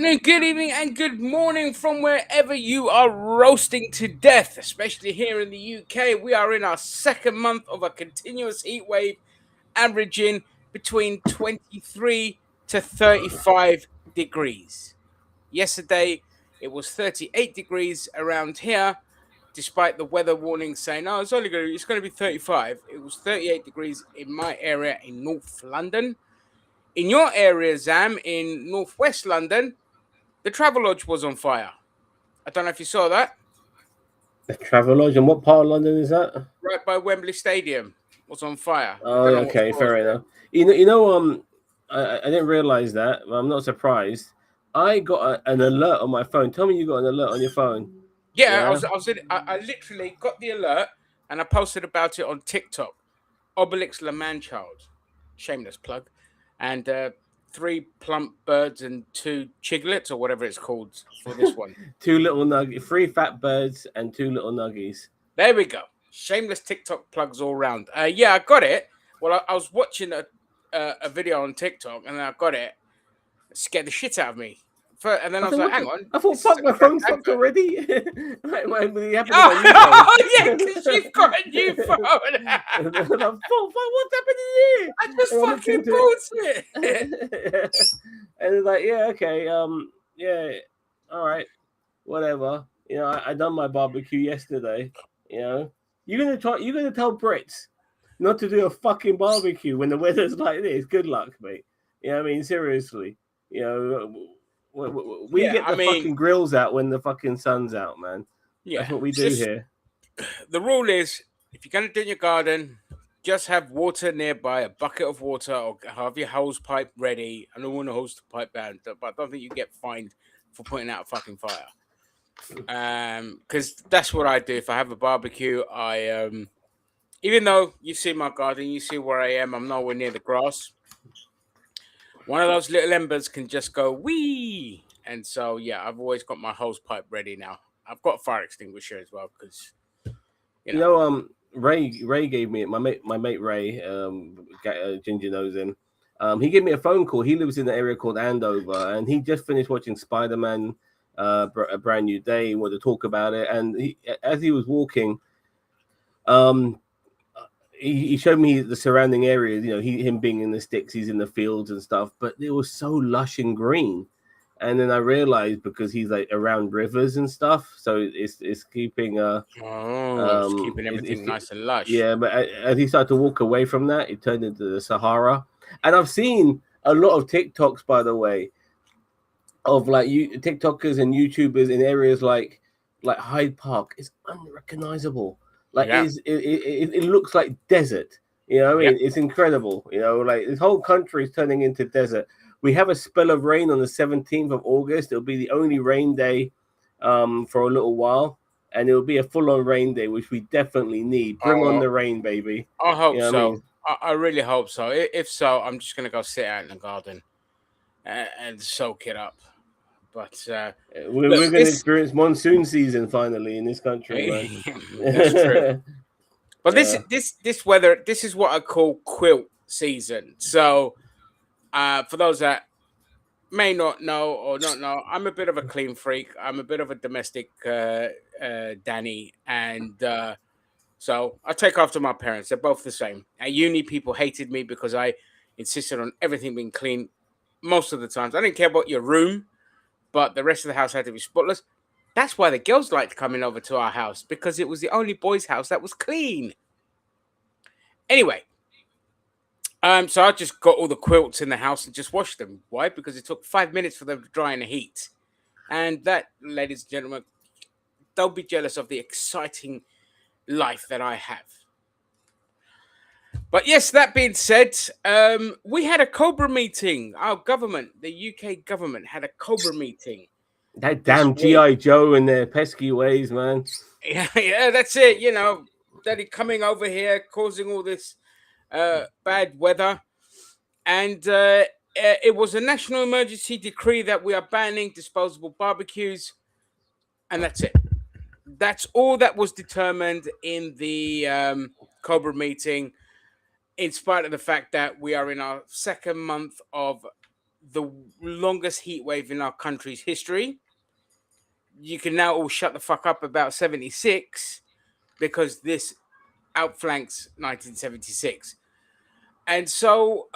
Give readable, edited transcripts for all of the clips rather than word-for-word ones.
Good evening, and good morning from wherever you are roasting to death, especially here in the UK. We are in our second month of a continuous heat wave, averaging between 23 to 35 degrees. Yesterday, it was 38 degrees around here, despite the weather warning saying, "Oh, it's going to be 35." It was 38 degrees in my area in North London. In your area, Zam, in Northwest London, the Travelodge was on fire. I don't know if you saw that. The Travelodge, and what part of London is that? Right by Wembley Stadium was on fire. I Oh, don't know what okay, floor is fair there. enough. I didn't realize that, but I'm not surprised. I got an alert on my phone. Tell me you got an alert on your phone. Yeah, Yeah, I literally got the alert and I posted about it on TikTok. Obelix Le Man Child, shameless plug, and three plump birds and two chiglets or whatever it's called for this one. two little three fat birds and two little nuggies. There we go. Shameless TikTok plugs all round. Yeah, I got it. Well, I was watching a video on TikTok and I got it. It scared the shit out of me. And then I I was thought, like, what hang the? on, I thought, this is fuck, a my crap phone stopped advert. already. What happened to my new phone? Oh, yeah, because you've got a new phone. And I'm like, fuck, what's happening here? I just And I looked fucking into bought it. it, and it's like, yeah, okay, yeah, all right, whatever. I done my barbecue yesterday. You know, you're gonna tell Brits not to do a fucking barbecue when the weather's like this. Good luck, mate. I mean, seriously. You know, we Yeah, get I the mean, fucking grills out when the fucking sun's out, man. yeah. That's what we do Just here. the rule is, if you're gonna do in your garden, just have water nearby, a bucket of water, or have your hose pipe ready. I don't want to hose the pipe down, but I don't think you get fined for putting out a fucking fire. Because that's what I do if I have a barbecue. Even though you see my garden, you see where I am, I'm nowhere near the grass. One of those little embers can just go wee, and so yeah, I've always got my hose pipe ready now. I've got a fire extinguisher as well because you You know. know, Ray gave me my mate Ray, Ginger knows him. He gave me a phone call. He lives in an area called Andover, and he just finished watching Spider Man, a brand new day. He wanted to talk about it, and as he was walking, um, he showed me the surrounding areas. Him being in the sticks, he's in the fields and stuff, but it was so lush and green. And then I realized because he's like around rivers and stuff, so it's keeping Oh, it's keeping it's everything nice and lush. yeah, but as he started to walk away from that, it turned into the Sahara. And I've seen a lot of TikToks, by the way, of like you TikTokers and YouTubers in areas like Hyde Park. It's unrecognizable. Like Yeah, it looks like desert. I yeah. mean, it's incredible. Like this whole country is turning into desert. We have a spell of rain on the 17th of August. It'll be the only rain day for a little while, and it'll be a full-on rain day, which we definitely need. Bring on Oh, the rain, baby. I You hope know what I so. mean? I really hope so. If so, I'm just gonna go sit out in the garden and soak it up. But look, We're going to this experience monsoon season finally in this country, man. that's true. But Yeah. this weather, this is what I call quilt season. So, for those that may not know or not know, I'm a bit of a clean freak. I'm a bit of a domestic Danny, and so I take after my parents. They're both the same. At uni, people hated me because I insisted on everything being clean most of the times. I didn't care about your room, but the rest of the house had to be spotless. That's why the girls liked coming over to our house because it was the only boys' house that was clean. Anyway, so I just got all the quilts in the house and just washed them. Why? Because it took 5 minutes for them to dry in the heat. And that, ladies and gentlemen, don't be jealous of the exciting life that I have. But yes, that being said, we had a Cobra meeting. Our government, the UK government, had a Cobra meeting That this damn week. GI Joe and their pesky ways, man. Yeah, yeah, that's it. That he coming over here causing all this bad weather, and it was a national emergency decree that we are banning disposable barbecues, and that's it. That's all that was determined in the Cobra meeting, in spite of the fact that we are in our second month of the longest heat wave in our country's history. You can now all shut the fuck up about 76 because this outflanks 1976. And so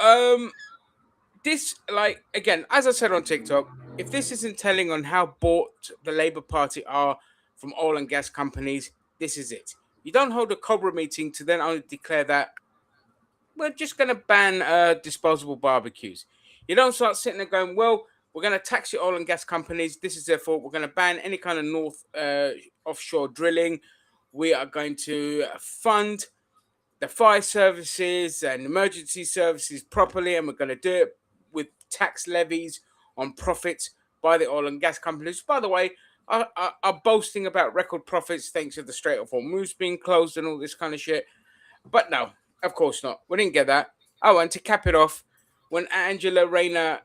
this, like, again, as I said on TikTok, if this isn't telling on how bought the Labour Party are from oil and gas companies, this is it. You don't hold a Cobra meeting to then only declare that we're just going to ban disposable barbecues. You don't start sitting there going, well, we're going to tax your oil and gas companies. This is their fault. We're going to ban any kind of north offshore drilling. We are going to fund the fire services and emergency services properly, and we're going to do it with tax levies on profits by the oil and gas companies. By the way, are boasting about record profits thanks to the Strait of Hormuz being closed and all this kind of shit. But no, of course not. We didn't get that. Oh, and to cap it off, when Angela Rayner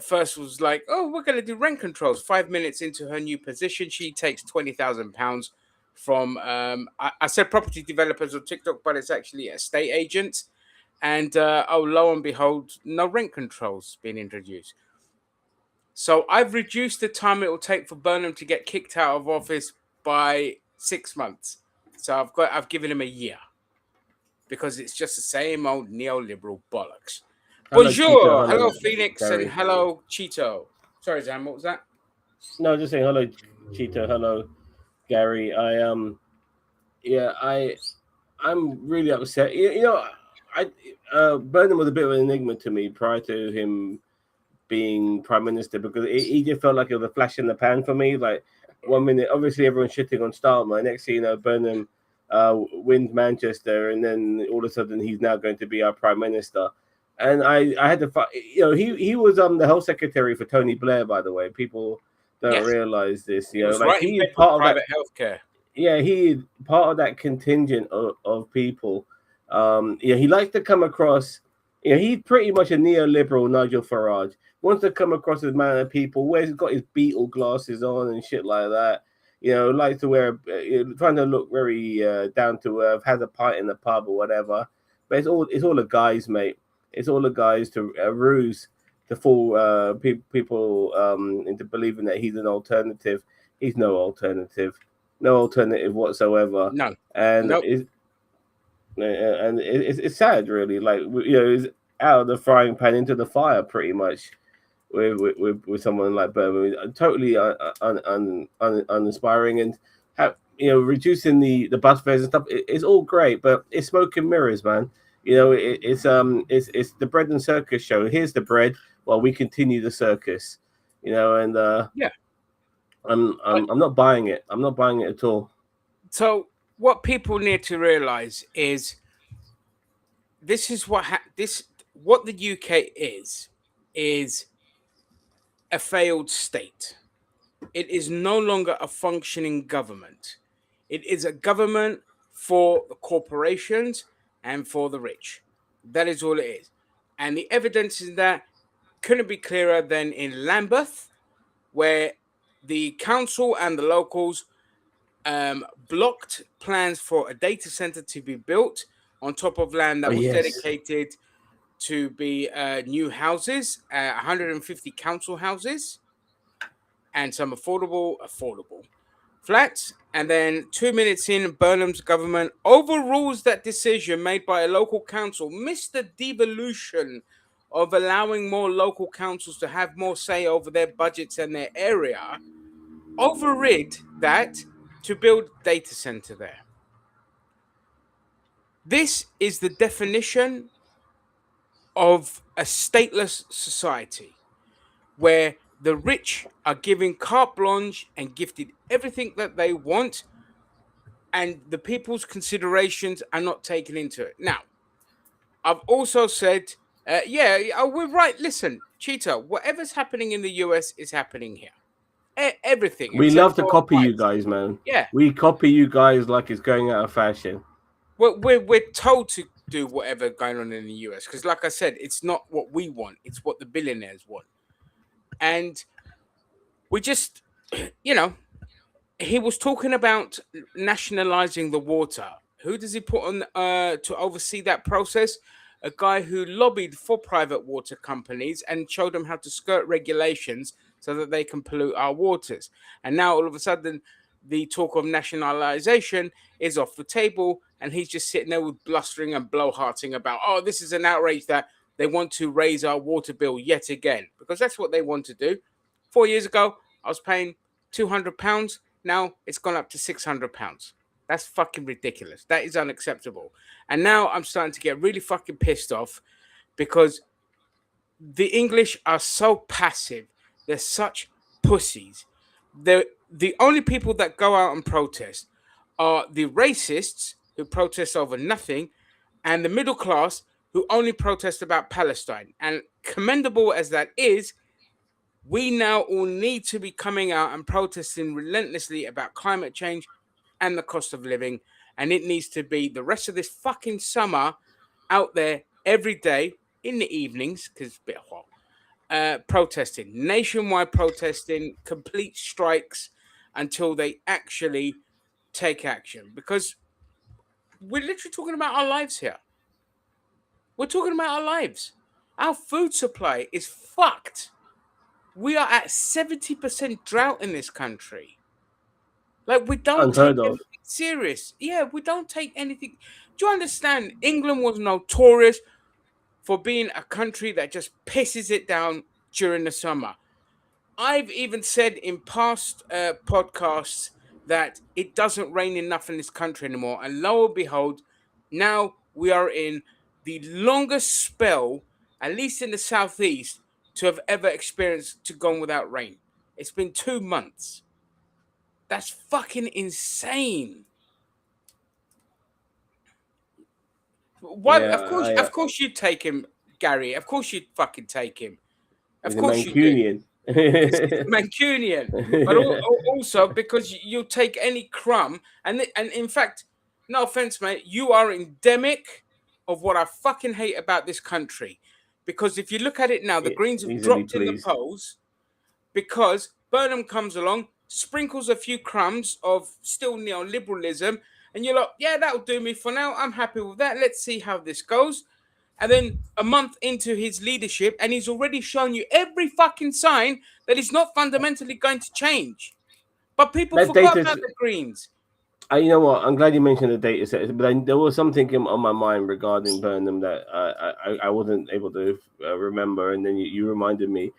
first was like, "Oh, we're going to do rent controls," 5 minutes into her new position, she takes £20,000 from I said property developers on TikTok, but it's actually estate agents. And oh, lo and behold, no rent controls being introduced. So I've reduced the time it will take for Burnham to get kicked out of office by 6 months. So I've given him a year because it's just the same old neoliberal bollocks. Hello, Cheeto. Bonjour, hello Phoenix, and Gary. hello Cheeto. Sorry, Zan, what was that? No, just saying hello, Cheeto. Hello, Gary. I'm really upset. Burnham was a bit of an enigma to me prior to him being prime minister because he just felt like it was a flash in the pan for me. Like 1 minute, obviously everyone's shitting on Starmer. Next thing you know, Burnham wins Manchester, and then all of a sudden he's now going to be our prime minister. And I had to fight. He was the health secretary for Tony Blair, by the way. People don't realize this. He was like he is part of private healthcare. Yeah, he is part of that contingent of people. He likes to come across. He's pretty much a neoliberal Nigel Farage. Wants to come across as man of people. Where he's got his Beatle glasses on and shit like that. Likes to wear, trying to look very down to earth. Has a pint in the pub or whatever. But it's all the guys, mate. It's all the guys to ruse to fool people into believing that he's an alternative. He's no alternative whatsoever. No, and nope. It's sad, really. Like it's out of the frying pan into the fire, pretty much. With someone like Berman, totally uninspiring, and reducing the bus fares and stuff. It's all great, but it's smoke and mirrors, man. It's the bread and circus show. Here's the bread while we continue the circus. I'm not buying it. I'm not buying it at all. So what people need to realize is this is what the UK is a failed state. It is no longer a functioning government. It is a government for the corporations and for the rich. That is all it is. And the evidence is that couldn't be clearer than in Lambeth, where the council and the locals blocked plans for a data center to be built on top of land that was dedicated to be new houses, 150 council houses, and some affordable flats. And then 2 minutes in, Burnham's government overrules that decision made by a local council, missed the devolution of allowing more local councils to have more say over their budgets and their area, overrid that to build data center there. This is the definition of a stateless society where the rich are given carte blanche and gifted everything that they want, and the people's considerations are not taken into it. Now, I've also said, we're right. Listen, Cheetah, whatever's happening in the US is happening here. Everything. We love to copy you guys, man. Yeah. We copy you guys like it's going out of fashion. We're told to do whatever going on in the US because, like I said, it's not what we want. It's what the billionaires want. And we just, he was talking about nationalizing the water. Who does he put on to oversee that process? a guy who lobbied for private water companies and showed them how to skirt regulations so that they can pollute our waters. And now all of a sudden, the talk of nationalization is off the table, and he's just sitting there with blustering and blowharting about, oh, this is an outrage that they want to raise our water bill yet again, because that's what they want to do. 4 years ago, I was paying £200. Now it's gone up to £600. That's fucking ridiculous. That is unacceptable. And now I'm starting to get really fucking pissed off because the English are so passive. They're such pussies. The only people that go out and protest are the racists who protest over nothing and the middle class who only protest about Palestine. And commendable as that is, we now all need to be coming out and protesting relentlessly about climate change and the cost of living. And it needs to be the rest of this fucking summer out there every day in the evenings, because it's a bit hot, protesting, nationwide protesting, complete strikes until they actually take action. Because we're literally talking about our lives here. We're talking about our lives. Our food supply is fucked. We are at 70% drought in this country. Like, we don't take Unheard of. anything serious. Yeah, we don't take anything. Do you understand? England was notorious for being a country that just pisses it down during the summer. I've even said in past podcasts that it doesn't rain enough in this country anymore. And lo and behold, now we are in the longest spell, at least in the southeast, to have ever experienced to gone without rain. It's been 2 months. That's fucking insane. Why? Yeah, Of course, you'd take him, Gary. Of course, you'd fucking take him. Of he's a course, you do. Mancunian. It's Mancunian, but also because you'll take any crumb, and in fact, no offense, mate, you are endemic of what I fucking hate about this country. Because if you look at it now, the Greens have Easily dropped in the pleased. polls because Burnham comes along, sprinkles a few crumbs of still neoliberalism, and you're like, yeah, that'll do me for now. I'm happy with that. Let's see how this goes. And then a month into his leadership, and he's already shown you every fucking sign that he's not fundamentally going to change. But people That forgot data's about the Greens. You know what? I'm glad you mentioned the data set, but there was something on my mind regarding Burnham that I wasn't able to remember, and then you reminded me.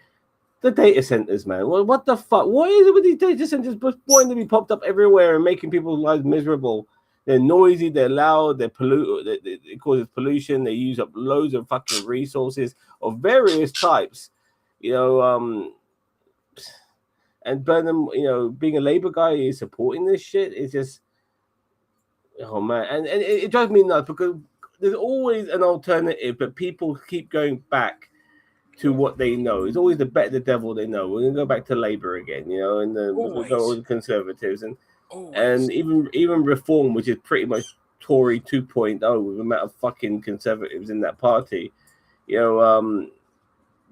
The data centers, man. What the fuck? What is it with these data centers wanting to be popped up everywhere and making people's lives miserable? They're noisy, they're loud, they pollute, it causes pollution. They use up loads of fucking resources of various types, you know. And Burnham, being a Labour guy, is supporting this shit. It's just, oh man, and it drives me nuts because there's always an alternative, but people keep going back to what they know. It's always the better the devil they know. We're gonna go back to Labour again, and we'll go with the Conservatives and even Reform, which is pretty much Tory 2.0 with the amount of fucking Conservatives in that party. They're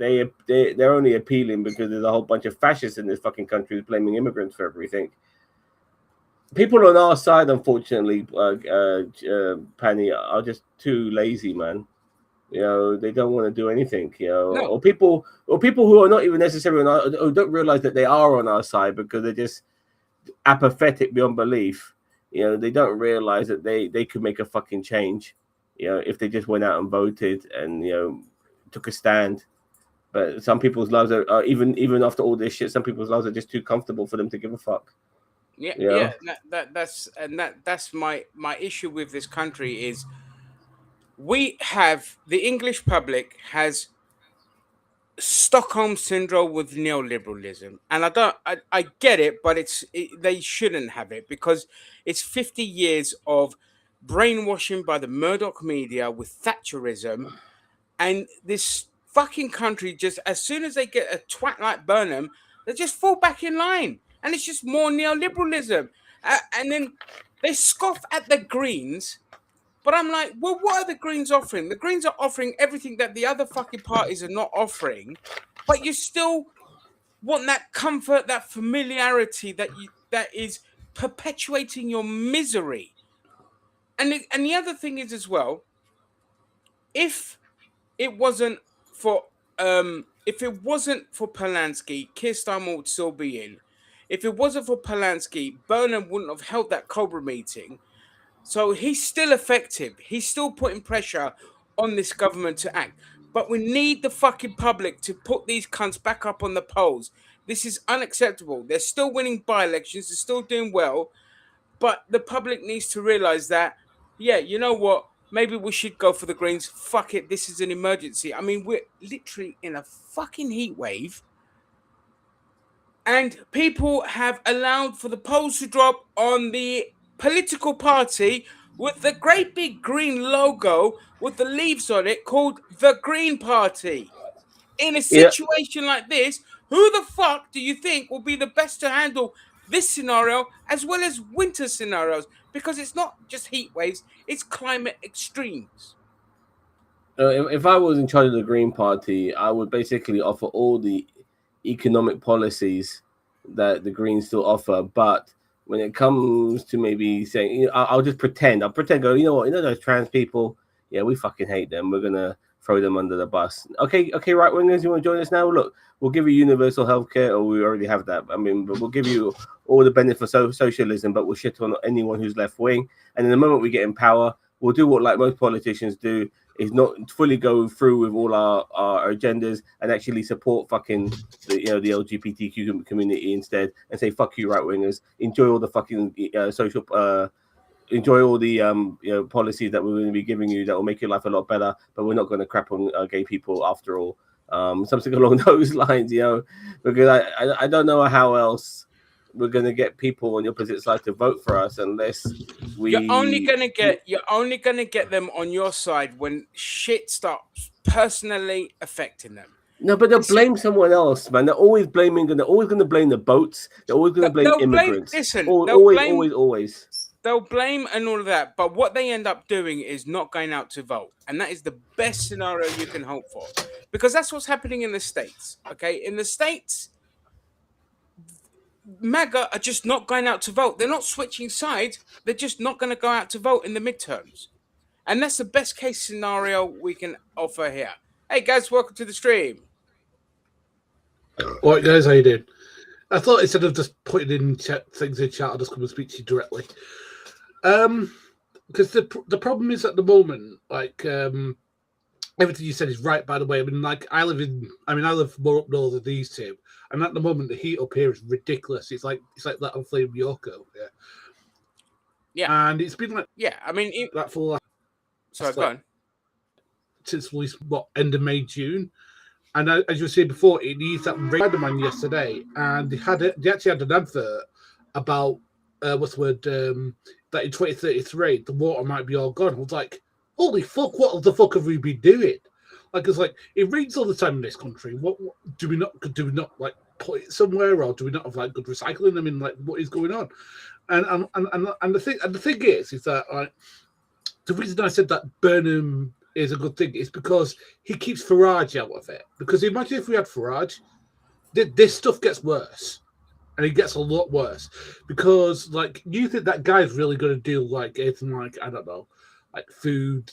only appealing because there's a whole bunch of fascists in this fucking country who's blaming immigrants for everything. People on our side, unfortunately, Penny, are just too lazy, man. They don't want to do anything. No. Or people who are not even necessarily who don't realize that they are on our side because they're just apathetic beyond belief. They don't realize that they could make a fucking change. If they just went out and voted and took a stand. But some people's lives are even after all this shit, some people's lives are just too comfortable for them to give a fuck. Yeah. That's my issue with this country is the English public has Stockholm syndrome with neoliberalism, and I get it, but they shouldn't have it because it's 50 years of brainwashing by the Murdoch media with Thatcherism, and this fucking country, just as soon as they get a twat like Burnham, they just fall back in line, and it's just more neoliberalism, and then they scoff at the Greens. But I'm like, well, what are the Greens offering? The Greens are offering everything that the other fucking parties are not offering, but you still want that comfort, that familiarity that is perpetuating your misery. And the other thing is as well, if it wasn't for if it wasn't for Polanski, Keir Starmer would still be in. If it wasn't for Polanski, Burnham wouldn't have held that Cobra meeting. So he's still effective. He's still putting pressure on this government to act. But we need the fucking public to put these cunts back up on the polls. This is unacceptable. They're still winning by-elections. They're still doing well. But the public needs to realize that, yeah, you know what? Maybe we should go for the Greens. Fuck it. This is an emergency. I mean, we're literally in a fucking heat wave. And people have allowed for the polls to drop on the political party with the great big green logo with the leaves on it called the Green Party. In a Yeah. situation like this, who the fuck do you think will be the best to handle this scenario as well as winter scenarios? Because it's not just heat waves, it's climate extremes. If I was in charge of the Green Party, I would basically offer all the economic policies that the Greens still offer. But when it comes to maybe saying, I'll just pretend. I'll pretend, go, you know what? You know those trans people? Yeah, we fucking hate them. We're gonna throw them under the bus. Okay, right wingers, you want to join us now? Look, we'll give you universal healthcare, or we already have that. I mean, but we'll give you all the benefits of socialism, but we'll shit on anyone who's left wing. And in the moment we get in power, we'll do what like most politicians do, is not fully go through with all our agendas and actually support fucking the LGBTQ community instead, and say fuck you right wingers, enjoy all the fucking social enjoy all the policies that we're going to be giving you that will make your life a lot better, but we're not going to crap on gay people after all. Something along those lines, because I don't know how else we're going to get people on the opposite side to vote for us unless you're only gonna get them on your side when shit starts personally affecting them. No, but they'll blame someone else, man. They're always blaming. They're always going to blame the boats. They're always going to blame immigrants. Always. They'll blame and all of that, but what they end up doing is not going out to vote, and that is the best scenario you can hope for, because that's what's happening in the States. Okay, in the States, MAGA are just not going out to vote. They're not switching sides. They're just not going to go out to vote in the midterms. And that's the best case scenario we can offer here. Hey, guys, welcome to the stream. All right, guys, how you doing? I thought instead of just putting in things in chat, I'll just come and speak to you directly. Because the problem is at the moment, like, everything you said is right, by the way. I mean, like, I live more up north than these two. And at the moment, the heat up here is ridiculous. It's like that on Flame Yoko. Yeah. And it's been like... Yeah, I mean... that for... Sorry, go on. Since at least, end of May, June. And as you were saying before, it needs that Spider-Man yesterday. And they actually had an advert about, that in 2033, the water might be all gone. I was like, holy fuck, what the fuck have we been doing? Like, it's like, it rains all the time in this country. What do we not like put it somewhere, or do we not have like good recycling? I mean, like, what is going on? And the thing is that like, the reason I said that Burnham is a good thing is because he keeps Farage out of it. Because imagine if we had Farage, this stuff gets worse. And it gets a lot worse. Because, like, you think that guy's really going to do, like, anything like, I don't know, like food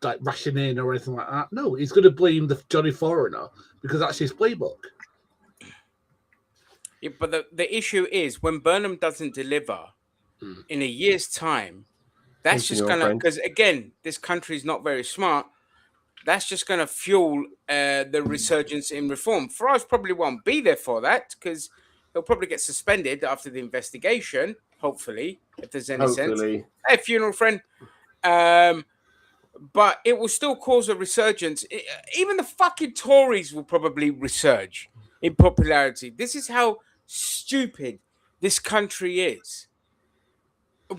like rationing or anything like that? No, he's going to blame the Johnny Foreigner because that's his playbook. Yeah, but the issue is when Burnham doesn't deliver in a year's time, that's just going to, because again, this country is not very smart. That's just going to fuel the resurgence in reform. Farage probably won't be there for that because he'll probably get suspended after the investigation, hopefully, if there's any sense. Hey, funeral friend. But it will still cause a resurgence. Even the fucking Tories will probably resurge in popularity. This is how stupid this country is.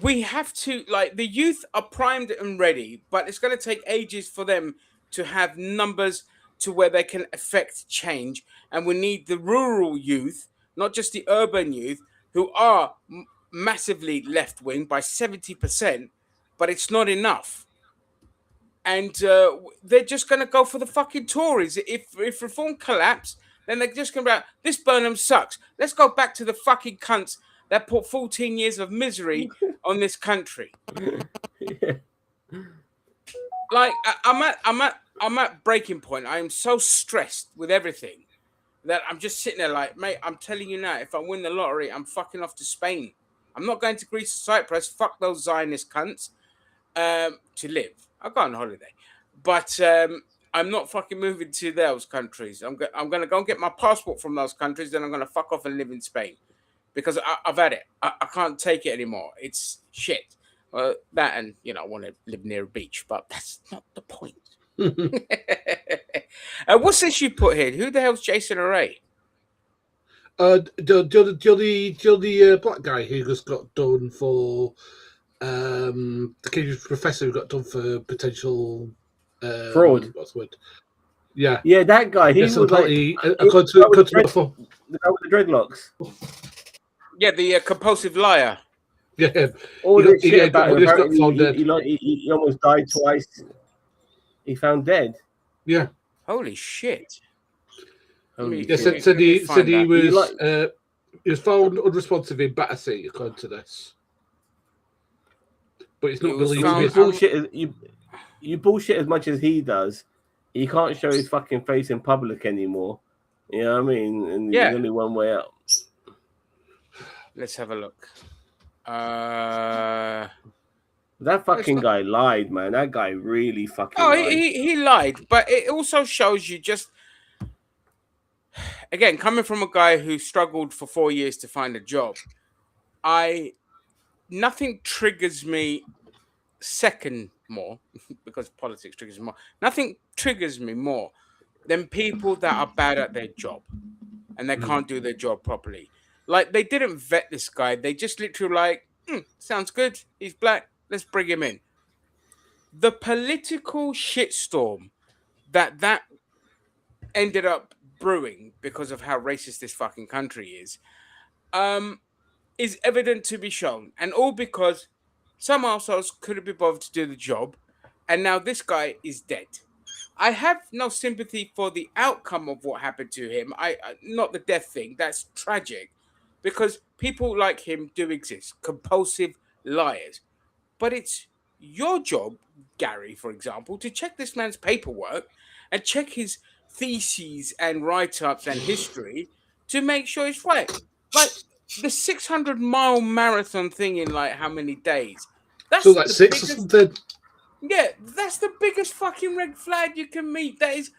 We have to, like, the youth are primed and ready, but it's going to take ages for them to have numbers to where they can affect change. And we need the rural youth, not just the urban youth, who are massively left-wing by 70%, but it's not enough. And they're just going to go for the fucking Tories. If reform collapse, then they're just going to be like, this Burnham sucks. Let's go back to the fucking cunts that put 14 years of misery on this country. Yeah. Like, I'm I'm at breaking point. I am so stressed with everything that I'm just sitting there like, mate, I'm telling you now, if I win the lottery, I'm fucking off to Spain. I'm not going to Greece or Cyprus. Fuck those Zionist cunts. To live. I'll go on holiday. But I'm not fucking moving to those countries. I'm going to go and get my passport from those countries, then I'm going to fuck off and live in Spain. Because I've had it. I can't take it anymore. It's shit. That and, you know, I want to live near a beach, but that's not the point. What's this you put here? Who the hell's Jason Array? The black guy who just got done for the Cambridge professor who got done for potential fraud. What's the word? Yeah, that guy. He was like the guy with the dreadlocks. Yeah, the compulsive liar. Yeah, All this shit about him. He almost died twice. He found dead. Yeah. Holy shit. Said he was found unresponsive in Battersea, according to this. But it's not believable. You bullshit as much as he does. He can't show his fucking face in public anymore. You know what I mean? And there's only one way out. Let's have a look. That fucking guy lied, man. That guy really fucking lied. He lied, but it also shows you just, again, coming from a guy who struggled for 4 years to find a job, nothing triggers me more, because politics triggers me more. Nothing triggers me more than people that are bad at their job and they can't do their job properly. Like, they didn't vet this guy. They just literally like, sounds good. He's black. Let's bring him in. The political shitstorm that ended up brewing because of how racist this fucking country is evident to be shown. And all because some assholes couldn't be bothered to do the job. And now this guy is dead. I have no sympathy for the outcome of what happened to him. Not the death thing. That's tragic. Because people like him do exist. Compulsive liars. But it's your job, Gary, for example, to check this man's paperwork and check his theses and write-ups and history to make sure it's right. Like the 600-mile marathon thing in like how many days? That's so like 6 or something. Yeah, that's the biggest fucking red flag you can meet. That is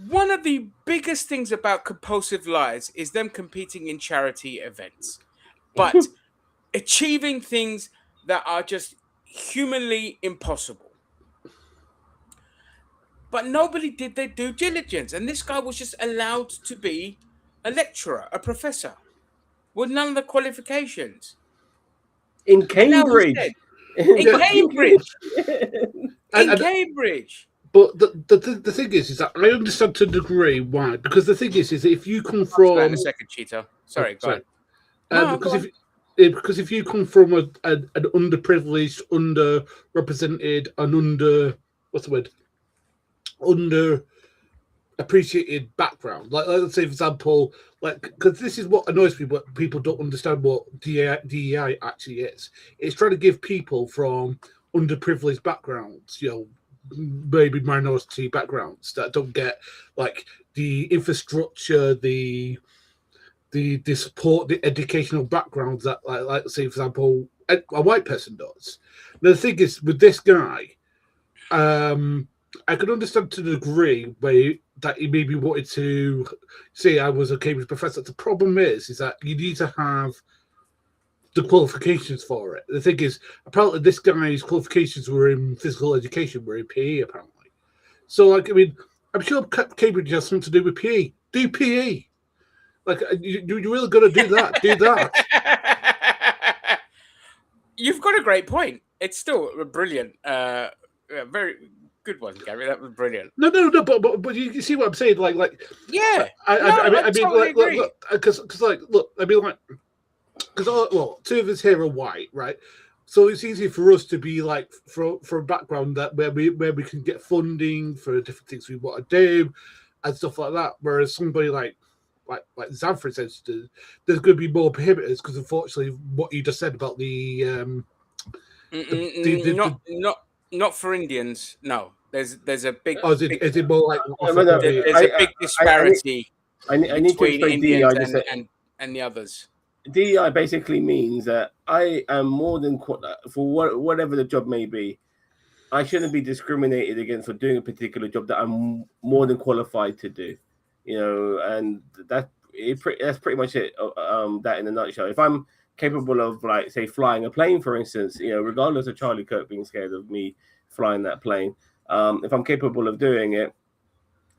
one of the biggest things about compulsive liars is them competing in charity events. But achieving things that are just humanly impossible. But nobody did their due diligence. And this guy was just allowed to be a lecturer, a professor, with none of the qualifications. In Cambridge. In Cambridge. In Cambridge. But the thing is that I understand to a degree why. Because the thing is if you come from... in a second, Cheeto. Sorry, go on. Because if you come from an underprivileged, underrepresented, and underappreciated background, like let's say, for example, like because this is what annoys me, but people don't understand what DEI actually is. It's trying to give people from underprivileged backgrounds, maybe minority backgrounds that don't get like the infrastructure, the support, the educational backgrounds that, like say, for example, a white person does. Now, the thing is, with this guy, I can understand to the degree that he maybe wanted to say I was a Cambridge professor. The problem is that you need to have the qualifications for it. The thing is, apparently, this guy's qualifications were in physical education, were in PE, apparently. So, like, I mean, I'm sure Cambridge has something to do with PE. Do PE. Like, you really got to do that. Do that. You've got a great point. It's still a brilliant, very good one, Gary. That was brilliant. No, but you see what I'm saying? Like, yeah. I mean, totally agree. look, because two of us here are white, right? So it's easy for us to be like for a background that where we can get funding for different things we want to do and stuff like that. Whereas somebody like Zan, for instance, there's going to be more prohibitors because unfortunately, what you just said about not for Indians. No, There's a big. Or is it more like There's a big disparity I need to between explain Indians DEI. and the others. DEI basically means that I am more than for whatever the job may be. I shouldn't be discriminated against for doing a particular job that I'm more than qualified to do, and that's pretty much it. That in a nutshell. If I'm capable of, like, say, flying a plane, for instance, regardless of Charlie Kirk being scared of me flying that plane, if I'm capable of doing it,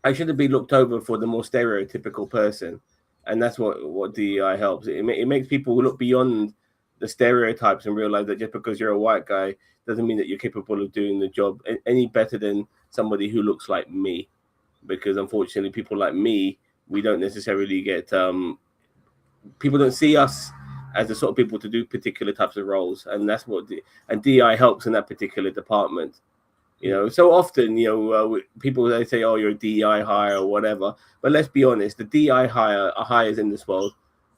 I shouldn't be looked over for the more stereotypical person, and that's what DEI helps. It makes people look beyond the stereotypes and realize that just because you're a white guy doesn't mean that you're capable of doing the job any better than somebody who looks like me. Because unfortunately, people like me, we don't necessarily get people don't see us as the sort of people to do particular types of roles, and that's what DEI helps in that particular department. So often, people, they say, "Oh, you're a DEI hire" or whatever. But let's be honest, the DEI hires in this world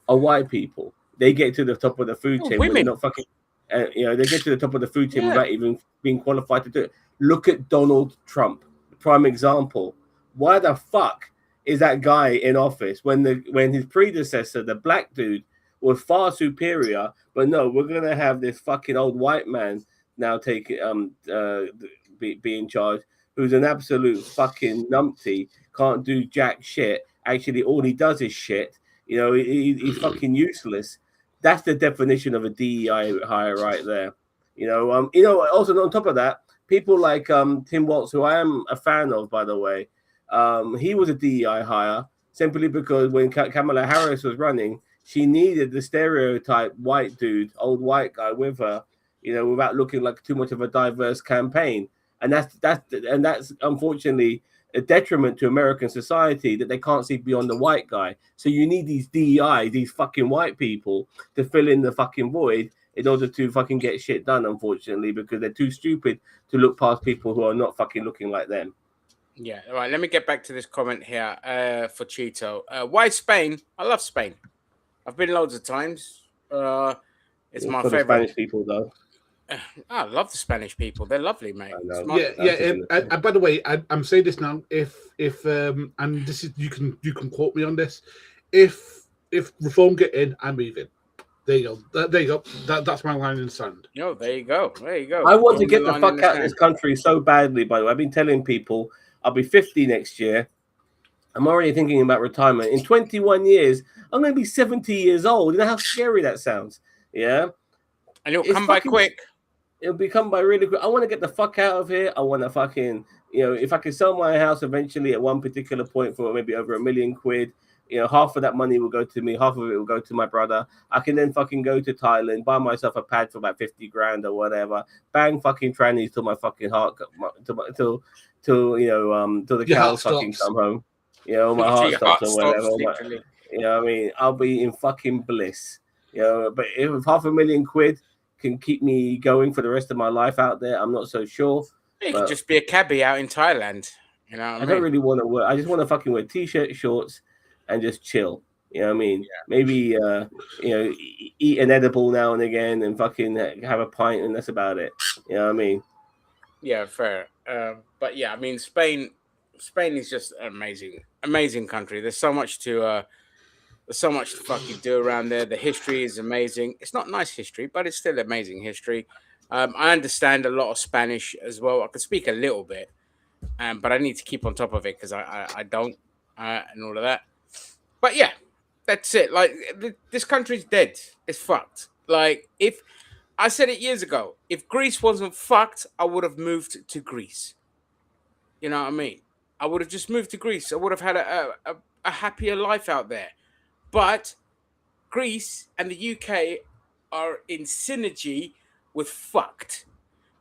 are white people. They get to the top of the food chain when they're not fucking. They get to the top of the food chain without even being qualified to do it. Look at Donald Trump, prime example. Why the fuck is that guy in office when his predecessor, the black dude, was far superior? But no, we're gonna have this fucking old white man now be in charge, who's an absolute fucking numpty, can't do jack shit. Actually, all he does is shit. He's fucking useless. That's the definition of a DEI hire right there. Also on top of that, people like Tim Walz, who I am a fan of, by the way, he was a DEI hire simply because when Kamala Harris was running, she needed the stereotype white dude, old white guy with her, without looking like too much of a diverse campaign. And that's unfortunately a detriment to American society, that they can't see beyond the white guy. So you need these DEI, these fucking white people, to fill in the fucking void in order to fucking get shit done, unfortunately, because they're too stupid to look past people who are not fucking looking like them. Yeah, all right. Let me get back to this comment here for Cheeto. Why Spain? I love Spain. I've been loads of times. It's my favorite. Spanish people, though. I love the Spanish people. They're lovely, mate. And by the way, I'm saying this now. If and this is, you can quote me on this. If Reform get in, I'm leaving. There you go. There you go. That's my line in the sand. There you go. There you go. I want to get the fuck out of this country so badly. By the way, I've been telling people I'll be 50 next year. I'm already thinking about retirement. In 21 years, I'm going to be 70 years old. You know how scary that sounds? Yeah. And it'll come by quick. It'll become by really quick. I want to get the fuck out of here. I want to fucking, if I can sell my house eventually at one particular point for maybe over £1 million, half of that money will go to me, half of it will go to my brother. I can then fucking go to Thailand, buy myself a pad for about 50 grand or whatever, bang fucking trannies till my fucking heart, till the cows fucking come home. My heart stops or whatever. I mean, I'll be in fucking bliss. But if £500,000 can keep me going for the rest of my life out there, I'm not so sure. You could just be a cabbie out in Thailand. I don't really want to work. I just want to fucking wear t-shirt, shorts, and just chill. You know what I mean? Yeah. Maybe eat an edible now and again and fucking have a pint, and that's about it. You know what I mean? Yeah, fair. But yeah, I mean, Spain is just an amazing country. There's so much to fucking do around there. The history is amazing. It's not nice history, but it's still amazing history. I understand a lot of Spanish as well. I can speak a little bit, but I need to keep on top of it because I don't and all of that. But yeah, that's it. Like, this country's dead. It's fucked. Like, if I said it years ago, if Greece wasn't fucked, I would have moved to Greece. You know what I mean? I would have just moved to Greece. I would have had a happier life out there. But Greece and the UK are in synergy with fucked,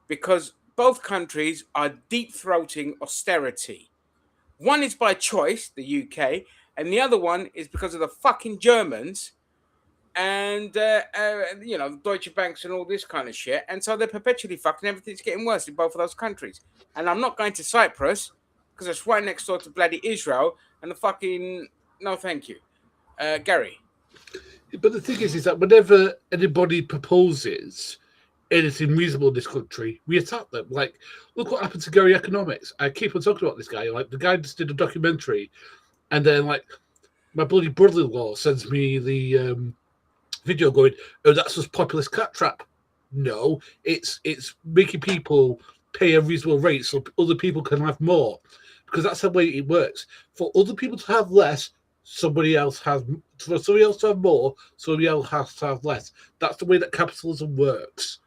because both countries are deep-throating austerity. One is by choice, the UK, and the other one is because of the fucking Germans and, Deutsche Banks and all this kind of shit. And so they're perpetually fucked, and everything's getting worse in both of those countries. And I'm not going to Cyprus because it's right next door to bloody Israel, and the fucking... No, thank you. Gary. But the thing is that whenever anybody proposes anything reasonable in this country, we attack them. Like, look what happened to Gary Economics. I keep on talking about this guy. Like, the guy just did a documentary, and then, like, my bloody brother-in-law sends me the video going, oh, that's just populist cat trap. No, it's making people pay a reasonable rate so other people can have more, because that's the way it works. For other people to have less, somebody else has. For somebody else to have more, somebody else has to have less. That's the way that capitalism works.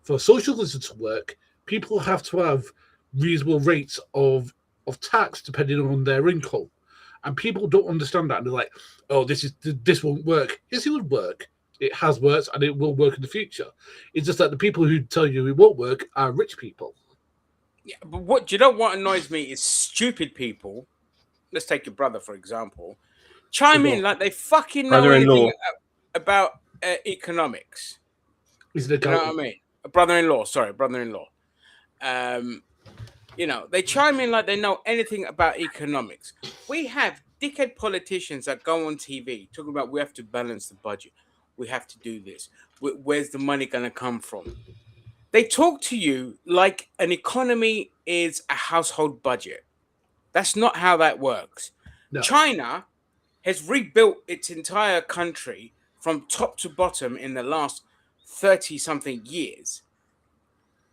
For socialism to work, people have to have reasonable rates of tax depending on their income, and people don't understand that. And they're like, "Oh, this won't work." Yes, it would work. It has worked, and it will work in the future. It's just that the people who tell you it won't work are rich people. Yeah, but what annoys me is stupid people. Let's take your brother for example. Chime in like they fucking know Brother-in-law. anything about economics. Is it You know what I mean? A brother-in-law. Sorry, brother-in-law. You know, they chime in like they know anything about economics. We have dickhead politicians that go on TV talking about we have to balance the budget. We have to do this. Where's the money going to come from? They talk to you like an economy is a household budget. That's not how that works. No. China has rebuilt its entire country from top to bottom in the last 30-something years.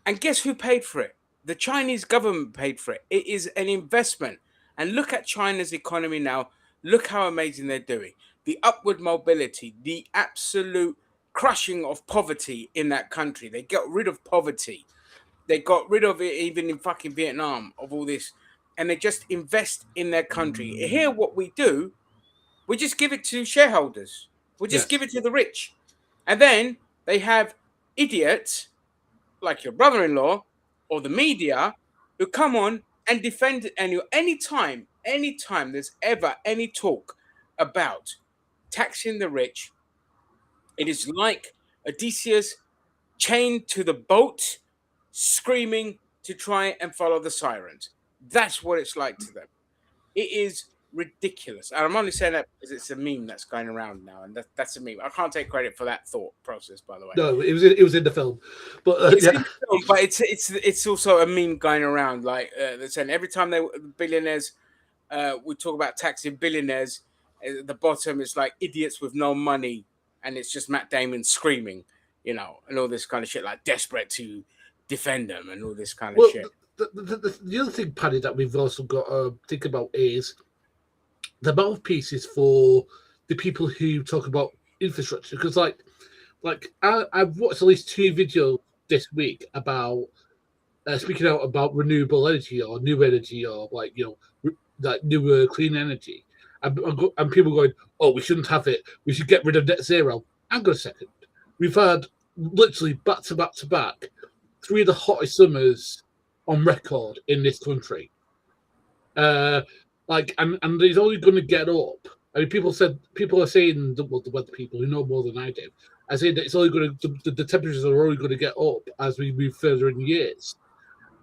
And guess who paid for it? The Chinese government paid for it. It is an investment. And look at China's economy now. Look how amazing they're doing. The upward mobility, the absolute crushing of poverty in that country. They got rid of poverty. They got rid of it even in fucking Vietnam, of all this. And they just invest in their country. Here, what we do, we just give it to shareholders. We just give it to the rich. And then they have idiots like your brother-in-law or the media who come on and defend anytime there's ever any talk about taxing the rich, it is like Odysseus chained to the boat, screaming to try and follow the sirens. That's what it's like to them. It is ridiculous. And I'm only saying that because it's a meme that's going around now, and that's a meme. I can't take credit for that thought process, by the way. No, it was in the film, but it's in the film, but it's also a meme going around. Like they're saying every time billionaires, we talk about taxing billionaires. At the bottom, it's like idiots with no money, and it's just Matt Damon screaming, you know, and all this kind of shit, like desperate to defend them and all this kind of shit. The other thing, Paddy, that we've also got to think about is the mouthpieces for the people who talk about infrastructure. Because, like I've watched at least 2 videos this week about speaking out about renewable energy or new energy or like like newer clean energy, and people going, "Oh, we shouldn't have it. We should get rid of net zero." Hang on a second. We've had literally back to back to back 3 of the hottest summers on record in this country. And it's only going to get up. I mean, people are saying, the weather people who know more than I do, I say that it's only going to the temperatures are only going to get up as we move further in years.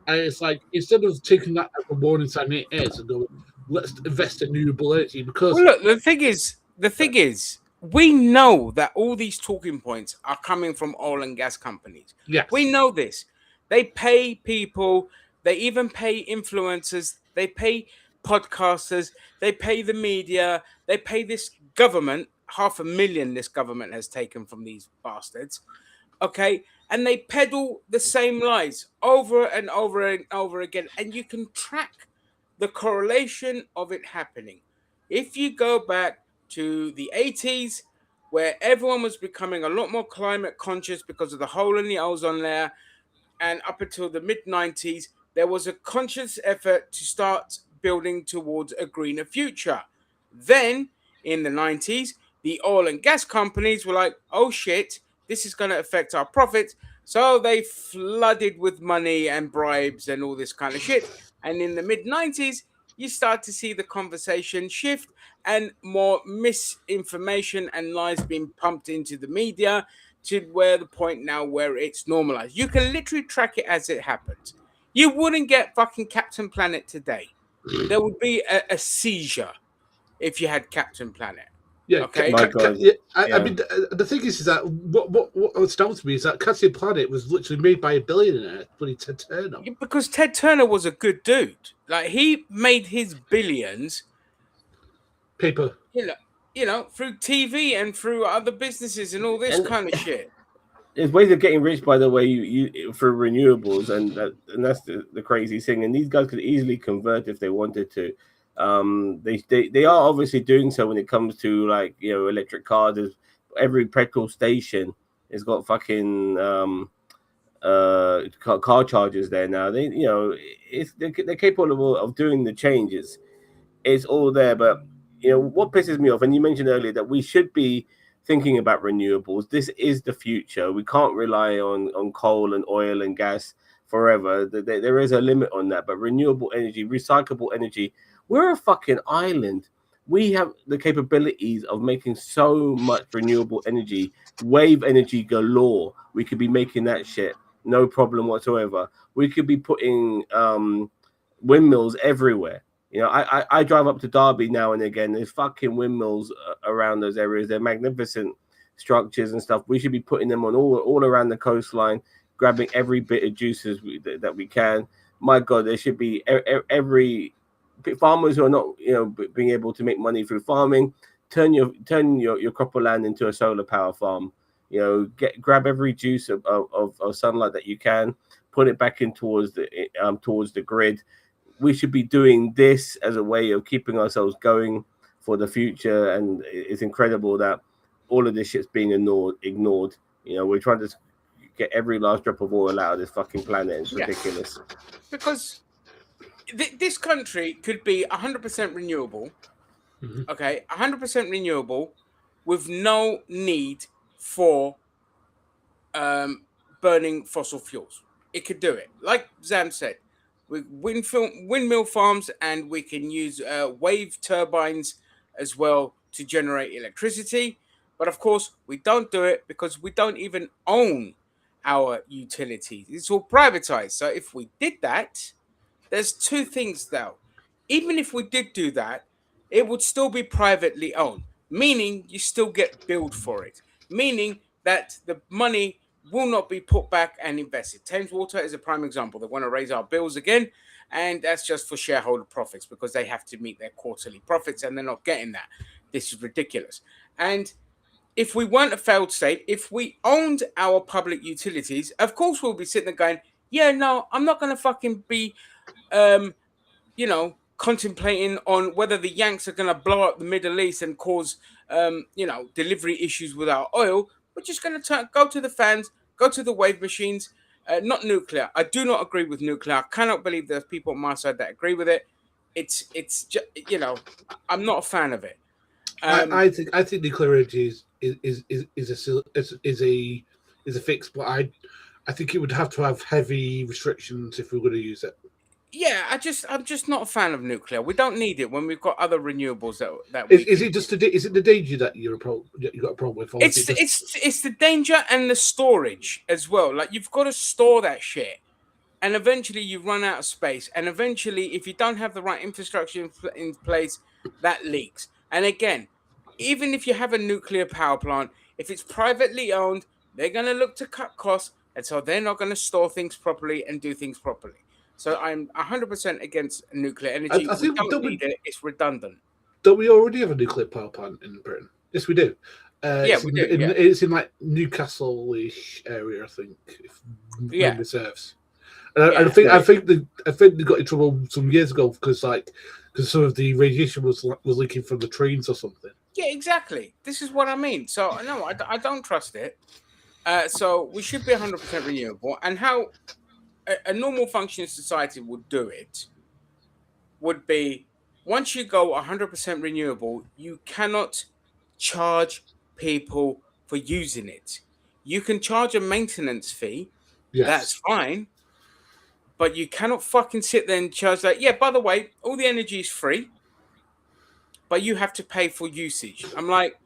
And it's like, instead of taking that as a warning sign it is and going, let's invest in renewable energy, because look, the thing is, we know that all these talking points are coming from oil and gas companies. Yes. We know this. They pay people. They even pay influencers. They pay podcasters. They pay the media. They pay this government. 500,000 this government has taken from these bastards. Okay. And they peddle the same lies over and over and over again. And you can track the correlation of it happening. If you go back to the 80s, where everyone was becoming a lot more climate conscious because of the hole in the ozone layer, and up until the mid-90s, there was a conscious effort to start building towards a greener future. Then, in the 90s, the oil and gas companies were like, oh shit, this is going to affect our profits. So they flooded with money and bribes and all this kind of shit. And in the mid-90s, you start to see the conversation shift and more misinformation and lies being pumped into the media to where the point now where it's normalized. You can literally track it as it happens. You wouldn't get fucking Captain Planet today. There would be a seizure if you had Captain Planet. Yeah, Okay. My God. I mean, the thing is that what astounds me is that Cassie Planet was literally made by a billionaire, bloody Ted Turner. Yeah, because Ted Turner was a good dude. Like he made his billions, Paper. you know, through TV and through other businesses and all this And kind of shit. there's ways of getting rich, by the way, you for renewables, and that's the crazy thing. And these guys could easily convert if they wanted to. They are obviously doing so when it comes to, like, electric cars. Every petrol station has got fucking car chargers there now. They're capable of doing the changes. It's all there. But what pisses me off, and you mentioned earlier that we should be thinking about renewables. This is the future. We can't rely on coal and oil and gas forever. There is a limit on that. But renewable energy, recyclable energy, we're a fucking island. We have the capabilities of making so much renewable energy, wave energy galore. We could be making that shit, no problem whatsoever. We could be putting windmills everywhere. I drive up to Derby now and again. There's fucking windmills around those areas. They're magnificent structures and stuff. We should be putting them on all around the coastline, grabbing every bit of juices that we can. My God, there should be every farmers who are not being able to make money through farming. Turn your crop of land into a solar power farm. Grab every juice of sunlight that you can, put it back in towards the grid. We should be doing this as a way of keeping ourselves going for the future. And it's incredible that all of this shit's being ignored. We're trying to get every last drop of oil out of this fucking planet. It's ridiculous. Because this country could be 100% renewable. Mm-hmm. Okay, 100% renewable with no need for burning fossil fuels. It could do it. Like Zam said, with windmill farms, and we can use wave turbines as well to generate electricity. But of course, we don't do it because we don't even own our utilities. It's all privatized. So if we did that, there's two things though. Even if we did do that, it would still be privately owned, meaning you still get billed for it, meaning that the money will not be put back and invested. Thames Water is a prime example. They want to raise our bills again, and that's just for shareholder profits because they have to meet their quarterly profits and they're not getting that. This is ridiculous. And if we weren't a failed state, if we owned our public utilities, of course we'll be sitting there going, yeah, no, I'm not going to fucking be contemplating on whether the Yanks are going to blow up the Middle East and cause, delivery issues with our oil. We're just going to go to the fans, go to the wave machines, not nuclear. I do not agree with nuclear. I cannot believe there's people on my side that agree with it. It's just, I'm not a fan of it. I think nuclear energy is a fix, but I think it would have to have heavy restrictions if we were going to use it. Yeah, I'm just not a fan of nuclear. We don't need it when we've got other renewables that is it the danger that you got a problem with? Or it's the danger and the storage as well. Like you've got to store that shit, and eventually you run out of space. And eventually, if you don't have the right infrastructure in place, that leaks. And again, even if you have a nuclear power plant, if it's privately owned, they're going to look to cut costs, and so they're not going to store things properly and do things properly. So I'm 100% against nuclear energy. I think we don't need it. It's redundant. Don't we already have a nuclear power plant in Britain? Yes, we do. Yeah, we do. It's in like Newcastle-ish area, I think. If memory serves. And I think they got in trouble some years ago because some of the radiation was leaking from the trains or something. Yeah, exactly. This is what I mean. So no, I don't trust it. So we should be 100% renewable. And how a normal functioning society would do it would be, once you go 100% renewable, you cannot charge people for using it. You can charge a maintenance fee. Yes. That's fine. But you cannot fucking sit there and charge that. Yeah, by the way, all the energy is free, but you have to pay for usage. I'm like,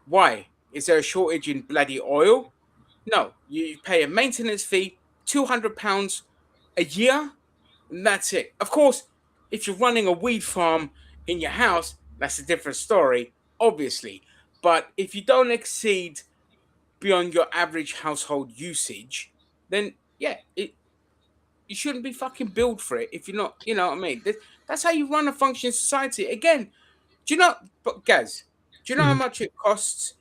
why? Is there a shortage in bloody oil? No, you pay a maintenance fee, £200 a year, and that's it. Of course, if you're running a weed farm in your house, that's a different story. obviously. But if you don't exceed beyond your average household usage, then yeah, you shouldn't be fucking billed for it if you're not, you know what I mean? That's how you run a functioning society. Again, do you know, but Gaz, do you know how much it costs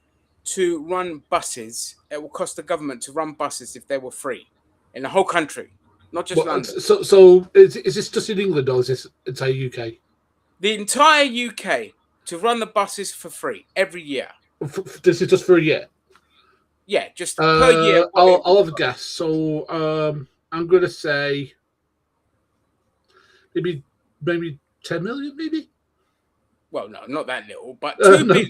to run buses? It will cost the government to run buses if they were free in the whole country, not just Well, London. so is this just in England or is this entire UK? The entire UK to run the buses for free every year. This is just for a year. Yeah, just per year. What it I'll would have a guess. So I'm gonna say maybe 10 million, maybe. well, no, not that little, but No. 2 billion.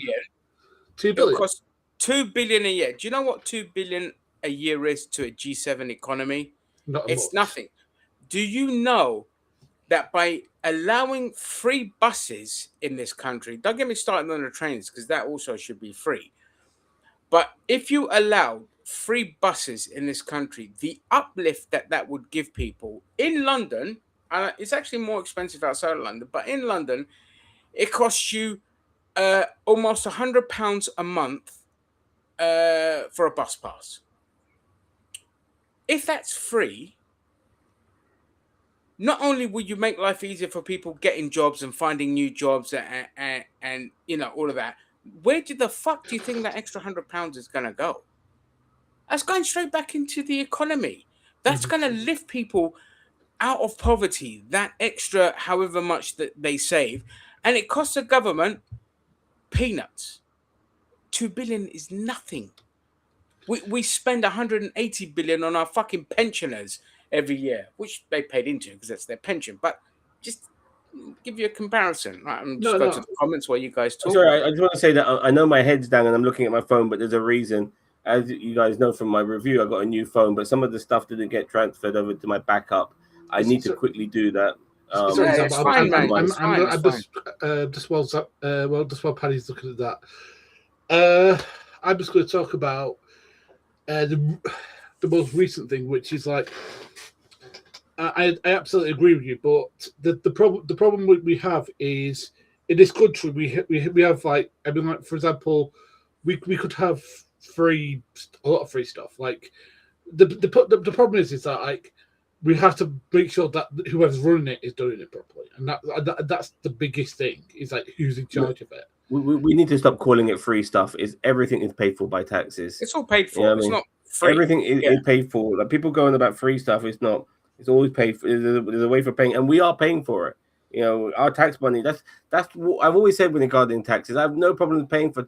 2 It'll billion. cost 2 billion a year. Do you know what 2 billion a year is to a G7 economy? Not It's much. nothing. Do you know that by allowing free buses in this country, don't get me started on the trains because that also should be free. But if you allow free buses in this country, the uplift that would give people in London, it's actually more expensive outside of London, but in London, it costs you almost £100 a month for a bus pass. If that's free, not only will you make life easier for people getting jobs and finding new jobs and you know all of that, where the fuck do you think that extra £100 is going to go? That's going straight back into the economy. That's going to lift people out of poverty, that extra however much that they save, and it costs the government peanuts. 2 billion is nothing. We spend 180 billion on our fucking pensioners every year, which they paid into because that's their pension. But just give you a comparison. Right, I'm just go to the comments while you guys talk. Sorry, I just want to say that I know my head's down and I'm looking at my phone, but there's a reason. As you guys know from my review, I got a new phone, but some of the stuff didn't get transferred over to my backup. I need to quickly do that. It's fine, man. Just while Paddy's looking at that, I'm just going to talk about the most recent thing, which is like I absolutely agree with you, but the problem we have is in this country we have like, I mean, like, for example, we could have a lot of free stuff. Like the problem is that like we have to make sure that whoever's running it is doing it properly, and that's the biggest thing, is like who's in charge of it. We need to stop calling it free stuff. Everything is paid for by taxes. It's all paid for. You know It's not free. Everything is paid for. Like, people going about free stuff, it's not. It's always paid for. There's a way for paying, and we are paying for it. You know, our tax money. That's what I've always said regarding taxes. I have no problem paying for,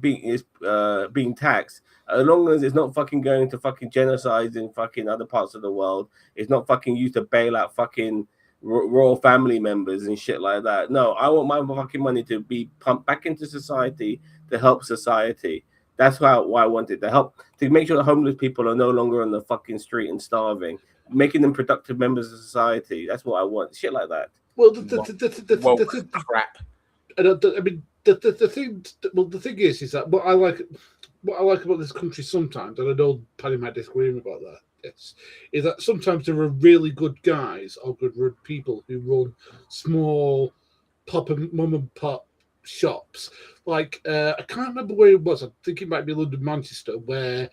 being taxed, as long as it's not fucking going to fucking genocides in fucking other parts of the world. It's not fucking used to bail out fucking royal family members and shit like that. No, I want my fucking money to be pumped back into society to help society. That's why I want it to help, to make sure that homeless people are no longer on the fucking street and starving, making them productive members of society. That's what I want. Shit like that. Well, crap. I mean, the thing is that what I like about this country sometimes, and I know Paddy might disagree with me about that, is that sometimes there are really good guys or good people who run small mum and pop shops. Like I can't remember where it was. I think it might be London, Manchester, where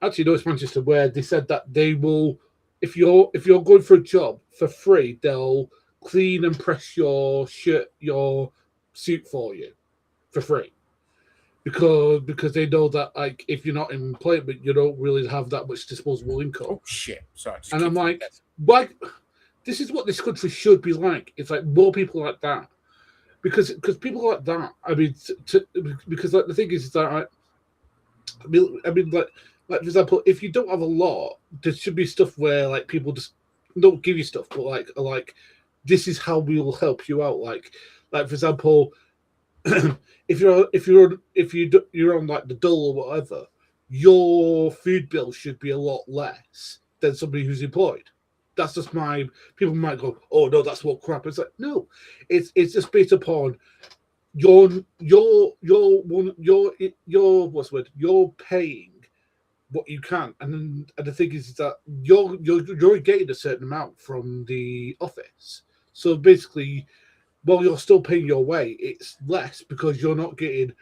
actually no, it's Manchester, where they said that they will, if you're going for a job for free, they'll clean and press your suit for you for free. Because they know that, like, if you're not in employment, you don't really have that much disposable income. Oh shit! Sorry. And I'm like, why? This is what this country should be like. It's like more people like that, because people like that. I mean, because like the thing is that I mean, like for example, if you don't have a lot, there should be stuff where like people just don't give you stuff, but like this is how we will help you out. Like for example. If you're on like the dole or whatever, your food bill should be a lot less than somebody who's employed. That's just people might go, oh no, that's what crap. It's like, no, it's just based upon your what's the word? You're paying what you can, and the thing is that you're getting a certain amount from the office. So basically, while you're still paying your way, it's less because you're not getting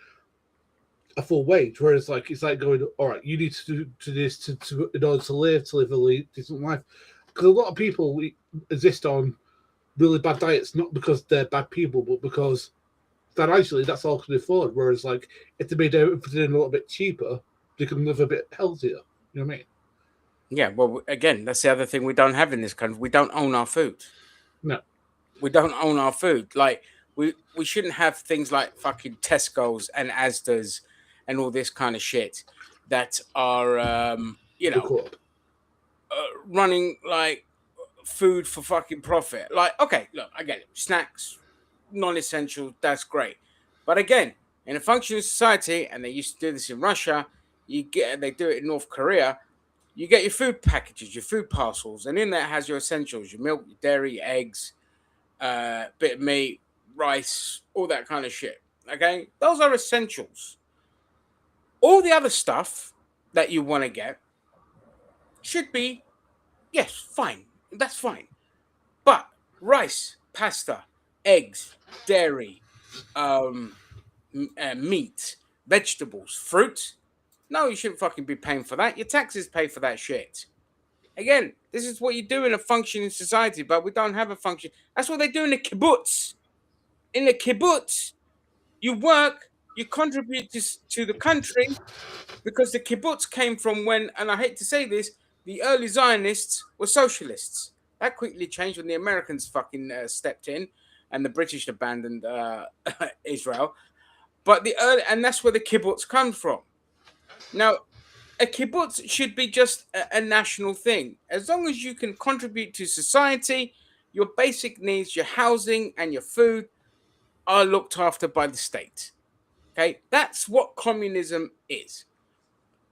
a full wage. Whereas, like, it's like going, all right, you need to do this to in order to live a decent life. Because a lot of people exist on really bad diets, not because they're bad people, but because financially that's all can afford. Whereas, like, if they made everything a little bit cheaper, they can live a bit healthier. You know what I mean? Yeah, well, again, that's the other thing we don't have in this country. We don't own our food. No. We don't own our food. Like, we shouldn't have things like fucking Tesco's and Asda's and all this kind of shit that are, running like food for fucking profit. Like, okay, look, I get it. Snacks, non-essential, that's great. But again, in a functioning society, and they used to do this in Russia, they do it in North Korea. You get your food packages, your food parcels, and in there has your essentials: your milk, your dairy, eggs, bit of meat, rice, all that kind of shit. Okay, those are essentials. All the other stuff that you want to get should be, yes, fine. That's fine. But rice, pasta, eggs, dairy, meat, vegetables, fruit. No, you shouldn't fucking be paying for that. Your taxes pay for that shit. Again, this is what you do in a functioning society, but we don't have a function. That's what they do in the kibbutz. In the kibbutz, you work, you contribute to the country, because the kibbutz came from when, and I hate to say this, the early Zionists were socialists. That quickly changed when the Americans fucking stepped in and the British abandoned Israel. But and that's where the kibbutz comes from. Now, a kibbutz should be just a national thing. As long as you can contribute to society, your basic needs, your housing and your food are looked after by the state. Okay, that's what communism is.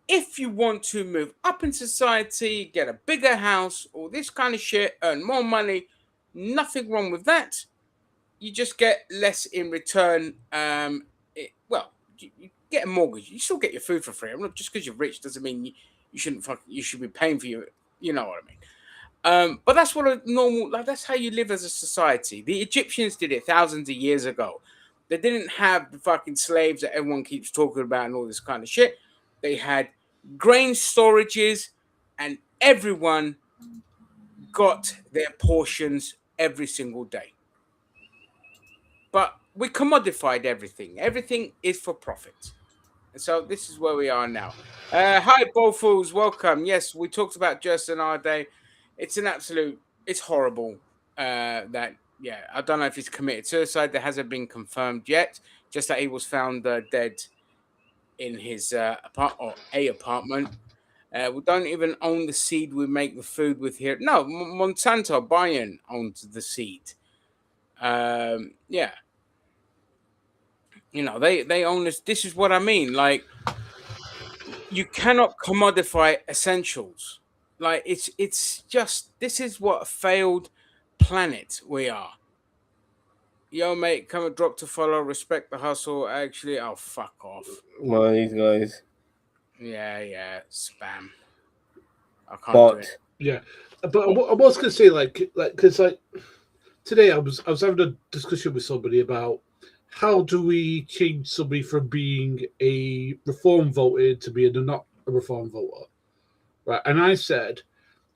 If you want to move up in society, get a bigger house, all this kind of shit, earn more money, nothing wrong with that. You just get less in return. You get a mortgage. You still get your food for free. I'm not just because you're rich doesn't mean you shouldn't. You should be paying for your. You know what I mean. But that's what a normal. Like, that's how you live as a society. The Egyptians did it thousands of years ago. They didn't have the fucking slaves that everyone keeps talking about and all this kind of shit. They had grain storages, and everyone got their portions every single day. But we commodified everything. Everything is for profit. And so this is where we are now. Hi, Bofools. Welcome. Yes, we talked about Justin our day. It's horrible. I don't know if he's committed suicide. That hasn't been confirmed yet. Just that he was found dead in his apartment. We don't even own the seed we make the food with here. No, Monsanto, Bayern owns the seed. You know, they own this. This is what I mean. Like, you cannot commodify essentials. Like, it's just, this is what a failed planet we are. Yo, mate, come and drop to follow. Respect the hustle. Actually, oh, fuck off. Well, these guys. Yeah, spam. I can't do it. Yeah, but I was gonna say, because today I was having a discussion with somebody about how do we change somebody from being a reform voter to being not a reform voter, right? And I said,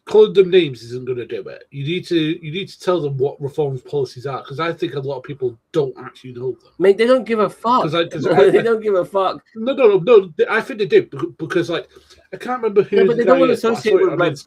calling them names isn't going to do it. You need to tell them what reform policies are, because I think a lot of people don't actually know them. Mate, they don't give a fuck. They don't give a fuck. No. I think they do, because like, I can't remember who. No, but they don't want to associate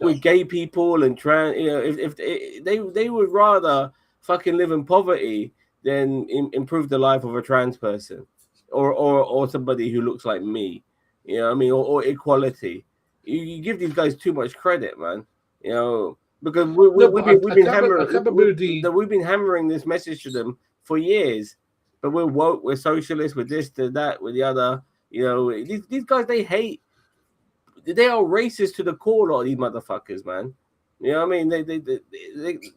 with gay people and trans. You know, if they would rather fucking live in poverty than improve the life of a trans person or somebody who looks like me. You know what I mean? Or equality. You give these guys too much credit, man. You know, because we've been hammering this message to them for years. But we're woke, we're socialists, we're this, we're that, we're the other. You know, these guys, they hate. They are racist to the core, a lot of these motherfuckers, man. You know what I mean? They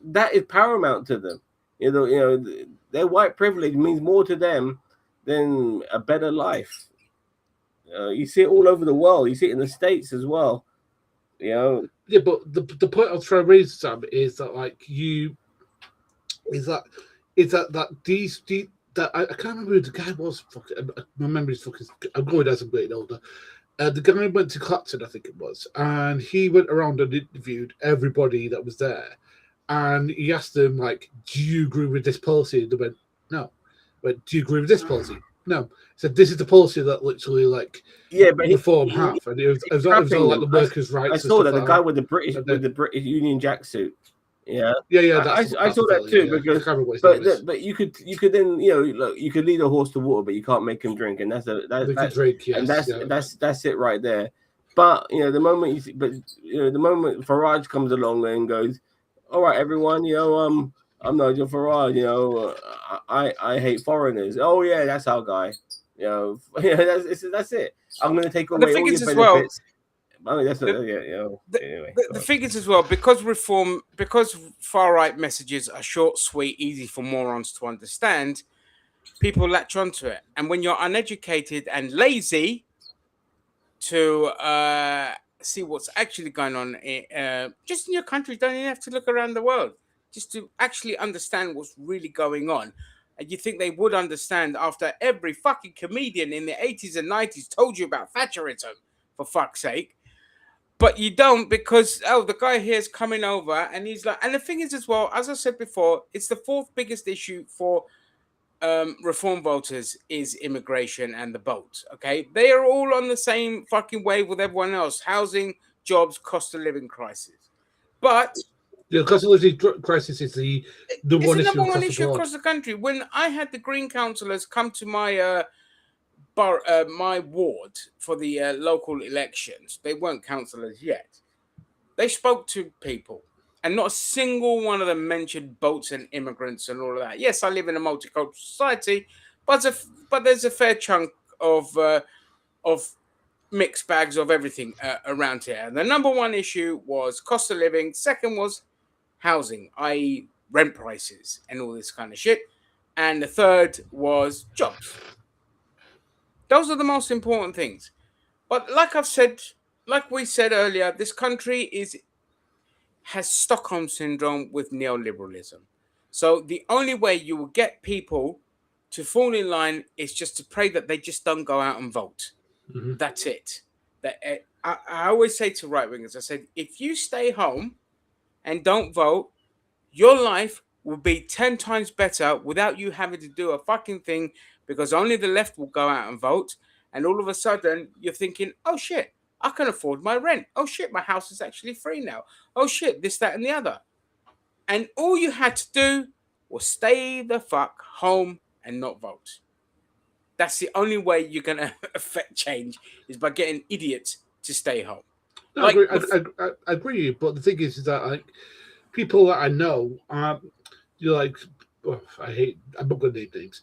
that is paramount to them. You know, their white privilege means more to them than a better life. You see it all over the world. You see it in the States as well. You know. Yeah, but the point I'm trying to raise, Sam, is that is that I can't remember who the guy was. My memory's fucking. I'm going as I'm getting older. The guy went to Clapton, I think it was, and he went around and interviewed everybody that was there, and he asked them like, "Do you agree with this policy?" And they went, "No." But do you agree with this policy? No. He said, "This is the policy that literally like but reform have," and it was all like the workers' rights. I and saw stuff that the like guy that. with the British Union Jack suit. Yeah, I saw that too because but you could then look, you could lead a horse to water, but you can't make him drink, and that's it right there. But the moment the moment Farage comes along and goes, all right, everyone, I'm Nigel Farage, I hate foreigners. Oh yeah, that's our guy. That's it. I'm going to take away all your benefits. Well, I mean, that's not, anyway. The thing is as well, because far right messages are short, sweet, easy for morons to understand, people latch onto it. And when you're uneducated and lazy to see what's actually going on just in your country, don't even have to look around the world, just to actually understand what's really going on. And you think they would understand after every fucking comedian in the 80s and 90s told you about Thatcherism, for fuck's sake. But you don't, because the guy here is coming over and he's like, and the thing is as well, as I said before, it's the fourth biggest issue for reform voters is immigration and the boat. Okay, they are all on the same fucking wave with everyone else: housing, jobs, cost of living crisis. But the cost of living crisis is the number one issue across the country. When I had the Green councillors come to my my ward for the local elections, they weren't councillors yet. They spoke to people, and not a single one of them mentioned boats and immigrants and all of that. Yes, I live in a multicultural society, but there's a fair chunk of mixed bags of everything around here. And the number one issue was cost of living. Second was housing, i.e., rent prices and all this kind of shit. And the third was jobs. Those are the most important things. But like we said earlier, this country has Stockholm syndrome with neoliberalism. So the only way you will get people to fall in line is just to pray that they just don't go out and vote. Mm-hmm. That's it. I always say to right wingers, I said, if you stay home and don't vote, your life will be 10 times better without you having to do a fucking thing, because only the left will go out and vote. And all of a sudden you're thinking, oh shit, I can afford my rent. Oh shit, my house is actually free now. Oh shit, this, that, and the other. And all you had to do was stay the fuck home and not vote. That's the only way you're going to affect change, is by getting idiots to stay home. No, I agree. But the thing is that like people that I know, you're like, I'm not going to name names.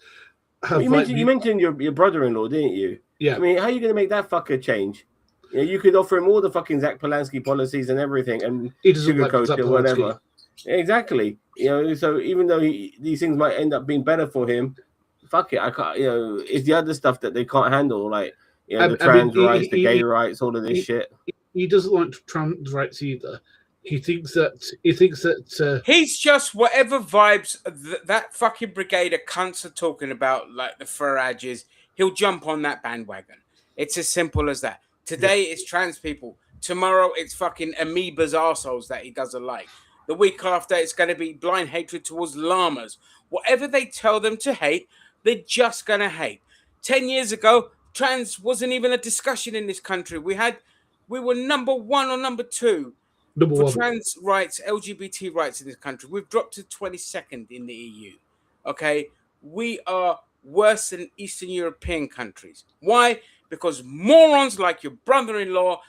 You mentioned your brother-in-law, didn't you? Yeah. I mean, how are you going to make that fucker change? You could offer him all the fucking Zach Polanski policies and everything, and sugarcoat it or whatever. Exactly. So even though these things might end up being better for him, fuck it. I can't. It's the other stuff that they can't handle, like the trans rights, the gay rights, all of this shit. He doesn't like trans rights either. He thinks that he's just whatever vibes that fucking brigade of cunts are talking about, like the Farages. He'll jump on that bandwagon. It's as simple as that. Today it's trans people. Tomorrow it's fucking amoebas arseholes that he doesn't like. The week after it's going to be blind hatred towards llamas. Whatever they tell them to hate, they're just going to hate. 10 years ago, trans wasn't even a discussion in this country. We were number one or number two for trans rights, LGBT rights in this country. We've dropped to 22nd in the EU. Okay? We are worse than Eastern European countries. Why? Because morons like your brother-in-law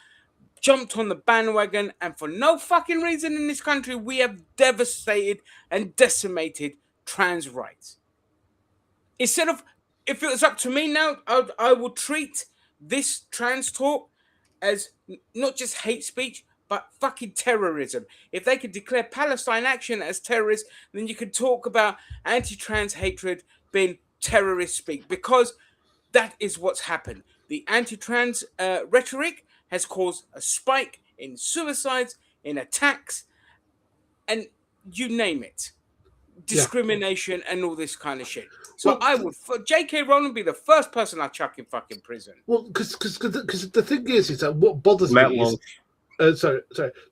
jumped on the bandwagon, and for no fucking reason in this country, we have devastated and decimated trans rights. Instead of, if it was up to me now, I would treat this trans talk as not just hate speech, but fucking terrorism. If they could declare Palestine action as terrorist, then you could talk about anti-trans hatred being terrorist speak, because that is what's happened. The anti-trans rhetoric has caused a spike in suicides, in attacks, and you name it. discrimination and all this kind of shit. So I would, J.K. Rowling be the first person I'd chuck in fucking prison. Well, because the thing is that what bothers Matt me Walsh. is, sorry.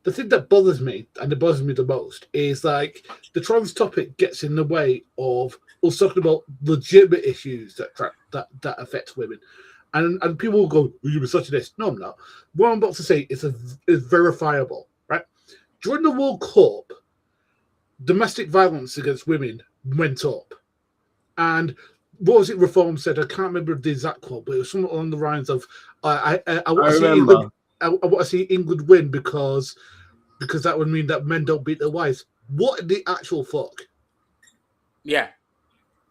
The thing that bothers me, and it bothers me the most, is like the trans topic gets in the way of us talking about legitimate issues that affect women, and people will go, "Oh, "You're a misogynist." No, I'm not. What I'm about to say is verifiable, right? During the World Cup, domestic violence against women went up, and what was it? Reform said, I can't remember the exact quote, but it was something along the lines of, "I want to see England, I want to see England win because that would mean that men don't beat their wives." What the actual fuck? Yeah,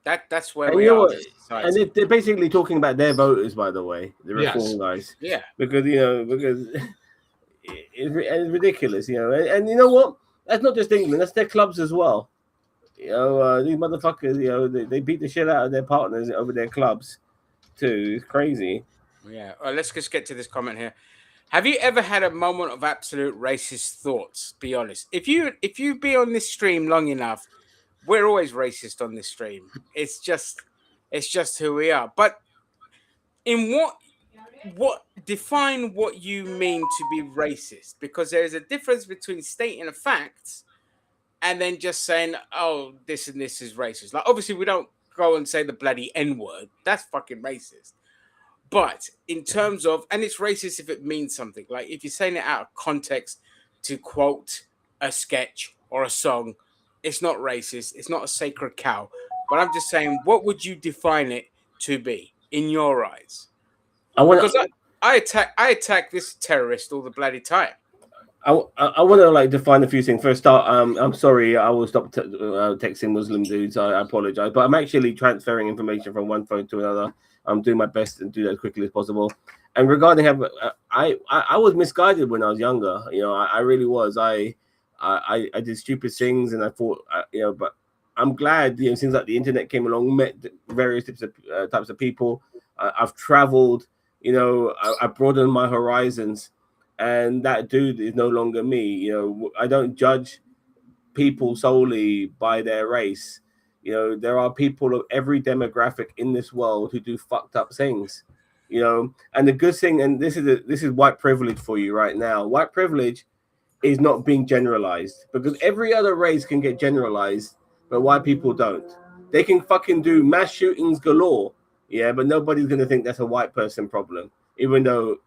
that's where we are. And they're basically talking about their voters, by the way, the reform guys. Yeah, because it's ridiculous, and you know what? That's not just England; that's their clubs as well. These motherfuckers, they beat the shit out of their partners over their clubs too. It's crazy. Yeah. Let's just get to this comment here. Have you ever had a moment of absolute racist thoughts? Be honest. If you be on this stream long enough, we're always racist on this stream. It's just who we are. But in what define what you mean to be racist? Because there is a difference between stating a fact and then just saying, "Oh, this and this is racist." Like, obviously, we don't go and say the bloody N-word. That's fucking racist. But in terms of, and it's racist if it means something. Like, if you're saying it out of context to quote a sketch or a song, it's not racist. It's not a sacred cow. But I'm just saying, what would you define it to be in your eyes? Because I attack this terrorist all the bloody time. I want to define a few things. First, I'm sorry, I will stop texting Muslim dudes. I apologize, but I'm actually transferring information from one phone to another. I'm doing my best to do that as quickly as possible. And regarding I was misguided when I was younger. I really was. I did stupid things, and I thought, but I'm glad things like the internet came along, met various types of people. I've traveled. I broadened my horizons. And that dude is no longer me. I don't judge people solely by their race. There are people of every demographic in this world who do fucked up things. And the good thing, and this is white privilege for you right now. White privilege is not being generalized, because every other race can get generalized, but white people don't. They can fucking do mass shootings galore, but nobody's gonna think that's a white person problem, even though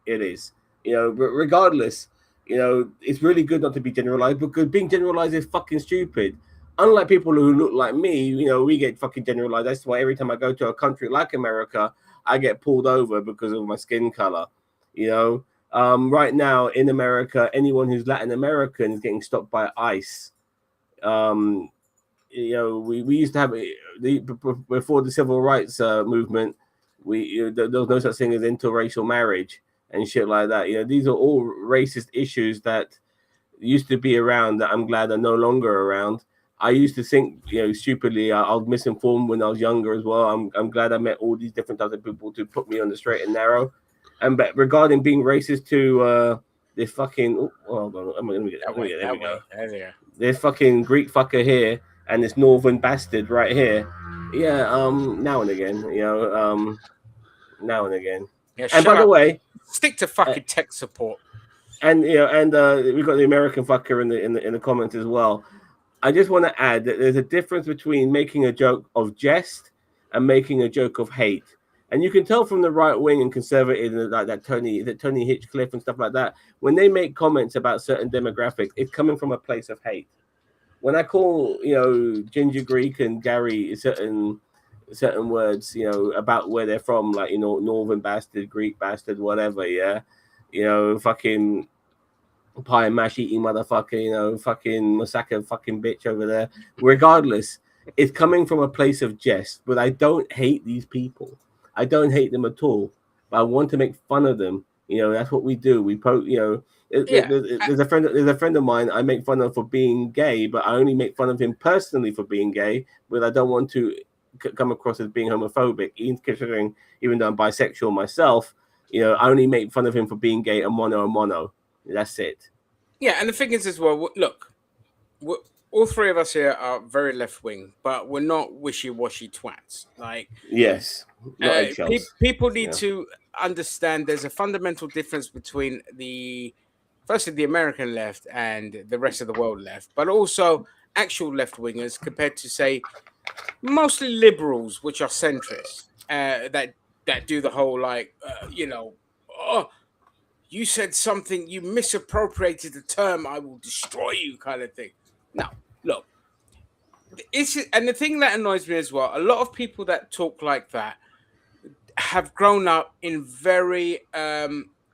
it is. But regardless, it's really good not to be generalized, because being generalized is fucking stupid. Unlike people who look like me, we get fucking generalized. That's why every time I go to a country like America, I get pulled over because of my skin color. Right now in America, anyone who's Latin American is getting stopped by ICE. We used to have before the civil rights movement, there was no such thing as interracial marriage and shit like that. These are all racist issues that used to be around that I'm glad are no longer around. I used to think, stupidly, I was misinformed when I was younger as well. I'm glad I met all these different types of people to put me on the straight and narrow. But regarding being racist to this fucking, hold on, there we go. This fucking Greek fucker here and this northern bastard right here. Now and again, now and again. Yeah, and by the way, stick to fucking tech support. And we've got the American fucker in the comments as well. I just want to add that there's a difference between making a joke of jest and making a joke of hate. And you can tell from the right wing and conservative, like that Tony Hinchcliffe and stuff like that, when they make comments about certain demographics, it's coming from a place of hate. When I call Ginger Greek and Gary certain words, about where they're from, like northern bastard, Greek bastard, whatever, fucking pie and mash eating motherfucker, fucking Masaka fucking bitch over there. Regardless, it's coming from a place of jest, but I don't hate these people. I don't hate them at all. But I want to make fun of them. That's what we do. We poke, there's a friend of mine I make fun of for being gay, but I only make fun of him personally for being gay, but I don't want to come across as being homophobic, considering even though I'm bisexual myself, I only make fun of him for being gay and mono. That's it. Yeah, and the thing is as well, look, all three of us here are very left wing, but we're not wishy washy twats. Like, Yes, not eggshells. people need Yeah. to understand there's a fundamental difference between firstly the American left and the rest of the world left, but also actual left wingers compared to, say, mostly liberals, which are centrists, that do the whole like, oh, you said something, you misappropriated the term, I will destroy you kind of thing. No, look, and the thing that annoys me as well, a lot of people that talk like that have grown up in very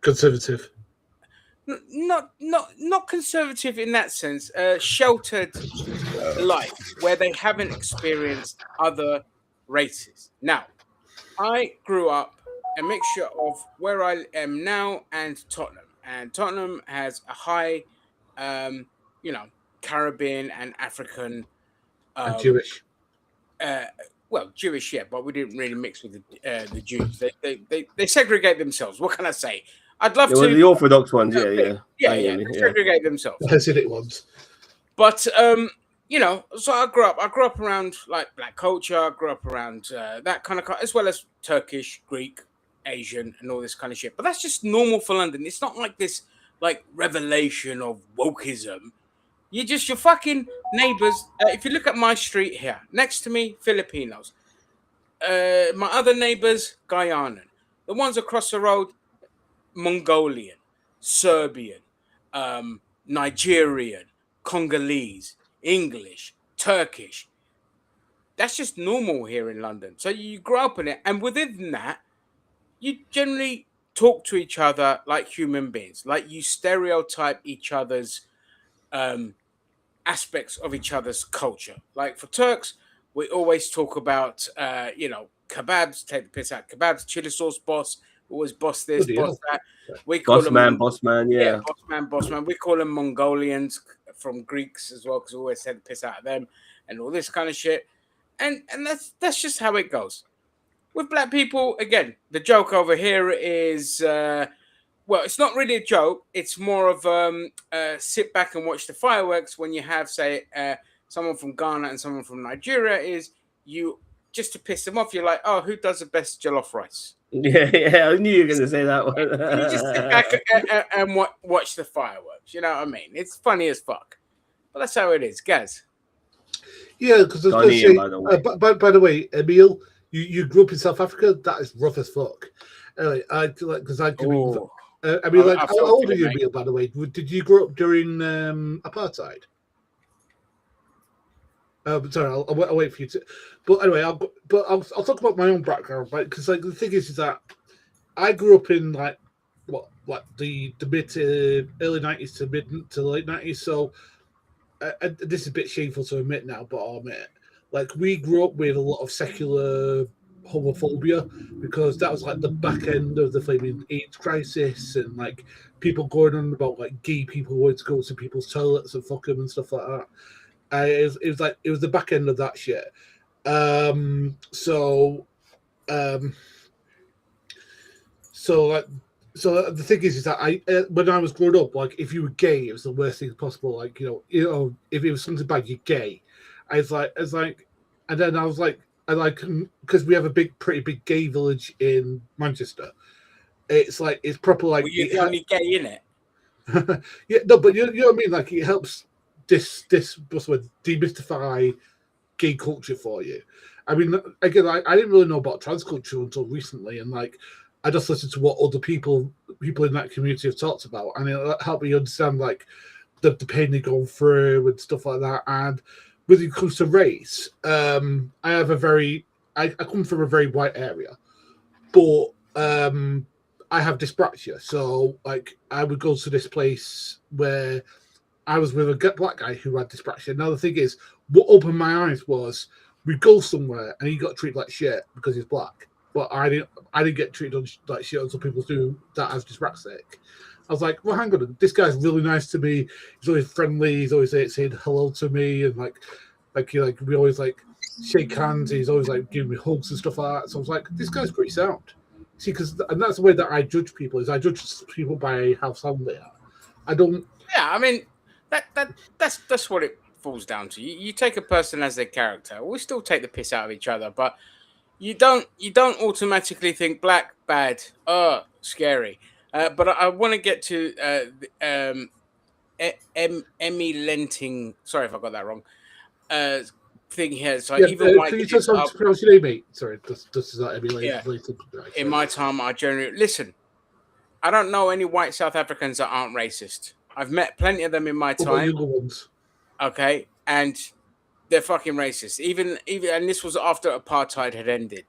Conservative. not conservative in that sense, sheltered life where they haven't experienced other races. Now, I grew up a mixture of where I am now and Tottenham has a high, Caribbean and African, And Jewish. Well, Jewish, yeah, but we didn't really mix with the Jews. They segregate themselves. What can I say? I'd love to. The Orthodox ones, yeah. They segregate themselves. Hasidic ones. But so I grew up around like black culture. I grew up around that kind of, as well as Turkish, Greek, Asian, and all this kind of shit. But that's just normal for London. It's not like this like revelation of wokeism. You're just your fucking neighbors. If you look at my street here, next to me, Filipinos. My other neighbors, Guyanan. The ones across the road, Mongolian, Serbian, Nigerian, Congolese, English, Turkish. That's just normal here in London. So you grow up in it. And within that, you generally talk to each other like human beings. Like you stereotype each other's aspects of each other's culture. Like for Turks, we always talk about, kebabs, take the piss out kebabs, chili sauce boss, always boss this, boss that. We call boss man, yeah. Boss man. We call them Mongolians from Greeks as well, because we always take the piss out of them and all this kind of shit. And that's just how it goes. With black people, again, the joke over here is, it's not really a joke. It's more of sit back and watch the fireworks when you have, say, someone from Ghana and someone from Nigeria. Is you just to piss them off? You're like, oh, who does the best jollof rice? Yeah, I knew you were going to say that one. You just sit back and watch the fireworks. You know what I mean? It's funny as fuck, but that's how it is, guys. Yeah, because by the way, Emil, you grew up in South Africa. That is rough as fuck. Anyway, because I can be. How old are you, Emil? By the way, did you grow up during apartheid? Sorry, I'll wait for you to. But anyway, I'll talk about my own background, right? Because the thing is that I grew up in the mid to early 90s to mid to late 90s. So this is a bit shameful to admit now, but I'll admit, we grew up with a lot of secular homophobia, because that was the back end of the flaming AIDS crisis, and people going on about gay people wanting to go to people's toilets and fuck them and stuff like that. It was the back end of that shit. So the thing is that I when I was growing up, if you were gay, it was the worst thing possible. If it was something bad, you're gay. And then I was because we have a pretty big gay village in Manchester. It's proper Well, you're the only gay in it. Yeah, no, but you know what I mean. It helps this demystify gay culture for you. I mean, again, I didn't really know about trans culture until recently, and I just listened to what other people in that community have talked about, and it helped me understand the pain they go through and stuff like that. And when it comes to race, I come from a very white area, but I have dyspraxia. So I would go to this place where I was with a black guy who had dyspraxia. Now the thing is, what opened my eyes was we'd go somewhere and he got treated like shit because he's black. But I didn't get treated like shit until people do that as dyspraxic. I was like, well, hang on, this guy's really nice to me. He's always friendly. He's always saying hello to me, and we always shake hands. He's always giving me hugs and stuff like that. So I was like, this guy's pretty sound. See, and that's the way that I judge people. Is I judge people by how sound they are. I don't. Yeah, I mean that's what it falls down to. You take a person as their character. We still take the piss out of each other, but you don't automatically think black bad, scary. But I want to get to Emmy Lenting. Sorry if I got that wrong. Thing here. So even white can you kids tell us how to pronounce your name, mate? Sorry, this is not Emmy Yeah. Lenting. In my time, I generally listen. I don't know any white South Africans that aren't racist. I've met plenty of them in my What about time. younger ones? Okay, and they're fucking racist. Even, and this was after apartheid had ended,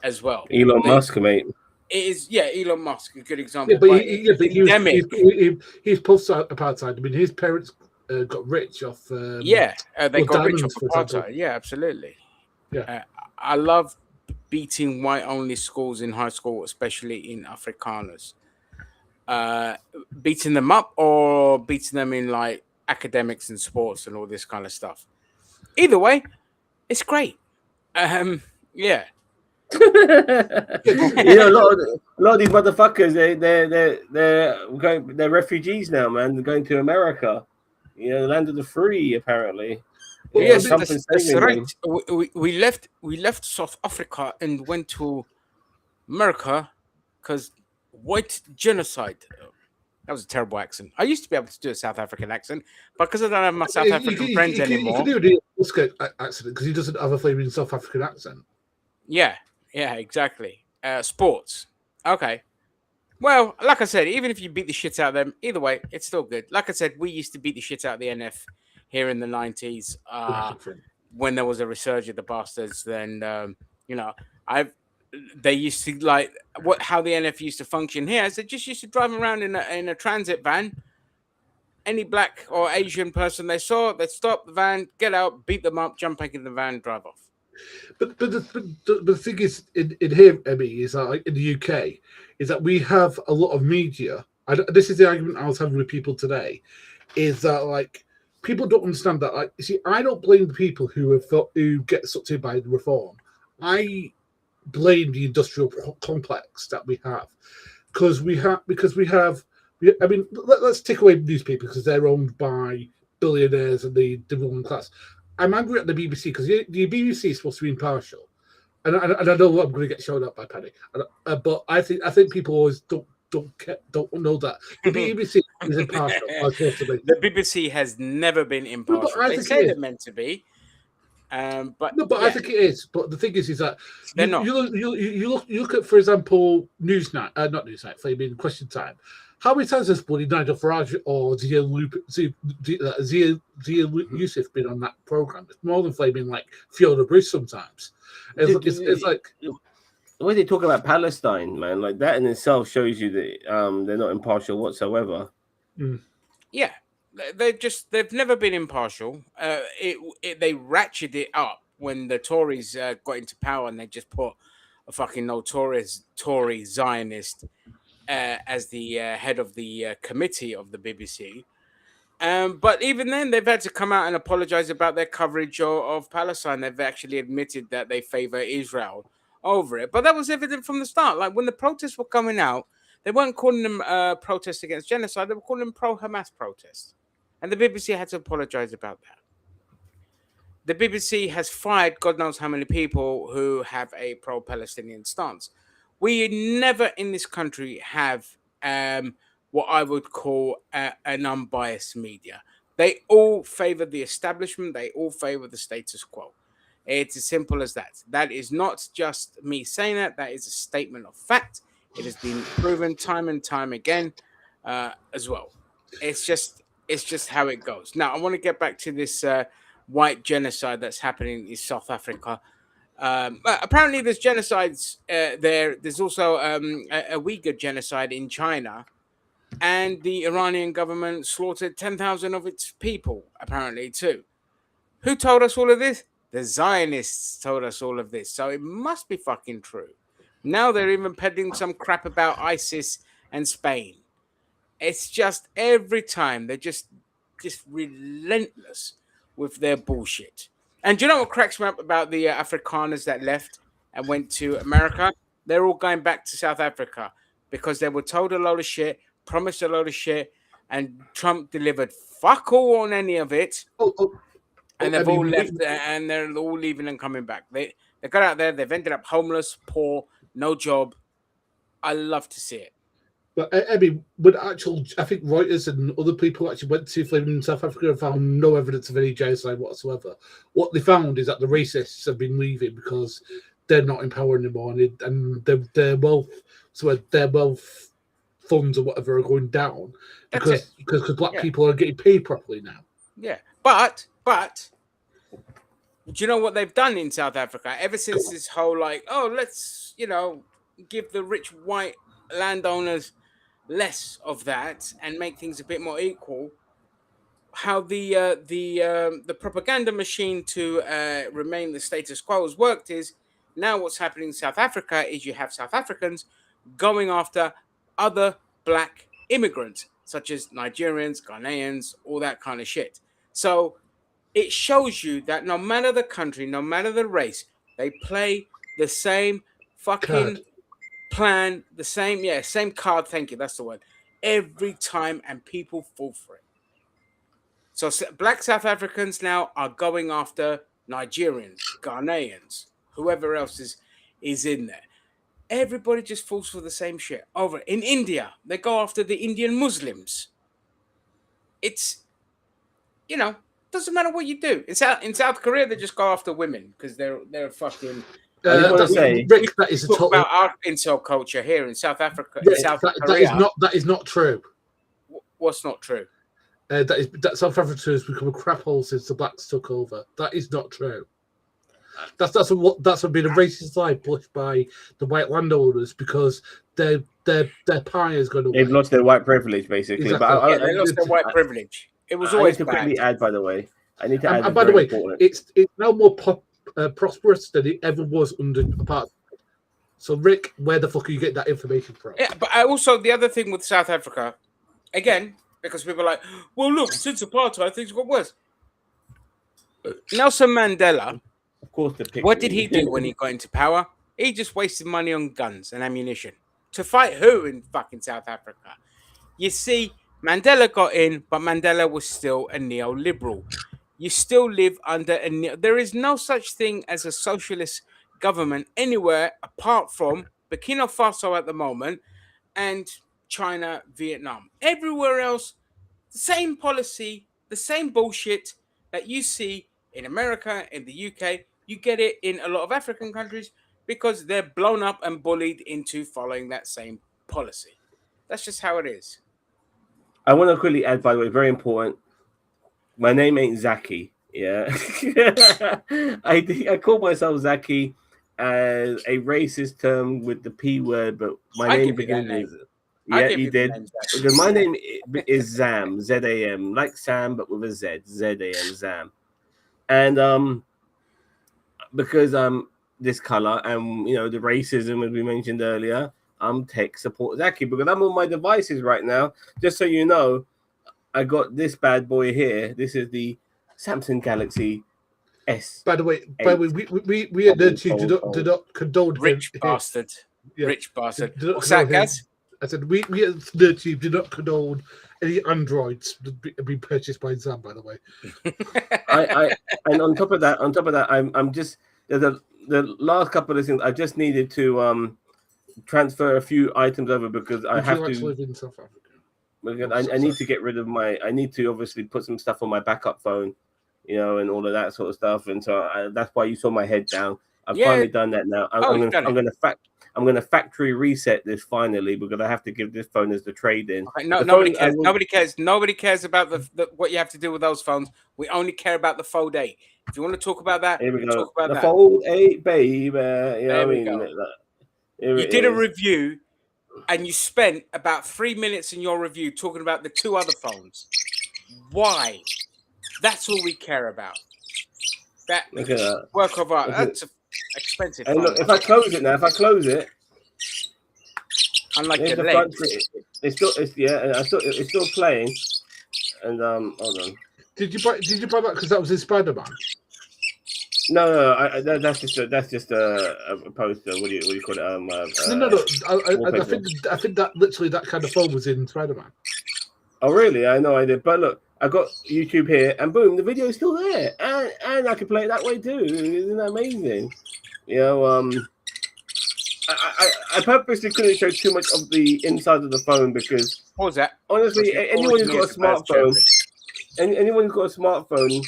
as well. Elon Musk, mate. It is, Elon Musk, a good example. Yeah, but he's post apartheid. I mean, his parents got rich off. They got rich off apartheid. Example. Yeah, absolutely. Yeah, I love beating white-only schools in high school, especially in Afrikaners. Beating them up or beating them in like academics and sports and all this kind of stuff. Either way, it's great. Yeah. A lot of these motherfuckers, they're refugees now, man. They're going to America, the land of the free, apparently. Well, yes, that's right. We left South Africa and went to America because white genocide. That was a terrible accent. I used to be able to do a South African accent, but because I don't have my South African friends anymore. You can do an accent because he doesn't have a flavouring South African accent. Yeah, exactly. Sports. Okay. Well, like I said, even if you beat the shit out of them, either way, it's still good. Like I said, we used to beat the shit out of the NF here in the 90s when there was a resurgence of the bastards. Then, they used to like how the NF used to function here. Is they just used to drive around in a transit van. Any black or Asian person they saw, they'd stop the van, get out, beat them up, jump back in the van, drive off. But the thing is in here, Emmy, is that like in the UK, is that we have a lot of media. This is the argument I was having with people today, is that like people don't understand that. Like, you see, I don't blame the people who get sucked in by the reform. I blame the industrial complex that we have, because we have. I mean, let's take away newspapers because they're owned by billionaires and the ruling class. I'm angry at the BBC because the BBC is supposed to be impartial, and I know I'm going to get shown up by Penny, but I think people always don't know that the BBC is impartial. The BBC has never been impartial. No, they say they're meant to be, but I think it is. But the thing is that they're not. You look at, for example, Newsnight, not Newsnight, flaming Question Time. How many times has bloody Nigel Farage or Zia Yusuf been on that program? It's more than flaming like Fiona Bruce sometimes. It's like the way they talk about Palestine, man, like that in itself shows you that they're not impartial whatsoever. Yeah, they've never been impartial. They ratcheted it up when the Tories got into power, and they just put a fucking notorious Tory Zionist as the head of the committee of the BBC. But even then, they've had to come out and apologize about their coverage of Palestine. They've actually admitted that they favor Israel over it. But that was evident from the start. Like when the protests were coming out, they weren't calling them protests against genocide. They were calling them pro-Hamas protests. And the BBC had to apologize about that. The BBC has fired God knows how many people who have a pro-Palestinian stance. We never in this country have what I would call an unbiased media. They all favor the establishment. They all favor the status quo. It's as simple as that. That is not just me saying that. That is a statement of fact. It has been proven time and time again as well. It's just how it goes. Now, I want to get back to this white genocide that's happening in South Africa. Apparently, there's genocides there. There's also a Uyghur genocide in China, and the Iranian government slaughtered 10,000 of its people, apparently, too. Who told us all of this? The Zionists told us all of this, so it must be fucking true. Now they're even peddling some crap about ISIS and Spain. It's just every time they're just relentless with their bullshit. And do you know what cracks me up about the Afrikaners that left and went to America? They're all going back to South Africa because they were told a load of shit, promised a load of shit, and Trump delivered fuck all on any of it. and they've all left, and they're all leaving and coming back. They got out there. They've ended up homeless, poor, no job. I love to see it. But I mean, I think Reuters and other people actually went to Flame in South Africa and found no evidence of any genocide whatsoever. What they found is that the racists have been leaving because they're not in power anymore, and their wealth funds or whatever are going down because black people are getting paid properly now. Yeah, but do you know what they've done in South Africa ever since this whole let's give the rich white landowners less of that and make things a bit more equal? How the propaganda machine to remain the status quo has worked is now what's happening in South Africa is you have South Africans going after other black immigrants, such as Nigerians, Ghanaians, all that kind of shit. So it shows you that no matter the country, no matter the race, they play the same fucking plan, the same card. Thank you, that's the word. Every time, and people fall for it. So black South Africans now are going after Nigerians, Ghanaians, whoever else is in there. Everybody just falls for the same shit. Over in India, they go after the Indian Muslims. It's, doesn't matter what you do. In South Korea, they just go after women because they're fucking. I just want to say, Rick, that is talk about our incel culture here in South Africa. Yeah, that is not true. What's not true? That South Africa has become a crap hole since the blacks took over. That is not true. That's been a racist lie pushed by the white landowners because their pie is going to. They've lost their white privilege, basically. Exactly. But they lost their white privilege. It was always bad. quickly add, by the way. I need to add. And by the way, it's now more prosperous than it ever was under apartheid. So, Rick, where the fuck are you getting that information from? Yeah, but also the other thing with South Africa, again, because people are like, well, look, since apartheid, things got worse. Nelson Mandela, of course, what did he do when he got into power? He just wasted money on guns and ammunition. To fight who in fucking South Africa? You see, Mandela got in, but Mandela was still a neoliberal. You still live under there is no such thing as a socialist government anywhere apart from Burkina Faso at the moment and China, Vietnam. Everywhere else, the same policy, the same bullshit that you see in America, in the UK. You get it in a lot of African countries because they're blown up and bullied into following that same policy. That's just how it is. I want to quickly add, by the way, very important. My name ain't Zaki. Yeah, I call myself Zaki as a racist term with the P word, but my name begins with. Yeah, you did. Because my name is Zam, Z-A-M, like Sam, but with a Z, Z-A-M, Zam. And because I'm this color and, the racism, as we mentioned earlier, I'm tech support Zaki because I'm on my devices right now. Just so you know, I got this bad boy here. This is the Samsung Galaxy S. By the way, we at Nerd did not condone rich him. Bastard. Yeah. Rich bastard. What's that, Gaz? I said we at Nerd did not condone any androids being purchased by Zam. By the way, and on top of that, I'm just the last couple of things I just needed to transfer a few items over because I have to live in South Africa. Because I need to get rid of I need to obviously put some stuff on my backup phone, and all of that sort of stuff. And so that's why you saw my head down. I've finally done that now. I'm going to factory reset this finally because I have to give this phone as the trade-in. Okay, nobody cares. Nobody cares. Nobody cares about the what you have to do with those phones. We only care about the Fold 8. If you want to talk about that, here we go. Talk about the Fold 8, baby. There we go. You did a review. And you spent about 3 minutes in your review talking about the two other phones. Why? That's all we care about. That work of art. That's expensive. And look, if I close it now, unlike the front, it's still playing. And hold on. Did you buy that because that was in Spider-Man? No. That's just a poster. What do you call it? No. I think that literally that kind of phone was in Spider-Man. Oh, really? I know I did. But look, I got YouTube here, and boom, the video is still there, and I can play it that way too. Isn't that amazing? You know, I purposely couldn't show too much of the inside of the phone because What was that? honestly, anyone who's got a smartphone, anyone who's got a smartphone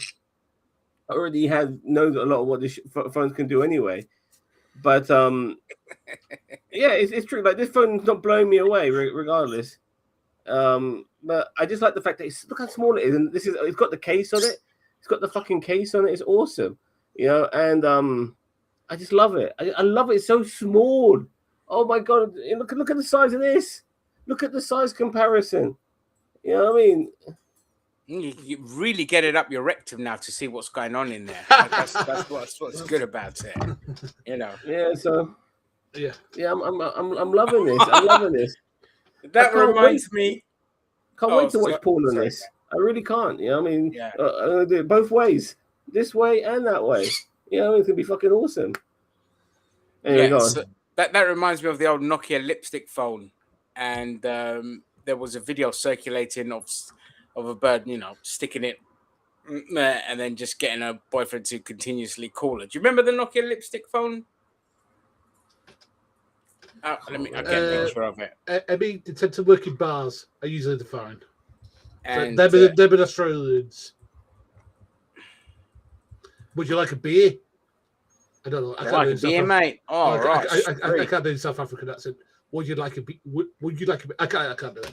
already knows a lot of what the phones can do anyway. But yeah, it's true. Like this phone's not blowing me away, regardless. But I just like the fact that look how small it is, and it's got the case on it. It's got the fucking case on it. It's awesome, you know. And I just love it. I love it. It's so small. Oh my god! Look at the size of this. Look at the size comparison. You know what I mean? You really get it up your rectum now to see what's going on in there. That's what's good about it. You know. Yeah. So. Yeah. Yeah. I'm loving this. I'm loving this. That reminds me. Can't wait to watch porn on this. I really can't. You know what I mean? Yeah. I'm gonna do it both ways. This way and that way. You know, it's gonna be fucking awesome. Anyway, go on. So that reminds me of the old Nokia lipstick phone, and there was a video circulating of a bird, you know, sticking it, and then just getting a boyfriend to continuously call her. Do you remember the Nokia lipstick phone? I'll get a picture of it. I mean, they tend to work in bars. I usually define. And They've been Australians. Would you like a beer? I don't know. I can't like a beer, mate. Oh, right. I can't do a South African accent. Would you like a beer? Would you like a beer? I can't do it.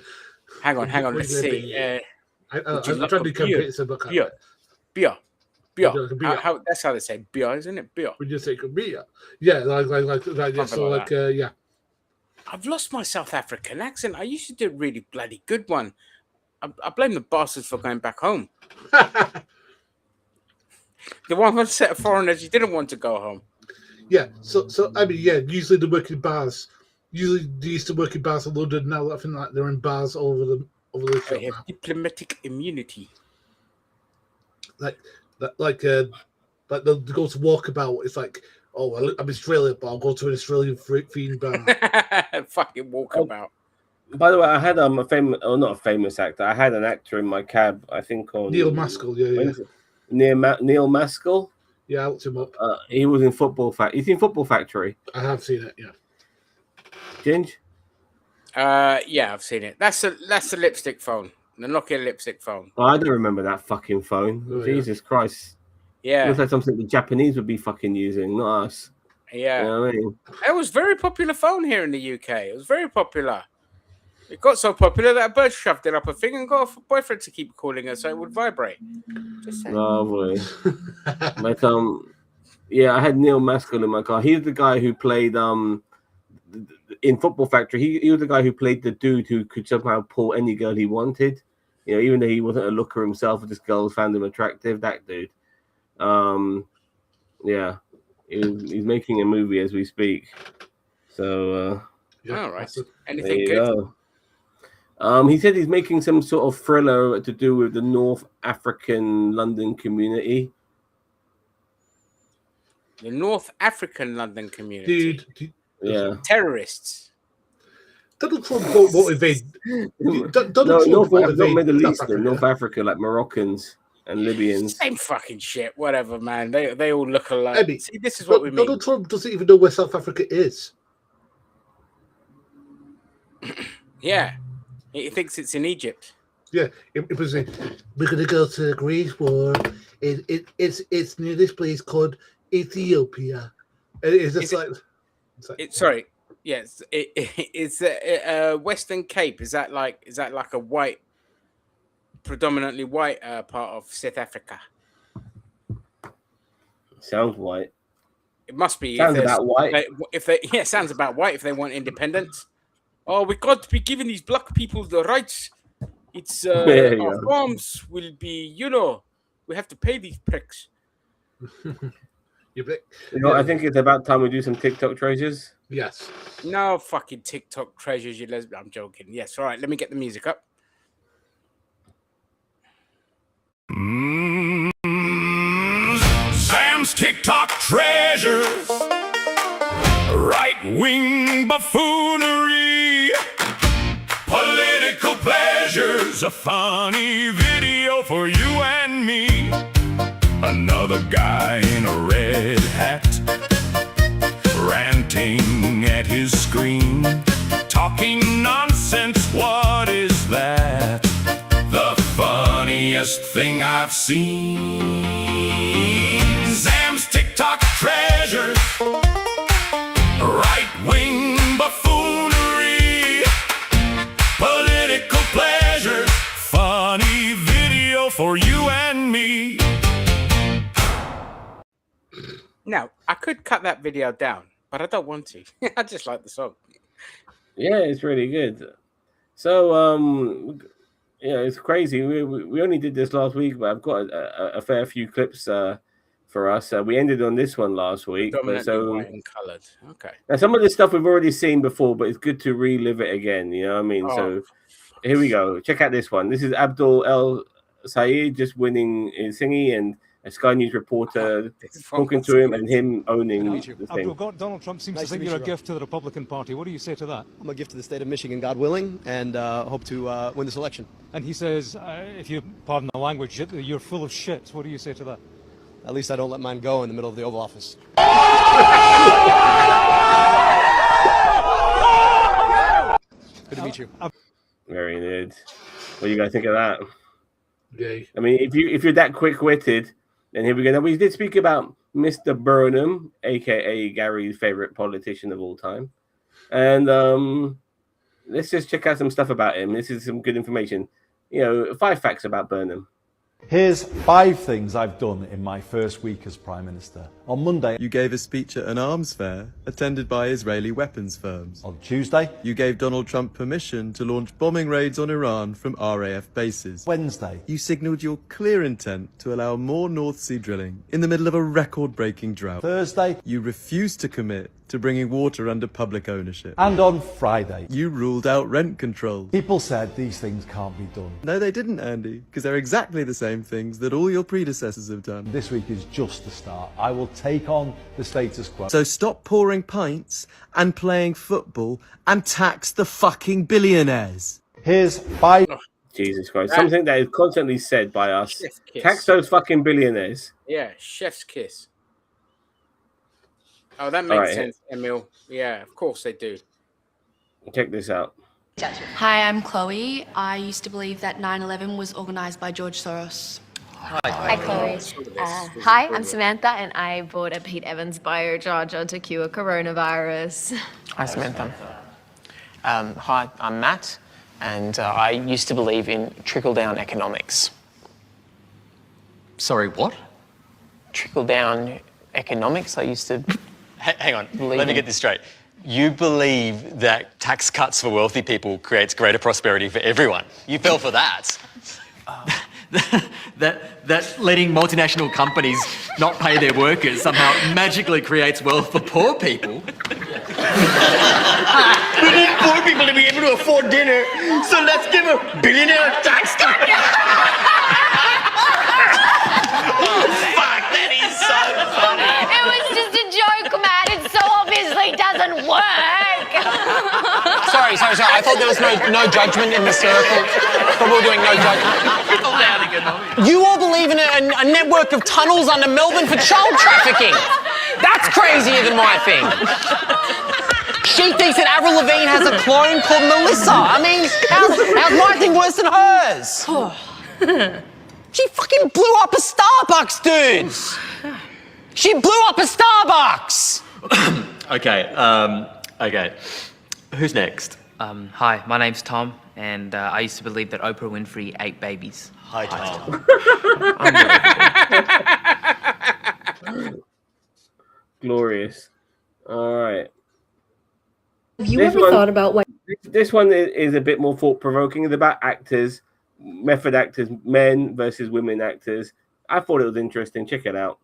Hang on. Let's see. I'm trying to do campaigns, but I can't. Beer. Beer. How that's how they say beer, isn't it? Beer. Would you take a beer? Yeah, yeah. So yeah. I've lost my South African accent. I used to do a really bloody good one. I blame the bastards for going back home. The one set of foreigners you didn't want to go home. Yeah, so I mean, yeah, usually they work in bars. Usually they used to work in bars in London. Now I think like they're in bars all over the They have diplomatic immunity. Like they'll go to walkabout. It's like, oh, well, I'm Australian, but I'll go to an Australian themed bar. Fucking walkabout. By the way, I had not a famous actor. I had an actor in my cab. I think on Neil Maskell. Yeah. Neil Maskell. Yeah, I looked him up. He was in Football Factory. He's in Football Factory. I have seen it. Yeah. Ginge? Yeah, I've seen it. That's the lipstick phone. The Nokia lipstick phone. Oh, I don't remember that fucking phone. Oh, Jesus Christ. Yeah. It looks like something the Japanese would be fucking using, not us. Yeah. You know what I mean? It was a very popular phone here in the UK. It was very popular. It got so popular that a bird shoved it up a thing and got a boyfriend to keep calling her so it would vibrate. Just saying. Lovely. But yeah, I had Neil Maskell in my car. He's the guy who played in Football Factory. He was the guy who played the dude who could somehow pull any girl he wanted. You know, even though he wasn't a looker himself, this girl found him attractive. That dude. Yeah, he's making a movie as we speak. So yeah, all right. Anything good? Go. He said he's making some sort of thriller to do with the North African London community. The North African London community? Dude, yeah. Terrorists. Donald Trump won't invade. Not Middle Eastern, North Africa, like Moroccans and Libyans. Same fucking shit. Whatever, man. They all look alike. Eddie, see, this is what we mean. Donald Trump doesn't even know where South Africa is. Yeah. He thinks it's in Egypt. Yeah, it was. We're gonna go to Greece war. It's near this place called Ethiopia. It's just sorry. Yes, it's Western Cape. Is that like a white, predominantly white part of South Africa? Sounds white. It must be. Sounds about white. Sounds about white. If they want independence. Oh, we got to be giving these black people the rights. It's our farms will be, we have to pay these pricks. I think it's about time we do some TikTok treasures. Yes. No fucking TikTok treasures, you lesbian. I'm joking. Yes, all right. Let me get the music up. Sam's TikTok treasures. Right-wing buffoonery. Political pleasures. Here's a funny video for you and me. Another guy in a red hat, ranting at his screen, talking nonsense. What is that? The funniest thing I've seen. Sam's TikTok treasures, right-wing buffoonery, political pleasures, funny video for you and me. Now, I could cut that video down, but I don't want to. I just like the song. Yeah, it's really good. So, yeah, it's crazy. We only did this last week, but I've got a fair few clips for us. We ended on this one last week. Dominantly white and coloured. Okay. Now, some of this stuff we've already seen before, but it's good to relive it again. You know what I mean? Oh. So here we go. Check out this one. This is Abdul El Sayed just winning his thingy, and a Sky News reporter talking to him and him owning the thing. Abdul, Donald Trump seems to think you're a gift to the Republican Party. What do you say to that? I'm a gift to the state of Michigan, God willing, and hope to win this election. And he says, if you pardon the language, you're full of shit. What do you say to that? At least I don't let mine go in the middle of the Oval Office. Good to meet you. Very good. What do you guys think of that? Yay. I mean, if you're that quick-witted, then here we go. Now, we did speak about Mr. Burnham, a.k.a. Gary's favorite politician of all time. And let's just check out some stuff about him. This is some good information. 5 facts about Burnham. Here's 5 things I've done in my first week as Prime Minister. On Monday, You gave a speech at an arms fair attended by Israeli weapons firms. on Tuesday, You gave Donald Trump permission to launch bombing raids on Iran from RAF bases. Wednesday, You signalled your clear intent to allow more North Sea drilling in the middle of a record-breaking drought. Thursday, You refused to commit to bringing water under public ownership. and on Friday. You ruled out rent control. People said these things can't be done. No, they didn't, Andy, because they're exactly the same things that all your predecessors have done. This week is just the start. I will take on the status quo. So stop pouring pints and playing football and tax the fucking billionaires. Here's 5. Jesus Christ. Something that is constantly said by us. Chef's kiss. Tax those fucking billionaires. Yeah, chef's kiss. Oh, that makes right. sense, Emil. Yeah, of course they do. Check this out. Hi, I'm Chloe. I used to believe that 9/11 was organized by George Soros. Hi, Chloe. Hi, I'm Samantha, and I bought a Pete Evans biocharger to cure coronavirus. Hi, Samantha. Hi, I'm Matt, and I used to believe in trickle-down economics. Sorry, what? Trickle-down economics, I used to... Hang on, let me get this straight. You believe that tax cuts for wealthy people creates greater prosperity for everyone. You fell for that. That letting multinational companies not pay their workers somehow magically creates wealth for poor people. We need poor people to be able to afford dinner, so let's give a billionaire tax cut. Oh, fuck, that is so funny. It was just a joke, Matt. It so obviously doesn't work. Sorry. I thought there was no judgment in the circle. I thought we were doing no judgment. You all believe in a network of tunnels under Melbourne for child trafficking. That's crazier than my thing. She thinks that Avril Lavigne has a clone called Melissa. I mean, how's my thing worse than hers? She fucking blew up a Starbucks, dudes. She blew up a Starbucks. Okay. Who's next? Hi, my name's Tom, and I used to believe that Oprah Winfrey ate babies. Hi, Tom. Glorious. All right. Have you ever thought about what? This one is a bit more thought-provoking. It's about actors, method actors, men versus women actors. I thought it was interesting. Check it out.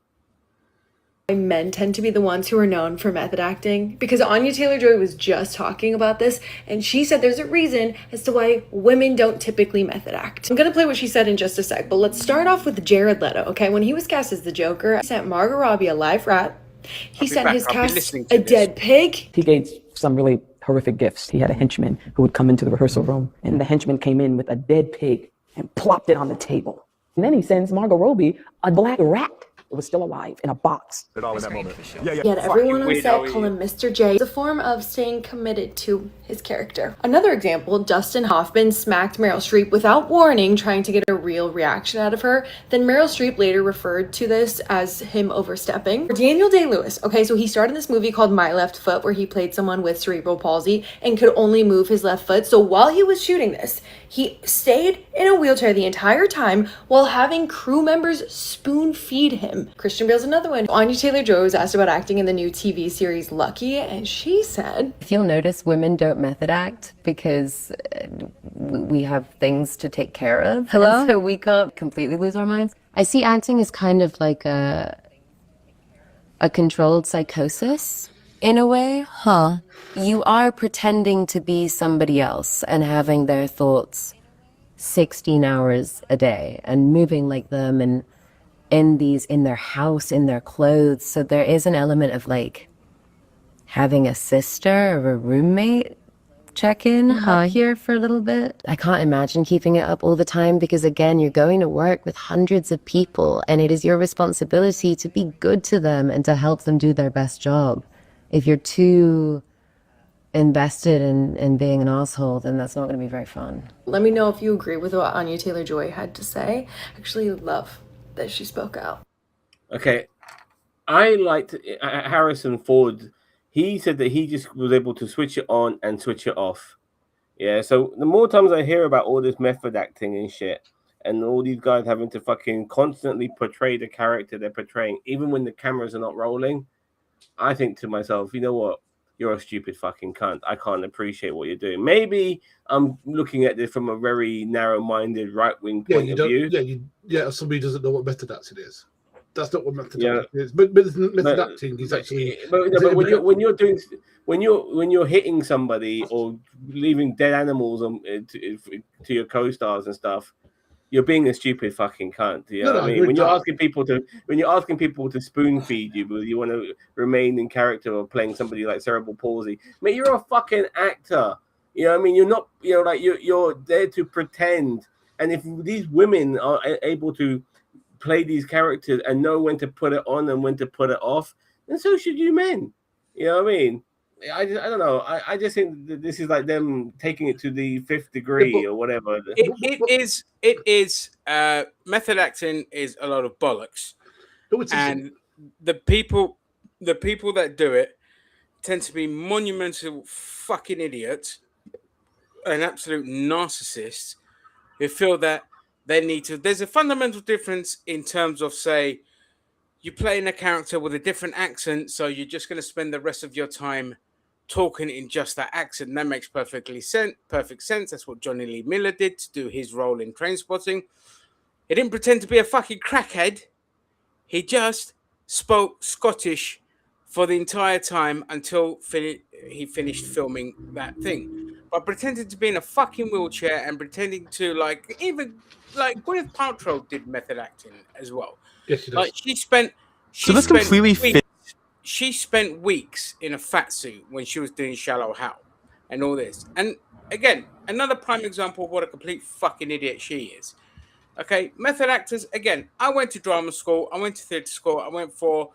Men tend to be the ones who are known for method acting, because Anya Taylor-Joy was just talking about this, and she said there's a reason as to why women don't typically method act. I'm gonna play what she said in just a sec, but let's start off with Jared Leto. Okay, when he was cast as the Joker, he sent Margot Robbie a live rat. He sent his cast a dead pig. He gave some really horrific gifts. He had a henchman who would come into the rehearsal room, and the henchman came in with a dead pig and plopped it on the table. And then he sends Margot Robbie a black rat. It was still alive in a box. He had everyone on set call him Mr. J. It's a form of staying committed to his character. Another example, Dustin Hoffman smacked Meryl Streep without warning, trying to get a real reaction out of her. Then Meryl Streep later referred to this as him overstepping. Daniel Day-Lewis, okay, so he starred in this movie called My Left Foot, where he played someone with cerebral palsy and could only move his left foot. So while he was shooting this, he stayed in a wheelchair the entire time while having crew members spoon feed him. Christian Bale's another one. Anya Taylor-Joy was asked about acting in the new TV series Lucky, and she said, if you'll notice, women don't method act because we have things to take care of. Hello? And so we can't completely lose our minds. I see acting as kind of like a controlled psychosis in a way. Huh. You are pretending to be somebody else and having their thoughts 16 hours a day and moving like them and in their house, in their clothes. So there is an element of like having a sister or a roommate check in here for a little bit. I can't imagine keeping it up all the time because again, you're going to work with hundreds of people and it is your responsibility to be good to them and to help them do their best job. If you're too invested in being an asshole, then that's not going to be very fun. Let me know if you agree with what Anya Taylor-Joy had to say. I actually love that she spoke out. Okay, I liked Harrison Ford. He said that he just was able to switch it on and switch it off. Yeah, so the more times I hear about all this method acting and shit, and all these guys having to fucking constantly portray the character they're portraying, even when the cameras are not rolling, I think to myself, you know what? You're a stupid fucking cunt. I can't appreciate what you're doing. Maybe I'm looking at this from a very narrow-minded, right-wing point of view. Somebody doesn't know what method acting is. That's not what method acting is. But method acting is actually. But when you're hitting somebody or leaving dead animals to your co-stars and stuff, you're being a stupid fucking cunt. You know what I mean? When you're asking people to spoon feed you, but you want to remain in character or playing somebody like cerebral palsy, mate, you're a fucking actor. You know what I mean? You're not. You're there to pretend. And if these women are able to play these characters and know when to put it on and when to put it off, then so should you men. You know what I mean? I don't know. I just think that this is like them taking it to the fifth degree or whatever. It is. Method acting is a lot of bollocks, and the people that do it tend to be monumental fucking idiots and absolute narcissists who feel that they need to. There's a fundamental difference in terms of, say, you're playing a character with a different accent, so you're just going to spend the rest of your time talking in just that accent. That makes perfect sense. That's what Johnny Lee Miller did to do his role in Trainspotting. He didn't pretend to be a fucking crackhead. He just spoke Scottish for the entire time until he finished filming that thing. But pretending to be in a fucking wheelchair and pretending to even Gwyneth Paltrow did method acting as well. Yes, she does. Like she spent she spent weeks in a fat suit when she was doing Shallow Hal and all this. And again, another prime example of what a complete fucking idiot she is. Okay, method actors, again, I went to drama school, I went to theatre school, I went for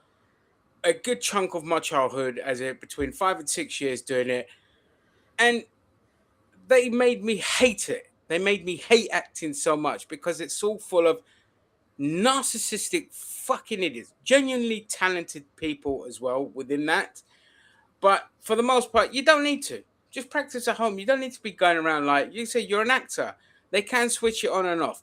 a good chunk of my childhood between 5 and 6 years doing it. And they made me hate it. They made me hate acting so much because it's all full of narcissistic fucking idiots, genuinely talented people as well within that. But for the most part, you don't need to. Just practice at home. You don't need to be going around like you say. You're an actor. They can switch it on and off.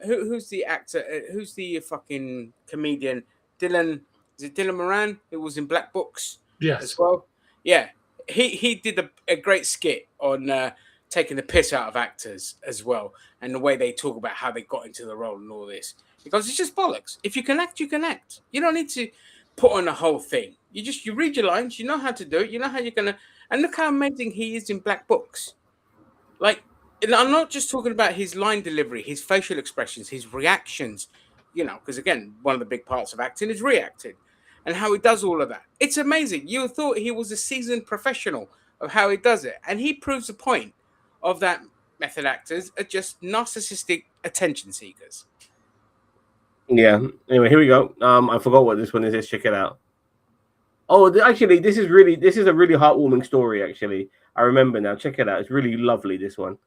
Who's the actor? Who's the fucking comedian? Dylan. Is it Dylan Moran who was in Black Books? Yes. As well. Yeah. He did a great skit on taking the piss out of actors as well, and the way they talk about how they got into the role and all this. Because it's just bollocks. If you can act, you can act. You don't need to put on the whole thing. You read your lines. You know how to do it. You know how you're gonna. And look how amazing he is in Black Books. Like, and I'm not just talking about his line delivery, his facial expressions, his reactions. Because again, one of the big parts of acting is reacting, and how he does all of that. It's amazing. You thought he was a seasoned professional of how he does it. And he proves the point of that method actors are just narcissistic attention seekers. Yeah. Anyway, here we go. I forgot what this one is. Let's check it out. Oh, actually, this is a really heartwarming story. Actually, I remember now. Check it out. It's really lovely. This one.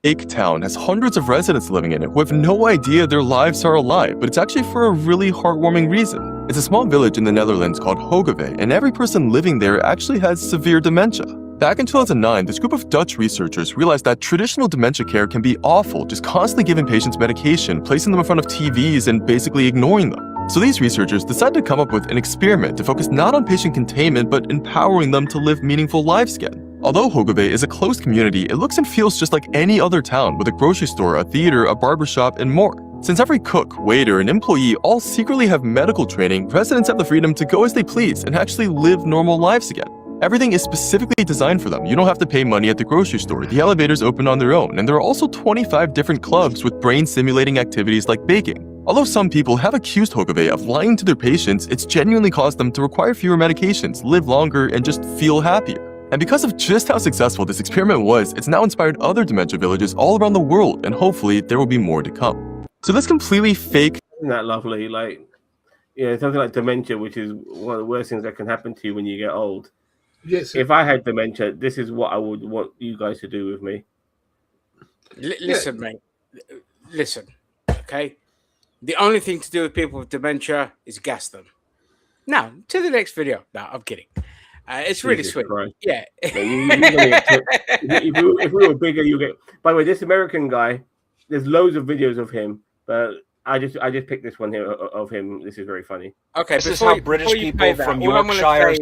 Lake Town has hundreds of residents living in it who have no idea their lives are alive, but it's actually for a really heartwarming reason. It's a small village in the Netherlands called Hogeveen, and every person living there actually has severe dementia. Back in 2009, this group of Dutch researchers realized that traditional dementia care can be awful, just constantly giving patients medication, placing them in front of TVs, and basically ignoring them. So these researchers decided to come up with an experiment to focus not on patient containment, but empowering them to live meaningful lives again. Although Hogeveen is a closed community, it looks and feels just like any other town with a grocery store, a theater, a barbershop, and more. Since every cook, waiter, and employee all secretly have medical training, residents have the freedom to go as they please and actually live normal lives again. Everything is specifically designed for them. You don't have to pay money at the grocery store. The elevators open on their own, and there are also 25 different clubs with brain-stimulating activities like baking. Although some people have accused Hogeveen of lying to their patients, it's genuinely caused them to require fewer medications, live longer, and just feel happier. And because of just how successful this experiment was, it's now inspired other dementia villages all around the world, and hopefully there will be more to come. So this completely fake... Isn't that lovely? Like, yeah, something like dementia, which is one of the worst things that can happen to you when you get old. Yes. If I had dementia, this is what I would want you guys to do with me. Listen, mate. Listen, okay? The only thing to do with people with dementia is gas them. Now, to the next video. No, I'm kidding. It's really Jesus sweet. Christ. Yeah. If we were bigger, you get... By the way, this American guy, there's loads of videos of him, but I just picked this one here of him. This is very funny. Okay, this is how British people from Yorkshire...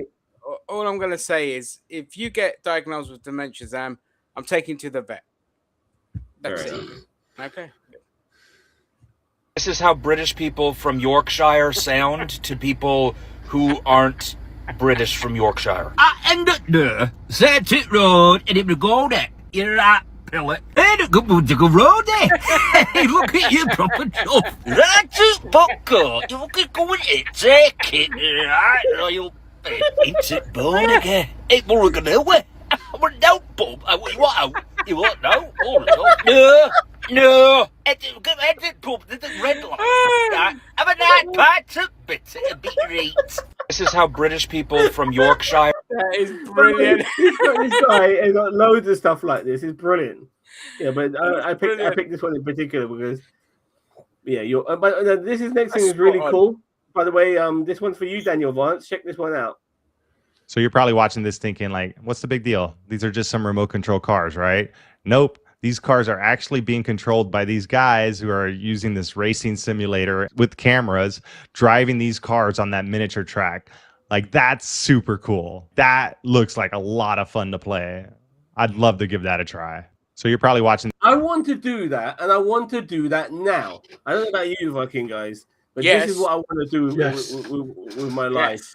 All I'm going to say is, if you get diagnosed with dementia, Zam, I'm taking you to the vet. That's it. Okay. This is how British people from Yorkshire sound to people who aren't British from Yorkshire. I end up there, set it road, and it would go there. You're right, Pillet. Hey, look road there. Hey, look at you, proper tough. Right, just buckle. You look at going it, take it, right, royal. It's it born again. It more than a way. I'm a dope bomb. You want no? No. It's pub. There's a red light. Have a night pie took bits. It'll be great. This is how British people from Yorkshire. That is brilliant. This guy has got loads of stuff like this. It's brilliant. Yeah, but I picked this one in particular because, yeah, but this is next thing is really cool. By the way, this one's for you, Daniel Vance. Check this one out. So you're probably watching this thinking like, what's the big deal? These are just some remote control cars, right? Nope. These cars are actually being controlled by these guys who are using this racing simulator with cameras, driving these cars on that miniature track. Like, that's super cool. That looks like a lot of fun to play. I'd love to give that a try. So you're probably watching. I want to do that, and I want to do that now. I don't know about you, fucking guys. But this is what I want to do with my life,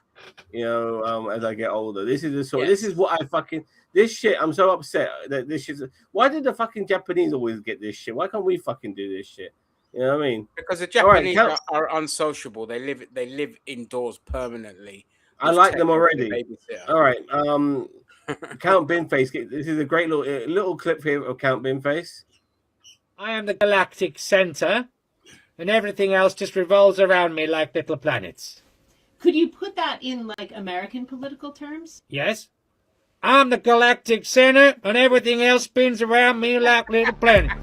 you know, as I get older. This is the sort. This is what I fucking. This shit. I'm so upset that this shit. Why did the fucking Japanese always get this shit? Why can't we fucking do this shit? You know what I mean? Because the Japanese are unsociable. They live indoors permanently. I like them already. All right. Count Binface. This is a great little clip here of Count Binface. I am the galactic center. And everything else just revolves around me like little planets. Could you put that in, like, American political terms? Yes. I'm the galactic center, and everything else spins around me like little planets.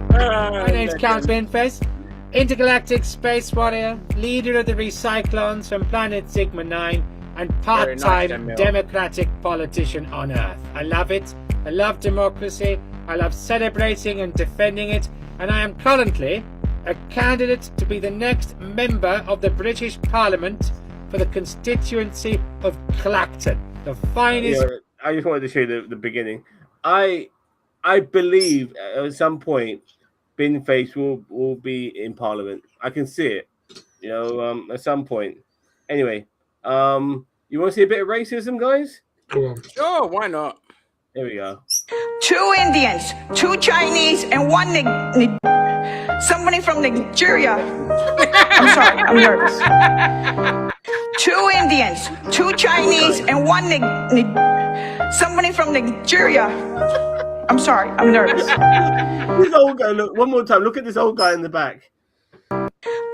My name's Count Binface, intergalactic space warrior, leader of the Recyclons from planet Sigma 9, and part-time democratic politician on Earth. I love it. I love democracy, I love celebrating and defending it, and I am currently a candidate to be the next member of the British Parliament for the constituency of Clacton, the finest... Yeah, I just wanted to show you the beginning. I believe at some point Binface will be in Parliament. I can see it, you know, at some point. Anyway, you want to see a bit of racism, guys? Sure, why not? Here we go. 2 Indians, 2 Chinese, and 1 Somebody from Nigeria. I'm sorry, I'm nervous. 2 Indians, 2 Chinese, and 1 somebody from Nigeria. I'm sorry, I'm nervous. This old guy, look, one more time. Look at this old guy in the back.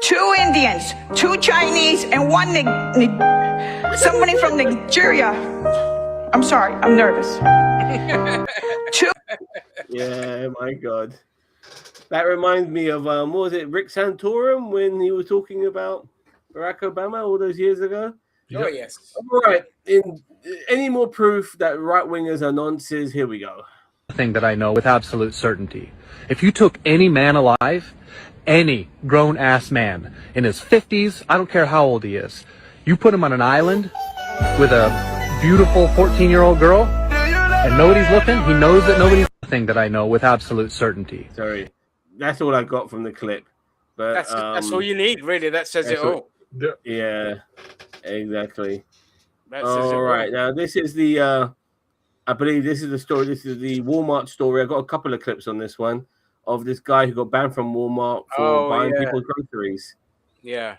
2 Indians, 2 Chinese, and 1 somebody from Nigeria. I'm sorry, I'm nervous. 2. Yeah, my God. That reminds me of, what was it, Rick Santorum when he was talking about Barack Obama all those years ago? Oh, yes. All right. Any more proof that right-wingers are nonsense? Here we go. Thing that I know with absolute certainty. If you took any man alive, any grown-ass man in his 50s, I don't care how old he is, you put him on an island with a beautiful 14-year-old girl, and nobody's looking, he knows that nobody's thing that I know with absolute certainty. Sorry. That's all I got from the clip. But that's all you need, really. That says it all. Yeah, exactly. That says it All all. right. Now, this is the, I believe this is the story. This is the Walmart story. I got a couple of clips on this one of this guy who got banned from Walmart for buying people's groceries. Yeah.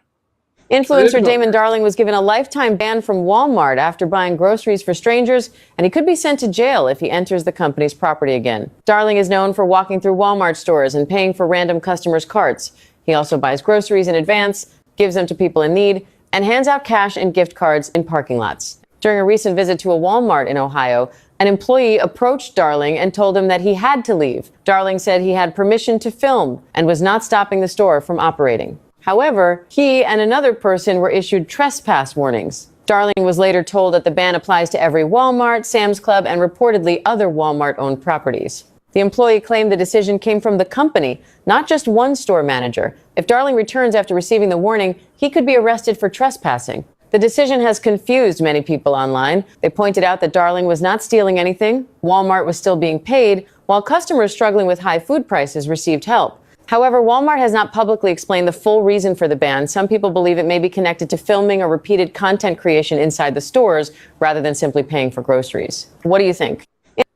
Influencer Damon Darling was given a lifetime ban from Walmart after buying groceries for strangers, and he could be sent to jail if he enters the company's property again. Darling is known for walking through Walmart stores and paying for random customers' carts. He also buys groceries in advance, gives them to people in need, and hands out cash and gift cards in parking lots. During a recent visit to a Walmart in Ohio, an employee approached Darling and told him that he had to leave. Darling said he had permission to film and was not stopping the store from operating. However, he and another person were issued trespass warnings. Darling was later told that the ban applies to every Walmart, Sam's Club, and reportedly other Walmart-owned properties. The employee claimed the decision came from the company, not just one store manager. If Darling returns after receiving the warning, he could be arrested for trespassing. The decision has confused many people online. They pointed out that Darling was not stealing anything, Walmart was still being paid, while customers struggling with high food prices received help. However, Walmart has not publicly explained the full reason for the ban. Some people believe it may be connected to filming or repeated content creation inside the stores rather than simply paying for groceries. What do you think?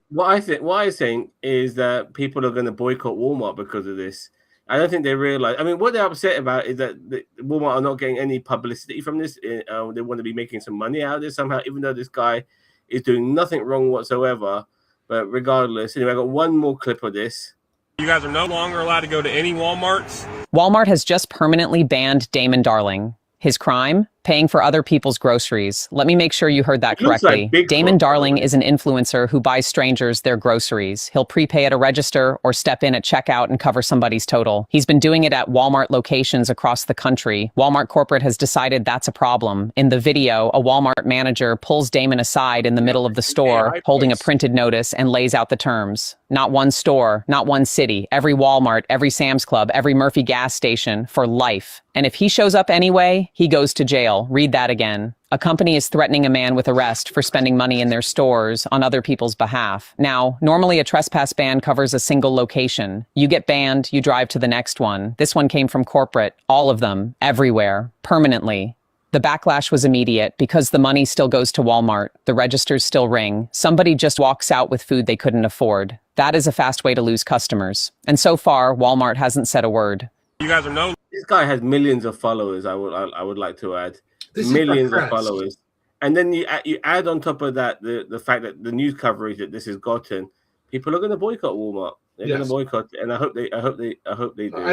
What I think is that people are going to boycott Walmart because of this. I don't think they realize. I mean, what they're upset about is that Walmart are not getting any publicity from this. They want to be making some money out of this somehow, even though this guy is doing nothing wrong whatsoever. But regardless, anyway, I got one more clip of this. You guys are no longer allowed to go to any Walmarts. Walmart has just permanently banned Damon Darling. His crime? Paying for other people's groceries. Let me make sure you heard that correctly. Damon Darling is an influencer who buys strangers their groceries. He'll prepay at a register or step in at checkout and cover somebody's total. He's been doing it at Walmart locations across the country. Walmart corporate has decided that's a problem. In the video, a Walmart manager pulls Damon aside in the middle of the store, holding a printed notice and lays out the terms. Not one store, not one city, every Walmart, every Sam's Club, every Murphy gas station, for life. And if he shows up anyway, he goes to jail. Read that again. A company is threatening a man with arrest for spending money in their stores on other people's behalf. Now, normally a trespass ban covers a single location. You get banned, you drive to the next one. This one came from corporate, all of them, everywhere, permanently. The backlash was immediate because the money still goes to Walmart. The registers still ring. Somebody just walks out with food they couldn't afford. That is a fast way to lose customers. And so far, Walmart hasn't said a word. You guys are no. This guy has millions of followers. I would like to add millions of followers, and then you add on top of that the fact that the news coverage that this has gotten, people are going to boycott Walmart. They're going to boycott, and I hope they do. I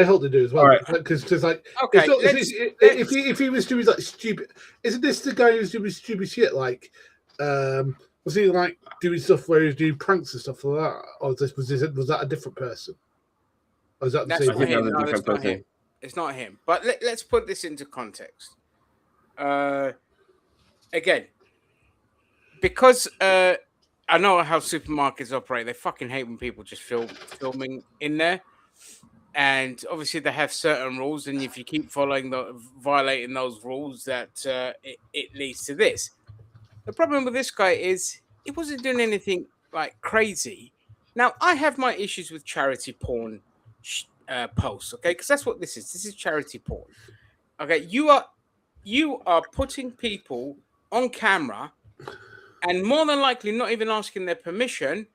hope they do as well. Right. Because like, Okay, if he was doing like stupid, isn't this the guy who's doing stupid shit? Like, was he like doing stuff where he was doing pranks and stuff like that, or was that a different person? Or is that the same? No, that's not him. It's not him. But let's put this into context. Again, because I know how supermarkets operate. They fucking hate when people just filming in there, and obviously they have certain rules. And if you keep violating those rules, that it leads to this. The problem with this guy is he wasn't doing anything like crazy. Now I have my issues with charity porn posts, okay? Because that's what this is. This is charity porn. Okay, you are putting people on camera and more than likely not even asking their permission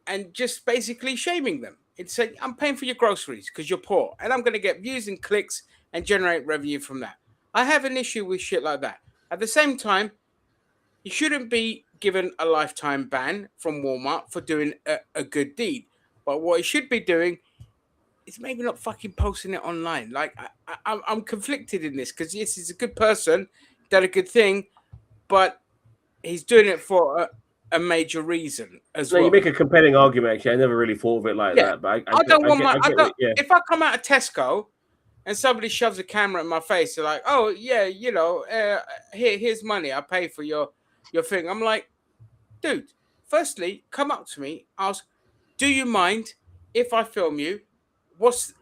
and just basically shaming them and say, I'm paying for your groceries because you're poor, and I'm going to get views and clicks and generate revenue from that. I have an issue with shit like that. At the same time, you shouldn't be given a lifetime ban from Walmart for doing a good deed. But what he should be doing is maybe not fucking posting it online. Like, I'm conflicted in this because, yes, he's a good person, did a good thing, but he's doing it for a major reason as well. You make a compelling argument. Actually, I never really thought of it like that. But I don't want my. If I come out of Tesco and somebody shoves a camera in my face, they're like, "Oh yeah, you know, here's money. I pay for your thing." I'm like, dude. Firstly, come up to me, ask, "Do you mind if I film you?"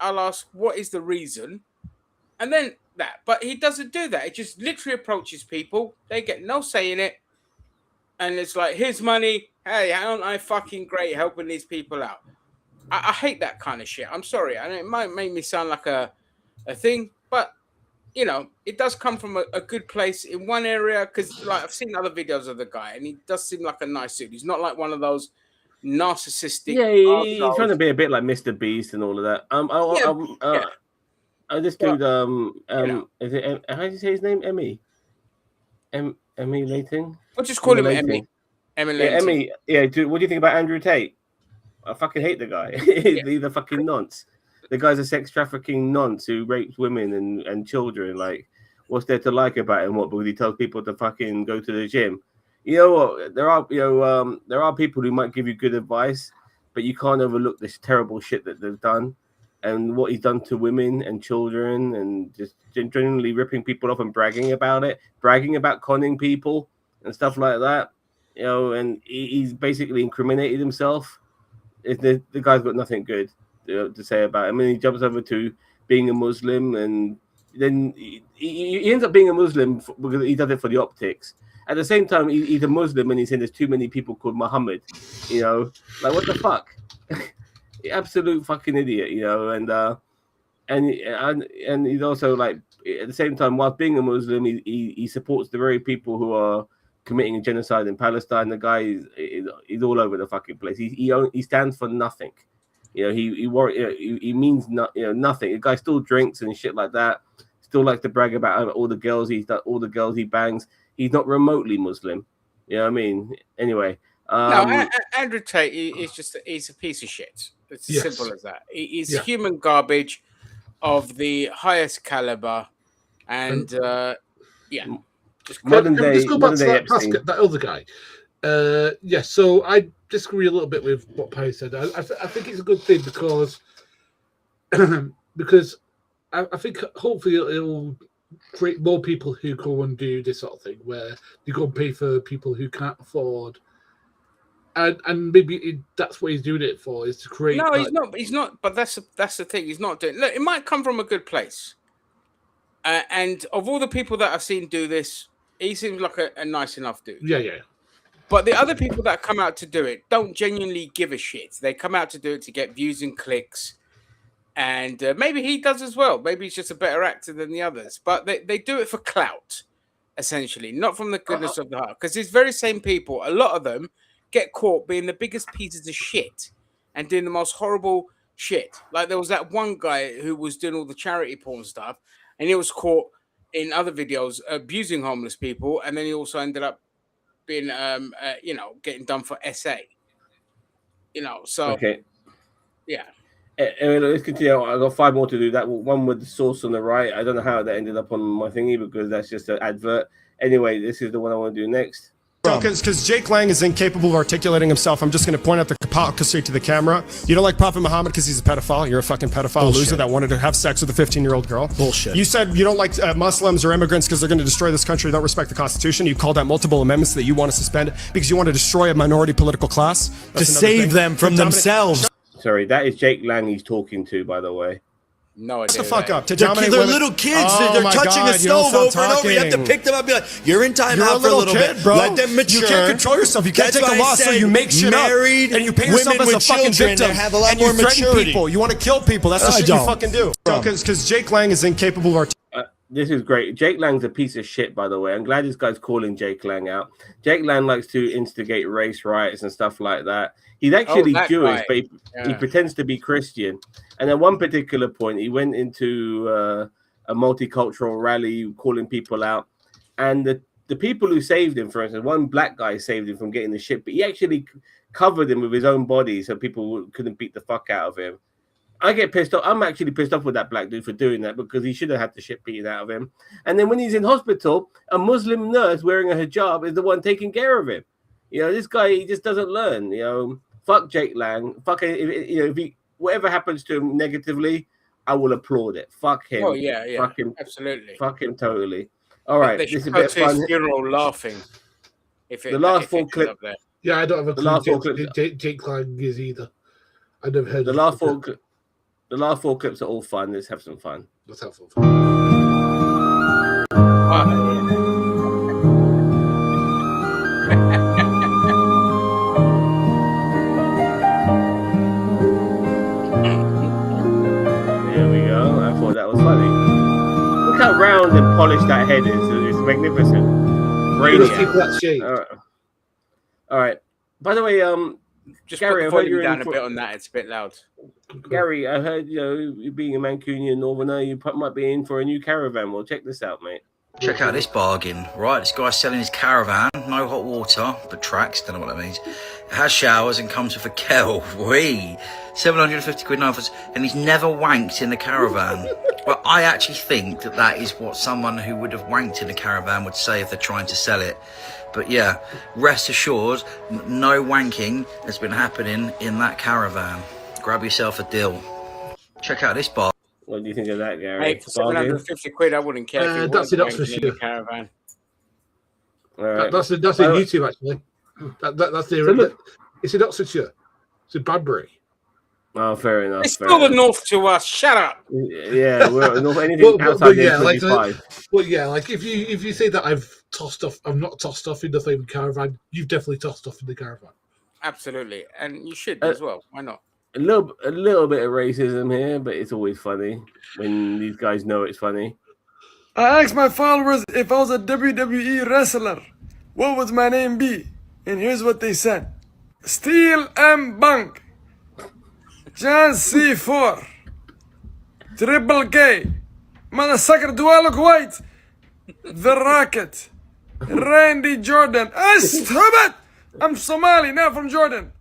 I'll ask, "What is the reason?" And then that. But he doesn't do that. He just literally approaches people. They get no say in it. And it's like, here's money. Hey, aren't I fucking great helping these people out? I hate that kind of shit. I'm sorry. And it might make me sound like a thing, but, you know, it does come from a good place in one area. Because, like, I've seen other videos of the guy, and he does seem like a nice dude. He's not like one of those narcissistic. Yeah, he's trying to be a bit like Mr. Beast and all of that. This dude, is it, how do you say his name? Emmy Lating? We'll just call him Emmy. Emmy. Yeah, dude, what do you think about Andrew Tate? I fucking hate the guy. He's a fucking nonce. The guy's a sex trafficking nonce who rapes women and children. Like, what's there to like about him? What? Because he tells people to fucking go to the gym. You know what? There are people who might give you good advice, but you can't overlook this terrible shit that they've done. And what he's done to women and children, and just generally ripping people off and bragging about it, bragging about conning people and stuff like that, you know. And he's basically incriminated himself. The guy's got nothing good to say about him. And he jumps over to being a Muslim, and then he ends up being a Muslim because he does it for the optics. At the same time, he's a Muslim, and he's saying there's too many people called Muhammad. You know, like, what the fuck? Absolute fucking idiot, you know. And he's also, like, at the same time, whilst being a Muslim, he supports the very people who are committing a genocide in Palestine. The guy is all over the fucking place. He stands for nothing, you know. He means nothing. The guy still drinks and shit like that. Still likes to brag about all the girls he bangs. He's not remotely Muslim, you know what I mean? Anyway. No, Andrew Tate he's a piece of shit. It's as simple as that. He's human garbage of the highest caliber, and just go back to that other guy. So I disagree a little bit with what Pai said. I think it's a good thing because I think hopefully it'll create more people who go and do this sort of thing, where they go and pay for people who can't afford. And maybe that's what he's doing it for, is to create. No, he's not. But that's the thing. He's not doing. Look, it might come from a good place. And of all the people that I've seen do this, he seems like a nice enough dude. Yeah. But the other people that come out to do it don't genuinely give a shit. They come out to do it to get views and clicks. And maybe he does as well. Maybe he's just a better actor than the others. But they do it for clout, essentially, not from the goodness of the heart. Because these very same people, a lot of them, get caught being the biggest pieces of shit and doing the most horrible shit. Like, there was that one guy who was doing all the charity porn stuff, and he was caught in other videos abusing homeless people, and then he also ended up being, getting done for SA. You know, so okay, yeah. Let's continue. I got 5 more to do. That one with the source on the right. I don't know how that ended up on my thingy because that's just an advert. Anyway, this is the one I want to do next. Because Jake Lang is incapable of articulating himself, I'm just going to point out the hypocrisy to the camera. You don't like Prophet Muhammad because he's a pedophile. You're a fucking pedophile loser that wanted to have sex with a 15-year-old girl. Bullshit. You said you don't like Muslims or immigrants because they're going to destroy this country. Don't respect the Constitution. You called out multiple amendments that you want to suspend because you want to destroy a minority political class. To save them from themselves. Sorry, that is Jake Lang he's talking to, by the way. No, shut the fuck up. They're little kids. They're touching a stove over and over. You have to pick them up and be like, you're in timeout for a little bit. Bro. Let them mature. You can't control yourself. You can't take a loss, so you make shit up. And you paint yourself as a fucking victim. Have a lot and more you threaten maturity. people. You want to kill people. That's the shit you fucking do. Because Jake Lang is incapable of This is great. Jake Lang's a piece of shit, by the way. I'm glad this guy's calling Jake Lang out. Jake Lang likes to instigate race riots and stuff like that. He's actually Jewish, but he pretends to be Christian. And at one particular point, he went into a multicultural rally calling people out. And the people who saved him, for instance, one black guy saved him from getting the shit, but he actually covered him with his own body so people couldn't beat the fuck out of him. I get pissed off. I'm actually pissed off with that black dude for doing that because he should have had the shit beaten out of him. And then when he's in hospital, a Muslim nurse wearing a hijab is the one taking care of him. You know, this guy, he just doesn't learn. You know, fuck Jake Lang. Fuck it. You know, if he, whatever happens to him negatively, I will applaud it. Fuck him. Oh yeah, yeah, fuck him, absolutely. Fuck him totally. All right, this is is a bit of fun. his funeral laughing. If it, The last four clips. up there. Yeah, I don't have a The clue last four who clips. Jake Lang is either. I've never heard The of last him. last four clips are all fun. Let's have some fun. Let's have some fun. There we go. I thought that was funny. Look how round and polished that head is. It's magnificent. Radiant. All right. By the way, Just Gary, put I the heard volume you're down in a for... bit on that. It's a bit loud. Gary, I heard you being a Mancunian Northerner, you might be in for a new caravan. Well, check this out, mate. Check out this bargain, right? This guy's selling his caravan, no hot water, but tracks, don't know what that means. It has showers and comes with a kettle. Whee! 750 quid offers, and he's never wanked in the caravan. Well, I actually think that is what someone who would have wanked in a caravan would say if they're trying to sell it. But yeah, rest assured, no wanking has been happening in that caravan. Grab yourself a deal. Check out this bar. What do you think of that, Gary? Hey, for 750 quid, I wouldn't care if it that's was in Oxfordshire. in the caravan. Right. That's in YouTube, actually. That's the. It's in Oxfordshire. It's in Bradbury. Oh, fair enough. It's still the north to us. Shut up. Yeah, well, anything outside the yeah, like if you say that I've not tossed off in the same caravan, you've definitely tossed off in the caravan. Absolutely, and you should as well. Why not? A little bit of racism here, but it's always funny when these guys know it's funny. I asked my followers if I was a WWE wrestler, what would my name be? And here's what they said. Steel M. Bunk, John C4, Triple K, Motherfucker, do I look white? The Rocket, Randy Jordan. Stop it! I'm Somali, not from Jordan.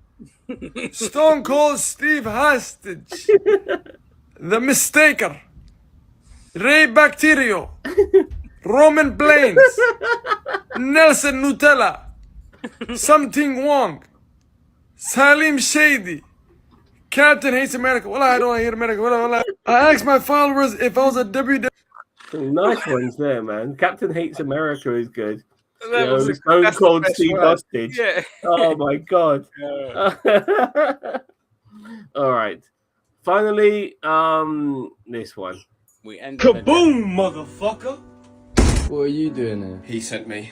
Stone Cold Steve Hostage, The Mistaker, Ray Bacterio, Roman Plains, Nelson Nutella, Something Wong, Salim Shady, Captain Hates America. Well, I don't hate America. Well, I asked my followers if I was a WWE. Nice ones there, man. Captain Hates America is good. That's Stone Cold the best Steve one. Hostage. Yeah. Oh my god. All right. Finally, this one. We end. Kaboom, motherfucker! What are you doing there? He sent me.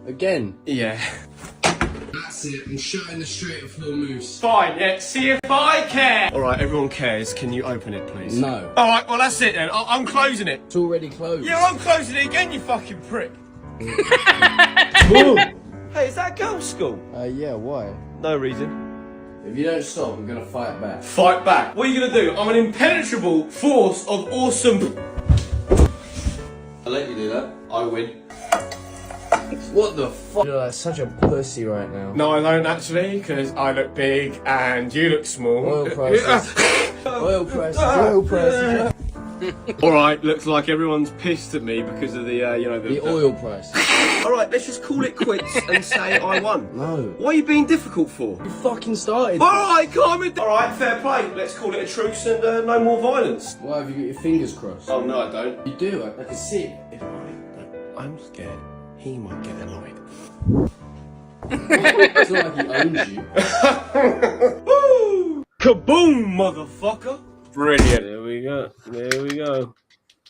Again? Yeah. That's it, I'm shutting the straight floor moves. Fine, yeah, see if I care. All right, everyone cares. Can you open it, please? No. All right, well, that's it then. I'm closing it. It's already closed. Yeah, I'm closing it again, you fucking prick. Hey, is that girls' school? Yeah, why? No reason. If you don't stop, I'm gonna fight back. Fight back? What are you gonna do? I'm an impenetrable force of awesome... I'll let you do that. I win. What the fuck? You're like such a pussy right now. No, I don't actually, because I look big and you look small. Oil prices. Oil prices. Oil prices. All right, looks like everyone's pissed at me because of the, the oil price. All right, let's just call it quits and say I won. No. What are you being difficult for? You fucking started. All right, calm it down. All right, fair play. Let's call it a truce and no more violence. Why have you got your fingers crossed? Oh, no, I don't. You do, I can see it. If I'm scared, he might get annoyed. It's not like he owns you. Woo! Kaboom, motherfucker! Brilliant. There we go.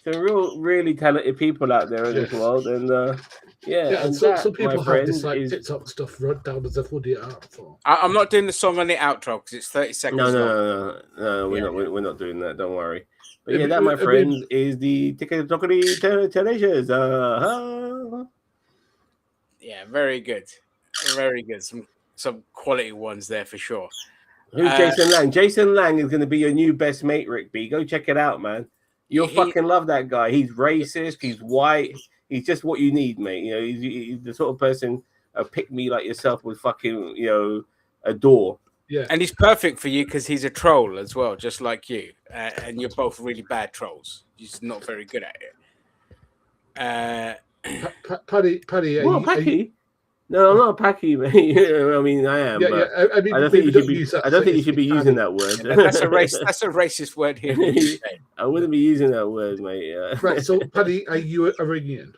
some really talented people out there in this world, and and some that, people my have friend, this like is TikTok stuff wrote down as a funny art for. I'm not doing the song on the outro because it's 30 seconds long. No, we're not doing that. Don't worry. But I yeah, that, my mean- friend, is the TikTokity Tenacious. Yeah, very good, very good. Some quality ones there for sure. Who's Jason Lang? Jason Lang is going to be your new best mate, Rick B. Go check it out, man. You'll fucking love that guy. He's racist. He's white. He's just what you need, mate. You know, he's the sort of person a pick me like yourself would fucking, adore. Yeah, and he's perfect for you because he's a troll as well, just like you. And you're both really bad trolls. You're just not very good at it. Paddy. What, Packy? No, I'm not a Packy, mate. I mean, I am. Yeah, but I mean, I don't think you should be. use that I don't think you phrase, should be using that word. That's a racist word here. I wouldn't be using that word, mate. Right. So, Paddy, are you Iranian?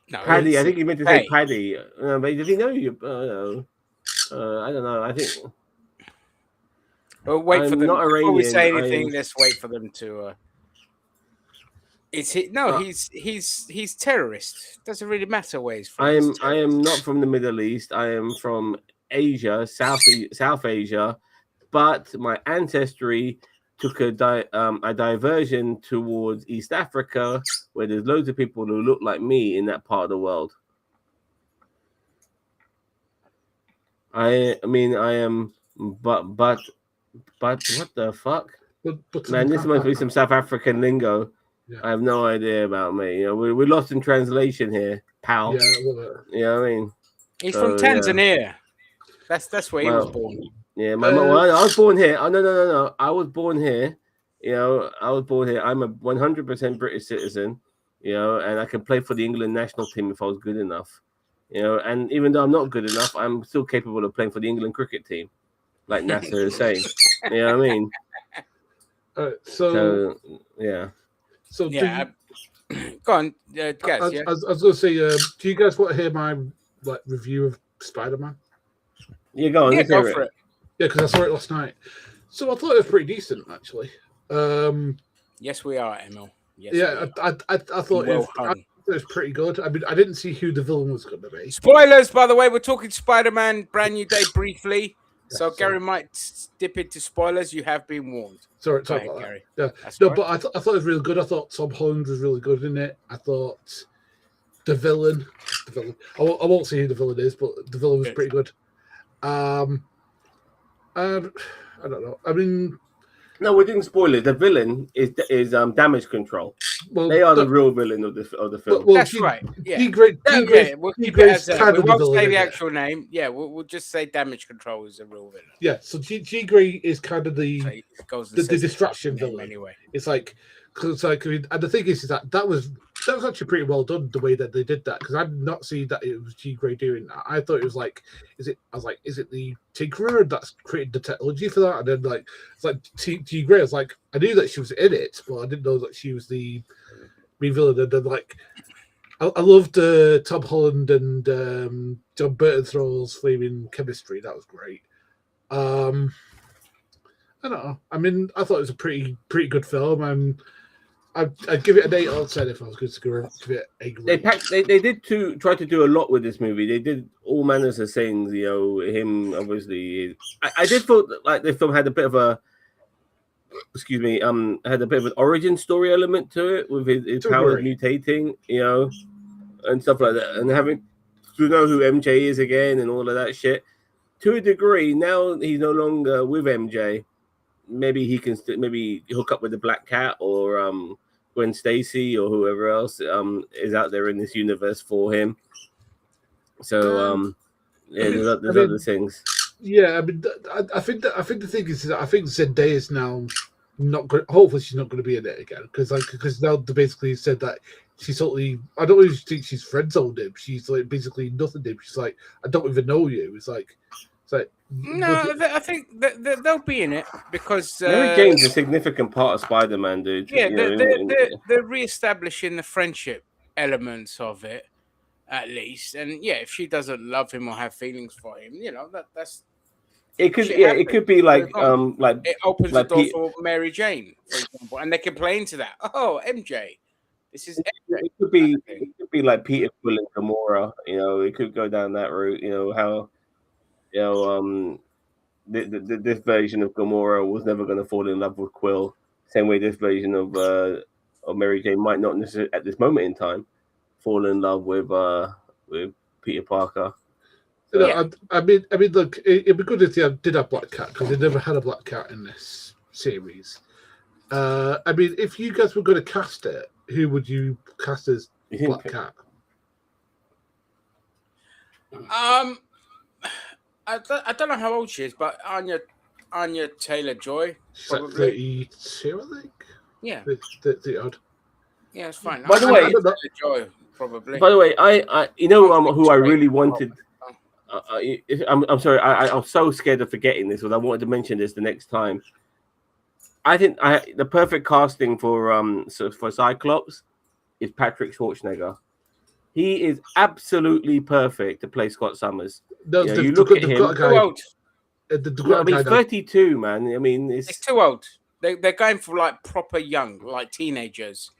No, Paddy. I think you meant to say Paddy. But did he know you? I don't know. I think. Well, wait for them. Not Before we Iranian, say anything, let's wait for them to. He's terrorist. Doesn't really matter where he's from. I am not from the Middle East. I am from Asia, South Asia, but my ancestry took a diversion towards East Africa, where there's loads of people who look like me in that part of the world. I mean, I am, but what the fuck, man? This must be some South African lingo. Yeah. I have no idea about me. We're lost in translation here, pal. Yeah, you know what I mean. He's from Tanzania. Yeah. That's where he was born. Yeah, I was born here. Oh no! I was born here. I was born here. I'm a 100% British citizen. And I can play for the England national team if I was good enough. And even though I'm not good enough, I'm still capable of playing for the England cricket team, like Nasser is saying. You know what I mean? So yeah. So yeah, go on, guys. I was going to say, do you guys want to hear my review of Spider-Man? Yeah, go on. Yeah, go for it. Yeah, because I saw it last night. So I thought it was pretty decent, actually. Yes, we are, Emil. Yes, yeah, I thought it was pretty good. I mean, I didn't see who the villain was going to be. Spoilers, by the way. We're talking Spider-Man, brand new day, briefly. So Gary might dip into spoilers. You have been warned. Sorry about Gary. That. Yeah. No, but I thought it was really good. I thought Tom Holland was really good in it. I thought the villain. I won't say who the villain is, but the villain was pretty good. I don't know. I mean, no, we're doing spoilers. The villain is damage control. Well, they are the real villain of the film. Well, that's right. Yeah. We'll keep it as we won't say the actual name. Yeah, we'll just say damage control is a real villain. Yeah. So G Grey is kind of the distraction villain. Anyway, it's like. Because and the thing is that was actually pretty well done the way that they did that, because I'd not seen that it was G Grey doing that. I thought it was like, is it the Tinkerer that's created the technology for that? And then it's like G Grey. I was like, I knew that she was in it, but I didn't know that she was the main villain. And then I loved Tom Holland and John Burton's flaming chemistry. That was great. I don't know. I mean, I thought it was a pretty good film, and I'd give it an 8 out of 10 if I was going to give it a grade. They did try to do a lot with this movie. They did all manners of things. Him obviously. I did feel like the film had a bit of a, had a bit of an origin story element to it, with his powers mutating, and stuff like that, and having to know who MJ is again and all of that shit. To a degree, now he's no longer with MJ. Maybe he can maybe hook up with the Black Cat or Gwen Stacy or whoever else is out there in this universe for him. So there's other things. Yeah, I mean, I think the thing is that I think Zendaya is now not going. Hopefully, she's not going to be in it again, because now they basically said that she's totally. I don't even think she's friend zoned him. She's like basically nothing to him. She's like, I don't even know you. It's like. No, I think they'll be in it because Mary Jane's a significant part of Spider-Man, dude. Yeah, they're re-establishing the friendship elements of it, at least. And yeah, if she doesn't love him or have feelings for him, that's. It could, shit yeah, happens. it could be like It opens like the door Pete- for Mary Jane, for example, and they can play into that. Oh, MJ, this is MJ. it could be like Peter Quill and Gamora. You know, it could go down that route. You know how, you know, this version of Gamora was never going to fall in love with Quill. Same way this version of Mary Jane might not necessarily at this moment in time fall in love with Peter Parker. You know, I mean, look, it'd be good if they did have Black Cat because they never had a Black Cat in this series. I mean, if you guys were going to cast it, who would you cast as Black Cat? I don't know how old she is, but Anya Taylor-Joy. She's like 32, I think. Yeah. 30 odd. Yeah, it's fine. By the way, Taylor-Joy, probably. By the way, I you know who I really wanted. I'm sorry, I'm so scared of forgetting this, but I wanted to mention this the next time. I think the perfect casting for Cyclops is Patrick Schwarzenegger. He is absolutely perfect to play Scott Summers. No, you know, you look at him. Too old. I mean, he's 32, man. I mean, it's too old. They're going for like proper young, like teenagers.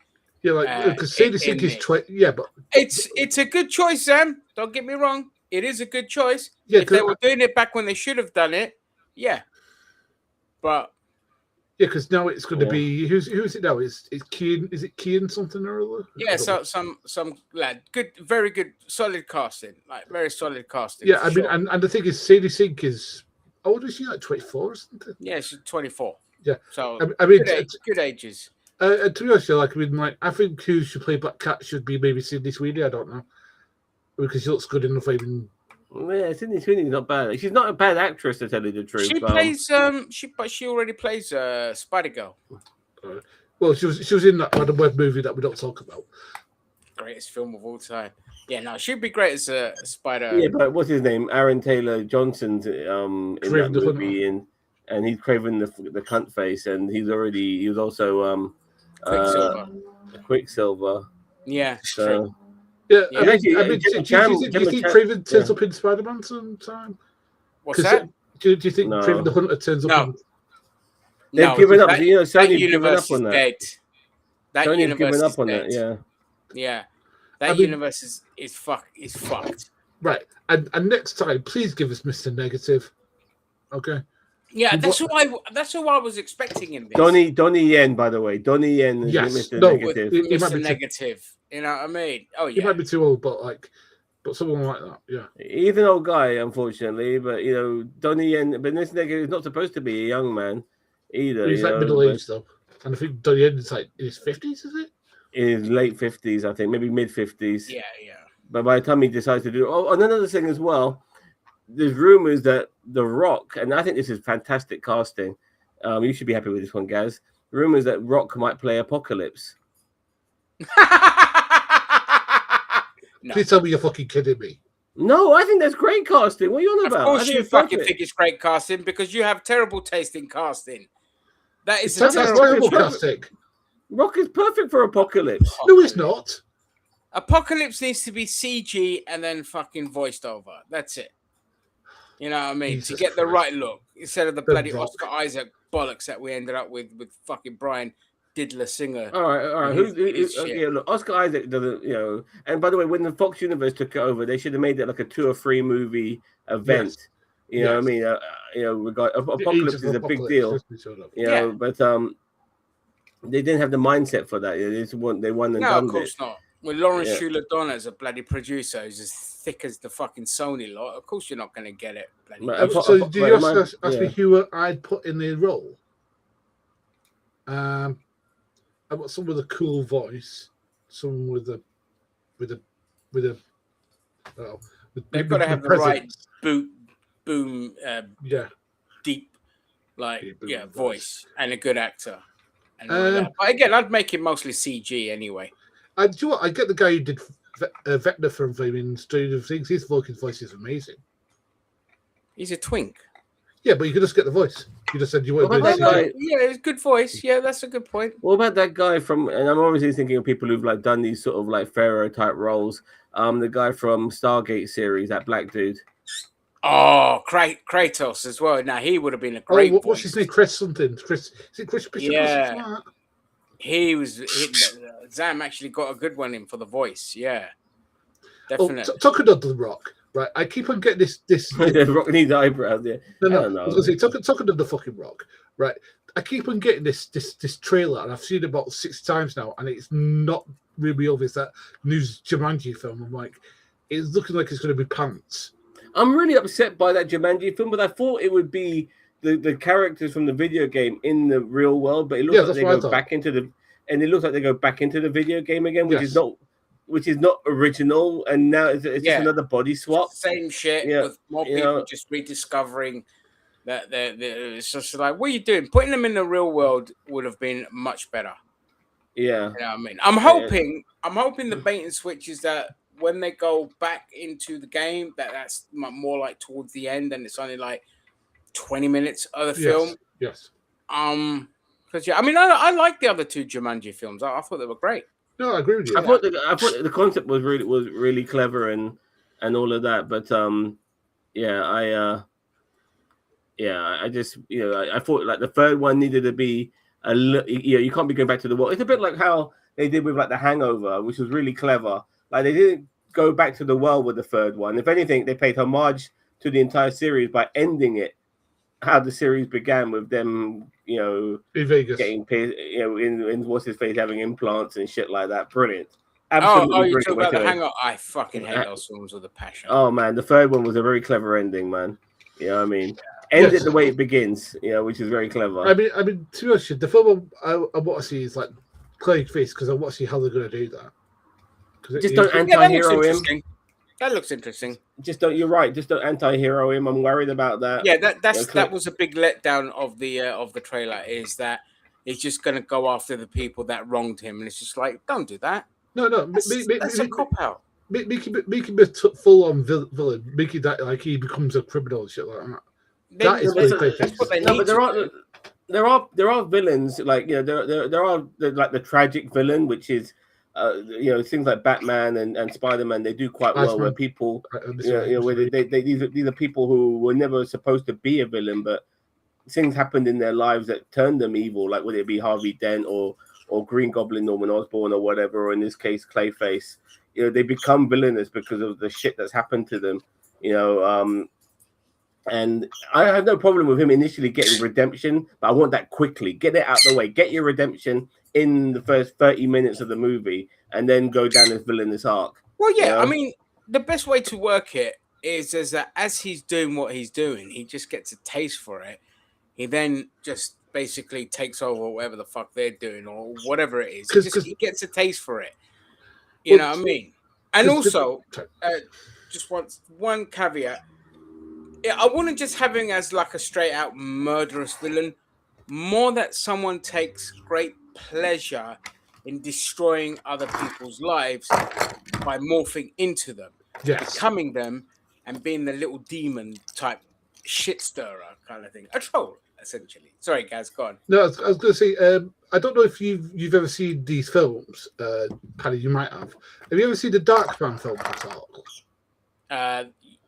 Yeah, like because Sadie Sink is 20. Yeah, but it's a good choice, Sam. Don't get me wrong. It is a good choice. Yeah, if they were doing it back when they should have done it, yeah. But yeah, because now it's going to be who's it now? It's Kean. Is it Kean something or other? Yeah, so some lad, good, very good, solid casting, like very solid casting. Yeah, I mean, and the thing is, Sadie Sink is how old is she? Like 24 or something? Yeah, she's 24. Yeah, so I mean, good ages. To be honest, like, I mean, like, I think who should play Black Cat should be maybe Sydney Sweeney. I don't know because she looks good enough. Even yeah, Sydney Sweeney's not bad. She's not a bad actress, to tell you the truth. She plays she already plays Spider Girl. Well, she was in that Adam Webb movie that we don't talk about. Greatest film of all time. Yeah, no, she'd be great as a Spider. Yeah, but what's his name? Aaron Taylor Johnson's in that movie, and he's craving the cunt face, and he was also Quicksilver. Yeah, so. Yeah, Yeah. I mean, Actually, do you think Craven turns up in Spider-Man sometime? What's that? Do you think Craven the Hunter turns up? No. They've given up. That, you know, that Sony's given universe up on is that. dead. That Sony's universe given up is on dead. that. Yeah. Yeah. That universe is fucked. Right. And next time, please give us Mr. Negative. Okay. Yeah, that's who I was expecting in this. Donnie Yen, by the way. Donnie Yen is Mr. Negative. Mr. Negative. You know what I mean? Oh yeah. He might be too old, but someone like that, yeah. He's an old guy, unfortunately, but you know, Donnie Yen, but this nigga is not supposed to be a young man either. He's like middle aged though. And I think Donnie Yen is like in his 50s, is it? In his late 50s, I think, maybe mid 50s. Yeah. But by the time he decides to do and another thing as well, there's rumors that The Rock, and I think this is fantastic casting. You should be happy with this one, Gaz. Rumors that Rock might play Apocalypse. No. Please tell me you're fucking kidding me. No, I think that's great casting. What are you on about? Of course you fucking think it's great casting because you have terrible taste in casting. That is terrible casting. Rock is perfect for Apocalypse. No, he's not. Apocalypse needs to be CG and then fucking voiced over. That's it. You know what I mean? Jesus to get the right look instead of the bloody Rock. Oscar Isaac bollocks that we ended up with fucking Brian Diddler Singer. All right. Look, Oscar Isaac doesn't, you know. And by the way, when the Fox Universe took it over, they should have made it like a 2 or 3 movie event. Yes. You know what I mean? Apocalypse is a big deal. You know, but they didn't have the mindset for that. They won and No, done of course it. not. When Lawrence Schuler Donner is a bloody producer who's as thick as the fucking Sony lot, of course you're not going to get it. So do you ask me who I'd put in the role? I got someone with a cool voice, someone with a they've got to have the right boom, deep, voice and a good actor. And all that. But again, I'd make it mostly CG anyway. Do you know what? I get the guy who did Vecna from Flaming Stranger Things. His voice is amazing. He's a twink. Yeah, but you could just get the voice. You just said you want to do yeah, it's a good voice. Yeah, that's a good point. What about that guy from? And I'm obviously thinking of people who've like done these sort of like Pharaoh type roles. The guy from Stargate series, that black dude. Oh, Kratos as well. Now he would have been a great. What's his name? Chris something. Chris. Is it Chris Bishop? Yeah. Or something like that? He was. Zam actually got a good one in for the voice. Yeah, definitely. Talking of The Rock, right? I keep on getting this. The Rock needs eyebrows. Yeah. No. I was going to say, talking of the fucking Rock, right? I keep on getting this trailer, and I've seen it about 6 times now, and it's not really obvious that new Jumanji film. I'm like, it's looking like it's going to be pants. I'm really upset by that Jumanji film, but I thought it would be the characters from the video game in the real world, but it looks like they go back into the video game again, which is not original, and now it's just another body swap. Same shit with more people just rediscovering that it's just like, what are you doing? Putting them in the real world would have been much better. Yeah. You know what I mean? I'm hoping the bait and switch is that when they go back into the game, that's more like towards the end, and it's only like 20 minutes of the film. Yes. Because I mean, I like the other 2 Jumanji films. I thought they were great. No, I agree with you. I thought the concept was really clever and all of that, but I just I thought like the third one needed to be you can't be going back to the world. It's a bit like how they did with like The Hangover, which was really clever. Like they didn't go back to the world with the third one. If anything, they paid homage to the entire series by ending it how the series began, with them, in Vegas getting, in what's his face having implants and shit like that. Brilliant. Absolutely. You talk about The Hangover. I fucking hate those films with a passion. Oh man, the third one was a very clever ending, man. You know what I mean? End it the way it begins, which is very clever. I mean, to be honest, the film I want to see is like Plague Face, because I want to see how they're going to do that. Just don't anti-hero him. That looks interesting. You're right. Just don't anti-hero him. I'm worried about that. Yeah, that was a big letdown of the trailer. Is that he's just going to go after the people that wronged him, and it's just like, don't do that. No, that's a cop out. Make him a full-on villain. Make it that like he becomes a criminal and shit like that. That's what they need. But there are villains, like there are like the tragic villain, which is things like Batman and Spider-Man. They do quite well where people where these are people who were never supposed to be a villain, but things happened in their lives that turned them evil, like whether it be Harvey Dent or Green Goblin, Norman Osborn, or whatever, or in this case Clayface. They become villainous because of the shit that's happened to them. And I have no problem with him initially getting redemption, but I want that quickly. Get it out of the way. Get your redemption in the first 30 minutes of the movie, and then go down this villainous arc. Well, yeah, I mean, the best way to work it is that as he's doing what he's doing, he just gets a taste for it. He then just basically takes over whatever the fuck they're doing or whatever it is. He gets a taste for it. You know what I mean? And also, just one caveat. Yeah, I wouldn't just have him as like a straight out murderous villain. More that someone takes great pleasure in destroying other people's lives by morphing into them, becoming them, and being the little demon type shit stirrer kind of thing. A troll, essentially. Sorry, guys, go on. No, I was going to say, I don't know if you've ever seen these films, Paddy. You might have. Have you ever seen the Darkman film at all?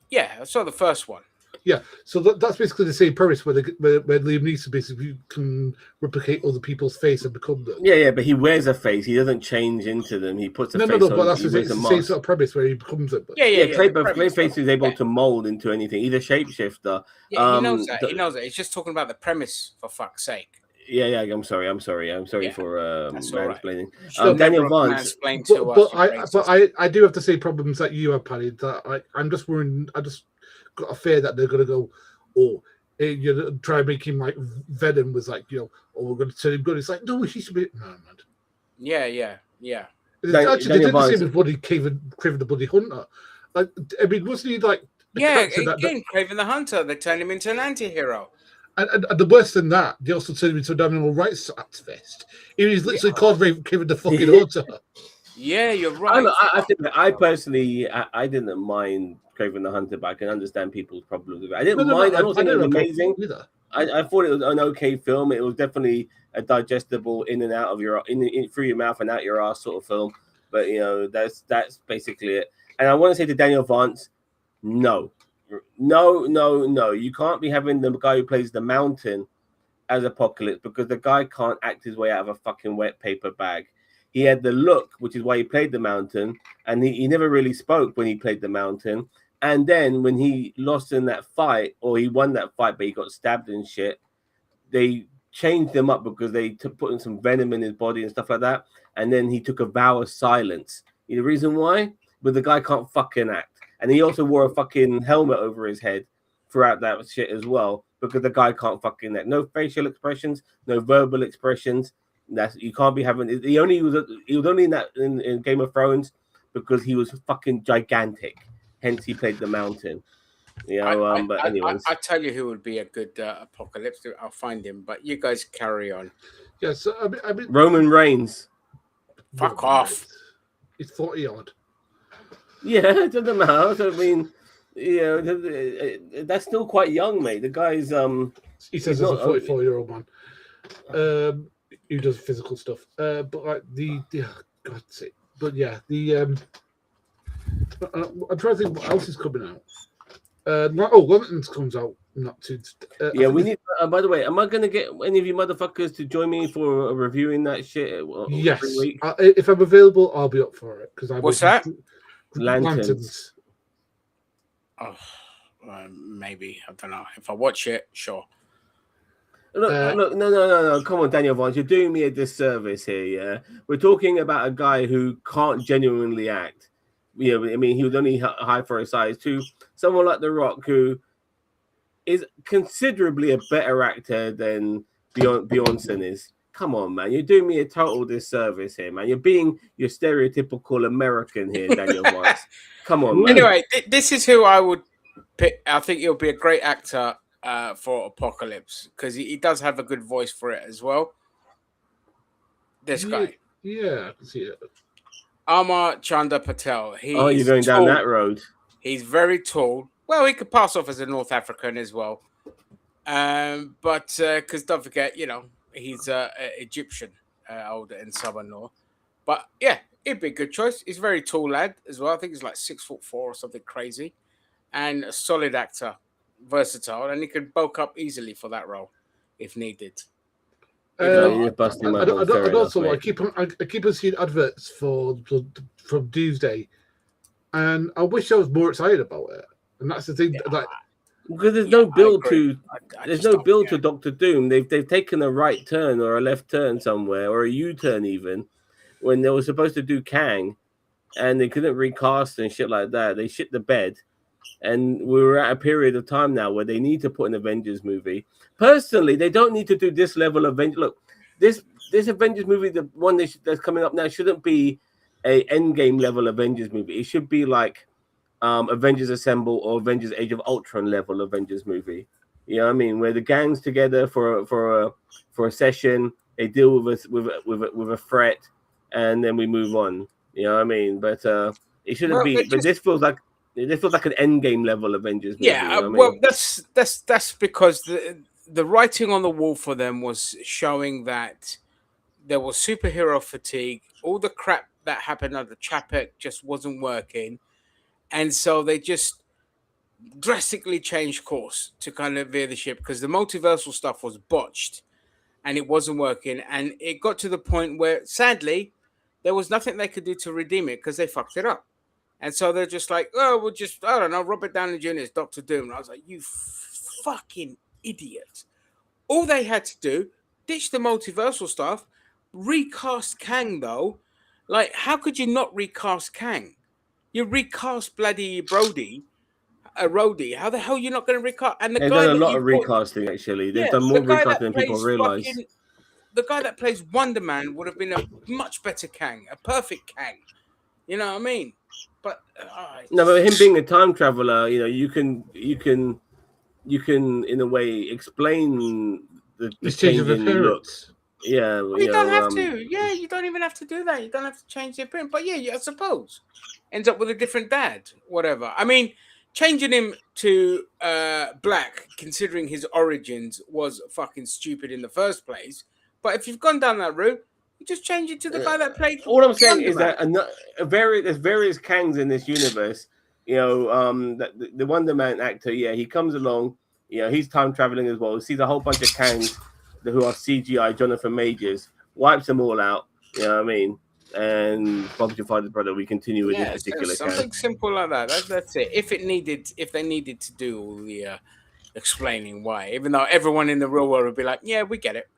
Yeah, I saw the first one. Yeah, so that's basically the same premise where Liam Neeson basically can replicate other people's face and become them. Yeah, but he wears a face. He doesn't change into them. He puts a face on. No, but that's the same sort of premise where he becomes them. Clayface is able to mold into anything. He's a shapeshifter. Yeah, he knows that. He knows that. He's just talking about the premise, for fuck's sake. Yeah. I'm sorry for mansplaining. Right. Daniel Vance. But I do have to say problems that you have, Paddy. That I'm just worried. I just got a fear that they're going to go, you try and make him like Venom was like, we're going to turn him good. It's like, no, he should be. No, man. Yeah. Actually, they did the same with Bloody Craven the Bloody Hunter. Like, I mean, wasn't he like? Craven the Hunter. They turned him into an anti-hero. And the worse than that, they also turned him into an animal rights activist. He was literally called Craven the fucking Hunter. Yeah, you're right. I personally, I didn't mind Craven the Hunter, but I can understand people's problems with it. I didn't mind. I don't think it was amazing. I thought it was an okay film. It was definitely a digestible in and out of your in through your mouth and out your ass sort of film. But that's basically it. And I want to say to Daniel Vance, no, No. You can't be having the guy who plays the Mountain as Apocalypse because the guy can't act his way out of a fucking wet paper bag. He had the look, which is why he played the Mountain, and he never really spoke when he played the Mountain. And then when he lost in that fight, or he won that fight, but he got stabbed and shit, they changed him up because they put in some venom in his body and stuff like that. And then he took a vow of silence. You know the reason why? But the guy can't fucking act. And he also wore a fucking helmet over his head throughout that shit as well, because the guy can't fucking act. No facial expressions, no verbal expressions. You can't be having. He was only in that in Game of Thrones because he was fucking gigantic. Hence, he played the Mountain. You know, but anyways, I tell you who would be a good Apocalypse. I'll find him, but you guys carry on. Yes, I mean Roman Reigns. Fuck off. He's 40 odd. Yeah, it doesn't matter. I mean, you know, that's still quite young, mate. The guy's He says there's a 44-year-old man who does physical stuff. But like God's sake. But yeah, I'm trying to think what else is coming out. London's comes out not too. Yeah, we need. By the way, am I going to get any of you motherfuckers to join me for reviewing that shit? Yes, if I'm available, I'll be up for it. Because what's that? Lanterns. Oh, maybe I don't know. If I watch it, sure. Look, no. Come on, Daniel Vance, you're doing me a disservice here. Yeah, we're talking about a guy who can't genuinely act. You know, I mean, he was only high for his size. To someone like The Rock, who is considerably a better actor than Beyonce is. Come on, man, you're doing me a total disservice here, man. You're being your stereotypical American here, Daniel Vance. Come on, man. Anyway, this is who I would pick. I think he'll be a great actor for Apocalypse because he does have a good voice for it as well. This guy. Yeah, I can see it. Amar Chanda Patel. You're going down that road. He's very tall. Well, he could pass off as a North African as well. But because don't forget, you know, he's Egyptian, older in Southern North. But yeah, it'd be a good choice. He's a very tall lad as well. I think he's like 6'4" or something crazy, and a solid actor, versatile, and he could bulk up easily for that role if needed. You're busting my balls. And also, I keep on seeing adverts from Doomsday, and I wish I was more excited about it. And that's the thing. Because there's no build to to Doctor Doom. They've taken a right turn or a left turn somewhere or a U-turn even when they were supposed to do Kang, and they couldn't recast and shit like that. They shit the bed, and we were at a period of time now where they need to put an Avengers movie. Personally, they don't need to do this level of Avengers. Look, this Avengers movie, the one that's coming up now, shouldn't be a Endgame level Avengers movie. It should be like Avengers Assemble or Avengers Age of Ultron level Avengers movie. You know what I mean? Where the gang's together for a session, they deal with a threat, and then we move on. You know what I mean? But it shouldn't be. But this feels like an Endgame level Avengers movie. Yeah, you know what I mean? that's because the writing on the wall for them was showing that there was superhero fatigue. All the crap that happened under Chapek just wasn't working. And so they just drastically changed course to kind of veer the ship because the multiversal stuff was botched and it wasn't working. And it got to the point where, sadly, there was nothing they could do to redeem it because they fucked it up. And so they're just like, oh, we'll just, I don't know, Robert Downey Jr. is Dr. Doom. And I was like, you fucking idiot. All they had to do, ditch the multiversal stuff, recast Kang, though. Like, how could you not recast Kang? You recast bloody Rhodey. How the hell are you not going to recast? And they've done a lot of recasting, actually. They've done more recasting than people realize. The guy that plays Wonder Man would have been a much better Kang, a perfect Kang. You know what I mean? But but him being a time traveler, you know, you can in a way explain the change in looks. Yeah, you don't have to. Yeah, you don't even have to do that. You don't have to change the appearance. But yeah, I suppose ends up with a different dad. Whatever. I mean, changing him to black, considering his origins, was fucking stupid in the first place. But if you've gone down that route, you just change it to the guy that played. All I'm saying is that there's various Kangs in this universe. You know, the Wonder Man actor, yeah, he comes along. You know, he's time traveling as well. He sees a whole bunch of Kangs who are CGI Jonathan Majors, wipes them all out. You know what I mean? And Bob's your father's brother. We continue with this Yeah, particular so something simple like that. That's it. If they needed to do all the explaining why, even though everyone in the real world would be like, "Yeah, we get it."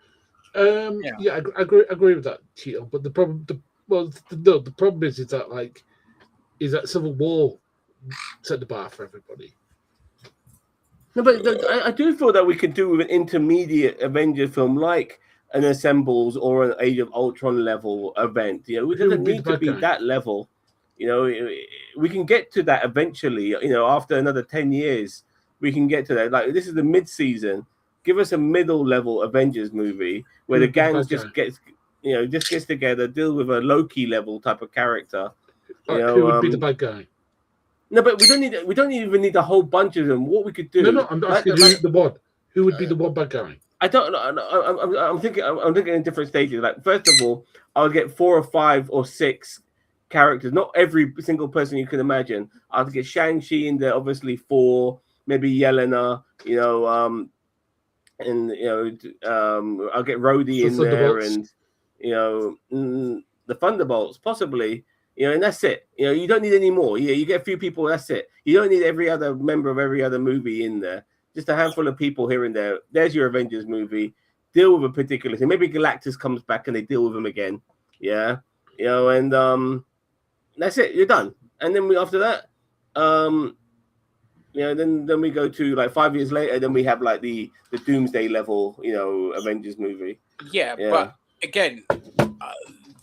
Yeah, I agree with that, Tito. But the problem, the problem is that Civil War set the bar for everybody. No, but I do feel that we could do with an intermediate Avengers film, like an Assembles or an Age of Ultron level event. You know, it doesn't need to be that level. You know, we can get to that eventually. You know, after another 10 years, we can get to that. Like, this is the mid-season. Give us a middle level Avengers movie where the gang just gets together, deal with a Loki level type of character. You know, who would be the bad guy? No, but we don't even need a whole bunch of them. What we could do? No, I'm asking who would be the one bad guy? I don't know. I'm thinking in different stages. Like, first of all, I would get 4 or 5 or 6 characters. Not every single person you can imagine. I'd get Shang-Chi in there, obviously 4, maybe Yelena. You know, and you know, I'll get Rhodey in there, and you know, the Thunderbolts possibly. You know, and that's it. You know, you don't need any more. Yeah, you get a few people. That's it. You don't need every other member of every other movie in there. Just a handful of people here and there. There's your Avengers movie. Deal with a particular thing. Maybe Galactus comes back and they deal with him again. Yeah, you know, and that's it. You're done. And then after that, you know, then we go to like 5 years later. Then we have like the Doomsday level, you know, Avengers movie. Yeah. But again.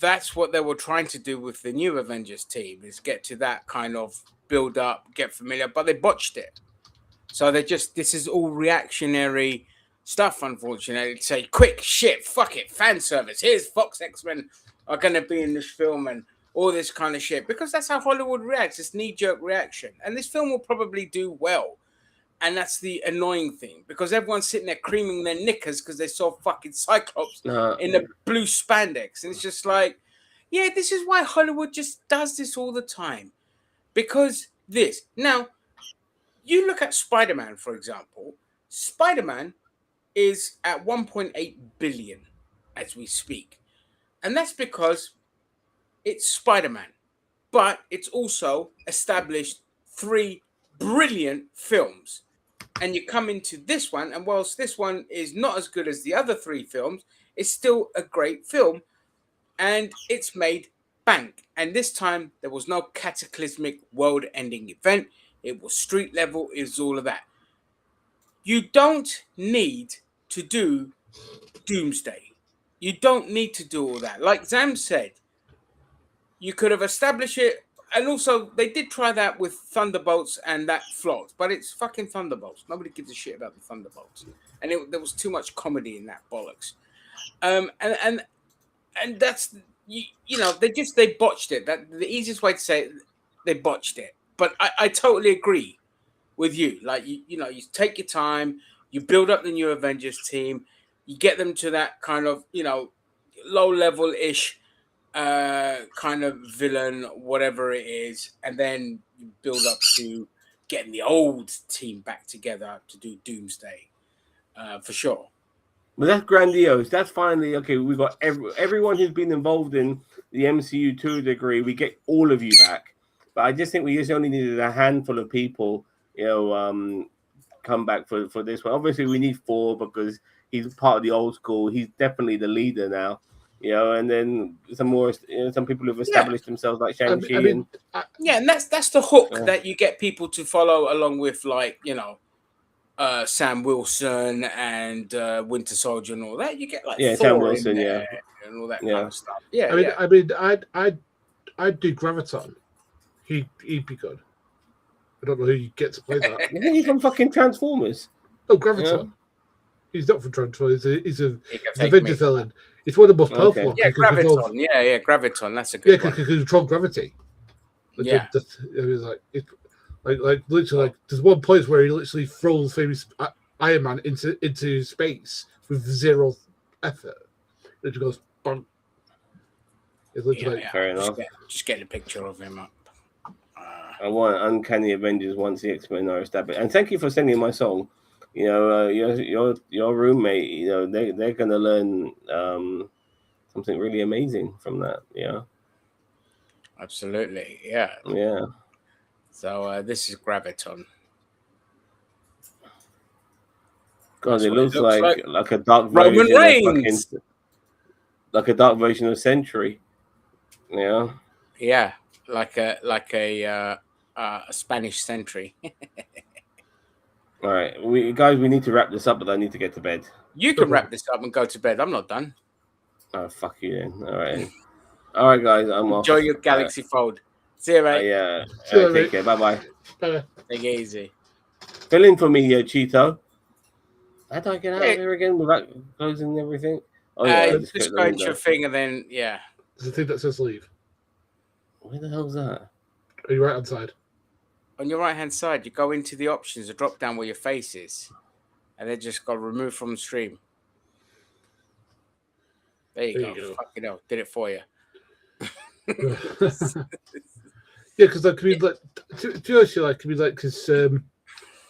That's what they were trying to do with the new Avengers team, is get to that kind of build up, get familiar, but they botched it. So this is all reactionary stuff, unfortunately. Say, quick shit, fuck it, fan service. Here's Fox X-Men are going to be in this film and all this kind of shit, because that's how Hollywood reacts. It's knee-jerk reaction. And this film will probably do well. And that's the annoying thing, because everyone's sitting there creaming their knickers because they saw fucking Cyclops in the blue spandex. And it's just like, yeah, this is why Hollywood just does this all the time. Because this. Now, you look at Spider-Man, for example. Spider-Man is at 1.8 billion as we speak. And that's because it's Spider-Man. But it's also established 3 brilliant films. And you come into this one, and whilst this one is not as good as the other 3 films, it's still a great film, and it's made bank. And this time, there was no cataclysmic world-ending event. It was street level. It was all of that. You don't need to do Doomsday. You don't need to do all that. Like Zam said, you could have established it. And also, they did try that with Thunderbolts, and that flopped. But it's fucking Thunderbolts. Nobody gives a shit about the Thunderbolts. And there was too much comedy in that bollocks. And that's, you know, they botched it. That the easiest way to say it, they botched it. But I totally agree with you. Like, you know, you take your time. You build up the new Avengers team. You get them to that kind of, you know, low-level-ish kind of villain, whatever it is, and then you build up to getting the old team back together to do Doomsday, for sure. But that's grandiose. That's finally okay. We got everyone who's been involved in the MCU to a degree. We get all of you back, but I just think we just only needed a handful of people, you know, come back for this one. Obviously, we need 4 because he's part of the old school. He's definitely the leader now. You know, and then some more, you know, some people who've established themselves like Shang-Chi. And that's the hook that you get people to follow along with, like, you know, Sam Wilson and Winter Soldier and all that. You get like Thor Sam Wilson, and all that kind of stuff. I'd do Graviton. He'd be good. I don't know who you get to play that. Isn't he from fucking Transformers? Oh, Graviton. Yeah. He's not from Transformers. He's a Avengers villain. It's one of the most powerful ones. Yeah, Graviton. Yeah, Graviton. That's a good one. Yeah, because he can control gravity. Yeah. It was like literally, like, there's one place where he literally throws famous Iron Man into space with 0 effort. It goes bonk. It looks fair enough. Just get a picture of him up. I want Uncanny Avengers once the X-Men are established. And thank you for sending my song. You know, your roommate. You know, they're gonna learn something really amazing from that. Yeah. Absolutely. Yeah. Yeah. So this is Graviton. God, That's it what looks like a dark Roman version Reigns. of like a dark version of Century. Yeah. Yeah, like a Spanish sentry. All right, we need to wrap this up, but I need to get to bed. You can wrap this up and go to bed. I'm not done. Oh, fuck you then. All right, guys, I'm off. Enjoy your Galaxy Fold. See you, mate. Yeah. See you, Take mate. care. Bye. Bye. Take it easy. Fill in for me, Cheeto. How do I get out of here again without closing everything? Oh yeah, just go into your thing and then There's a thing that says leave. Where the hell's that? Are you right hand side? On your right hand side, you go into the options, a drop down where your face is, and then just go remove from stream. There you go. Fucking hell, did it for you. Yeah, because that could be like, to us, like, could be like, because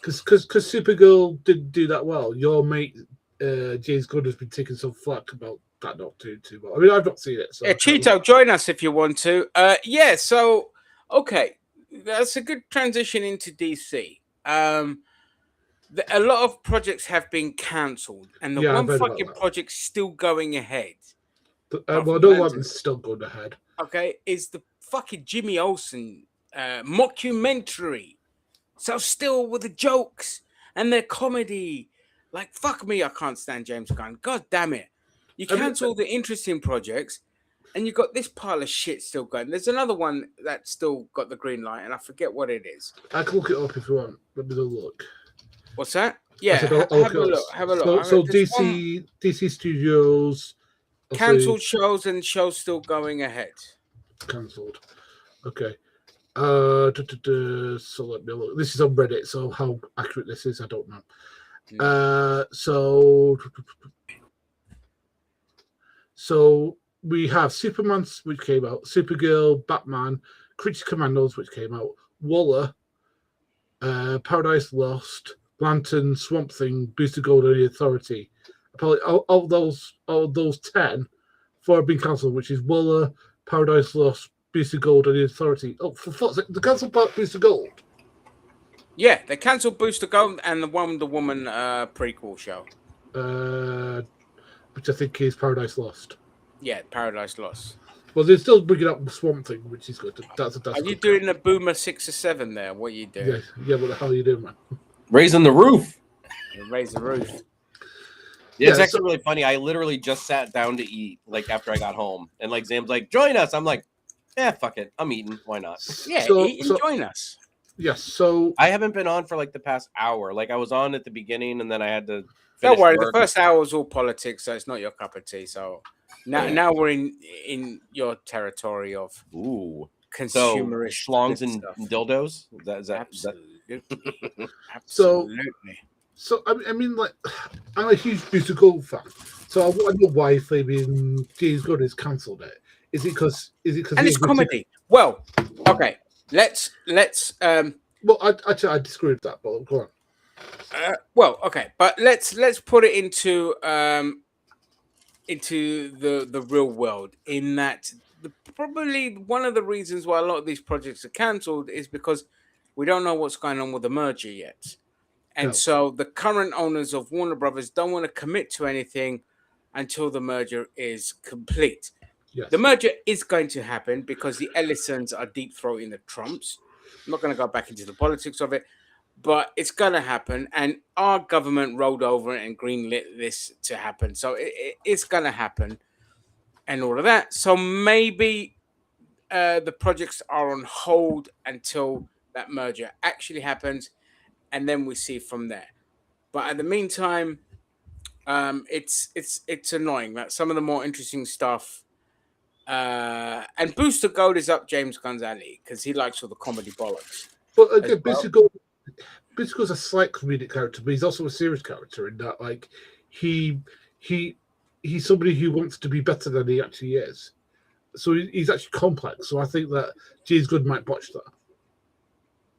Supergirl didn't do that well. Your mate James Gunn has been taking some flack about that not doing too well. I mean, I've not seen it. So yeah, Cheeto, join us if you want to. Yeah, so okay, that's a good transition into DC. A lot of projects have been cancelled, and the one fucking project's still going ahead. Well, no one's still going ahead. Okay, is the fucking Jimmy Olsen mockumentary. So still with the jokes and their comedy. Like, fuck me, I can't stand James Gunn. God damn it. You cancel all the interesting projects and you got this pile of shit still going. There's another one that's still got the green light and I forget what it is. I can look it up if you want. Let me look. What's that? Yeah, have a look. Have a look. So DC Studios cancelled shows and shows still going ahead. Cancelled. Okay. So let me look. This is on Reddit, so how accurate this is, I don't know. So we have Superman, which came out, Supergirl, Batman, Creature Commandos, which came out, Waller, Paradise Lost, Lantern, Swamp Thing, Booster Gold, and the Authority. Probably all those 10, 4 have been cancelled, which is Waller, Paradise Lost, Booster Gold, and the Authority. Oh, for fuck's sake, the cancelled Booster Gold. Yeah, they cancelled Booster Gold and the Wonder Woman prequel show. Which I think is Paradise Lost. Yeah, Paradise Lost. Well, they're still bringing up Swamp Thing, which is good. That's are you doing a Boomer 6 or 7 there? What are you doing? Yeah, what the hell are you doing, man? Raising the roof. Raise the roof. Yeah, it's actually really funny. I literally just sat down to eat, like, after I got home. And, like, Zam's like, join us. I'm like, fuck it. I'm eating. Why not? Yeah, eat and join us. Yes, so... I haven't been on for, like, the past hour. Like, I was on at the beginning, and then I had to don't worry, the first hour was all politics, so it's not your cup of tea. So now we're in your territory of consumerist schlongs and dildos. Is that absolutely. So I mean, like, I'm a huge Booster Gold fan. So I wonder why flaming James Gunn has cancelled it. Is it because and it's comedy? Well, okay, let's. Well, I disagree with that, but go on. Well, okay, but let's put it into the real world. In that, probably one of the reasons why a lot of these projects are cancelled is because we don't know what's going on with the merger yet, and so the current owners of Warner Brothers don't want to commit to anything until the merger is complete. Yes. The merger is going to happen because the Ellisons are deep throating the Trumps. I'm not going to go back into the politics of it. But it's going to happen, and our government rolled over and greenlit this to happen. So it's going to happen and all of that. So maybe the projects are on hold until that merger actually happens, and then we see from there. But in the meantime, it's annoying that some of the more interesting stuff and Booster Gold is up James Gunn's alley because he likes all the comedy bollocks. But again, Booster Gold's a slight comedic character, but he's also a serious character in that, like, he's somebody who wants to be better than he actually is. So he's actually complex. So I think that James Gunn might botch that.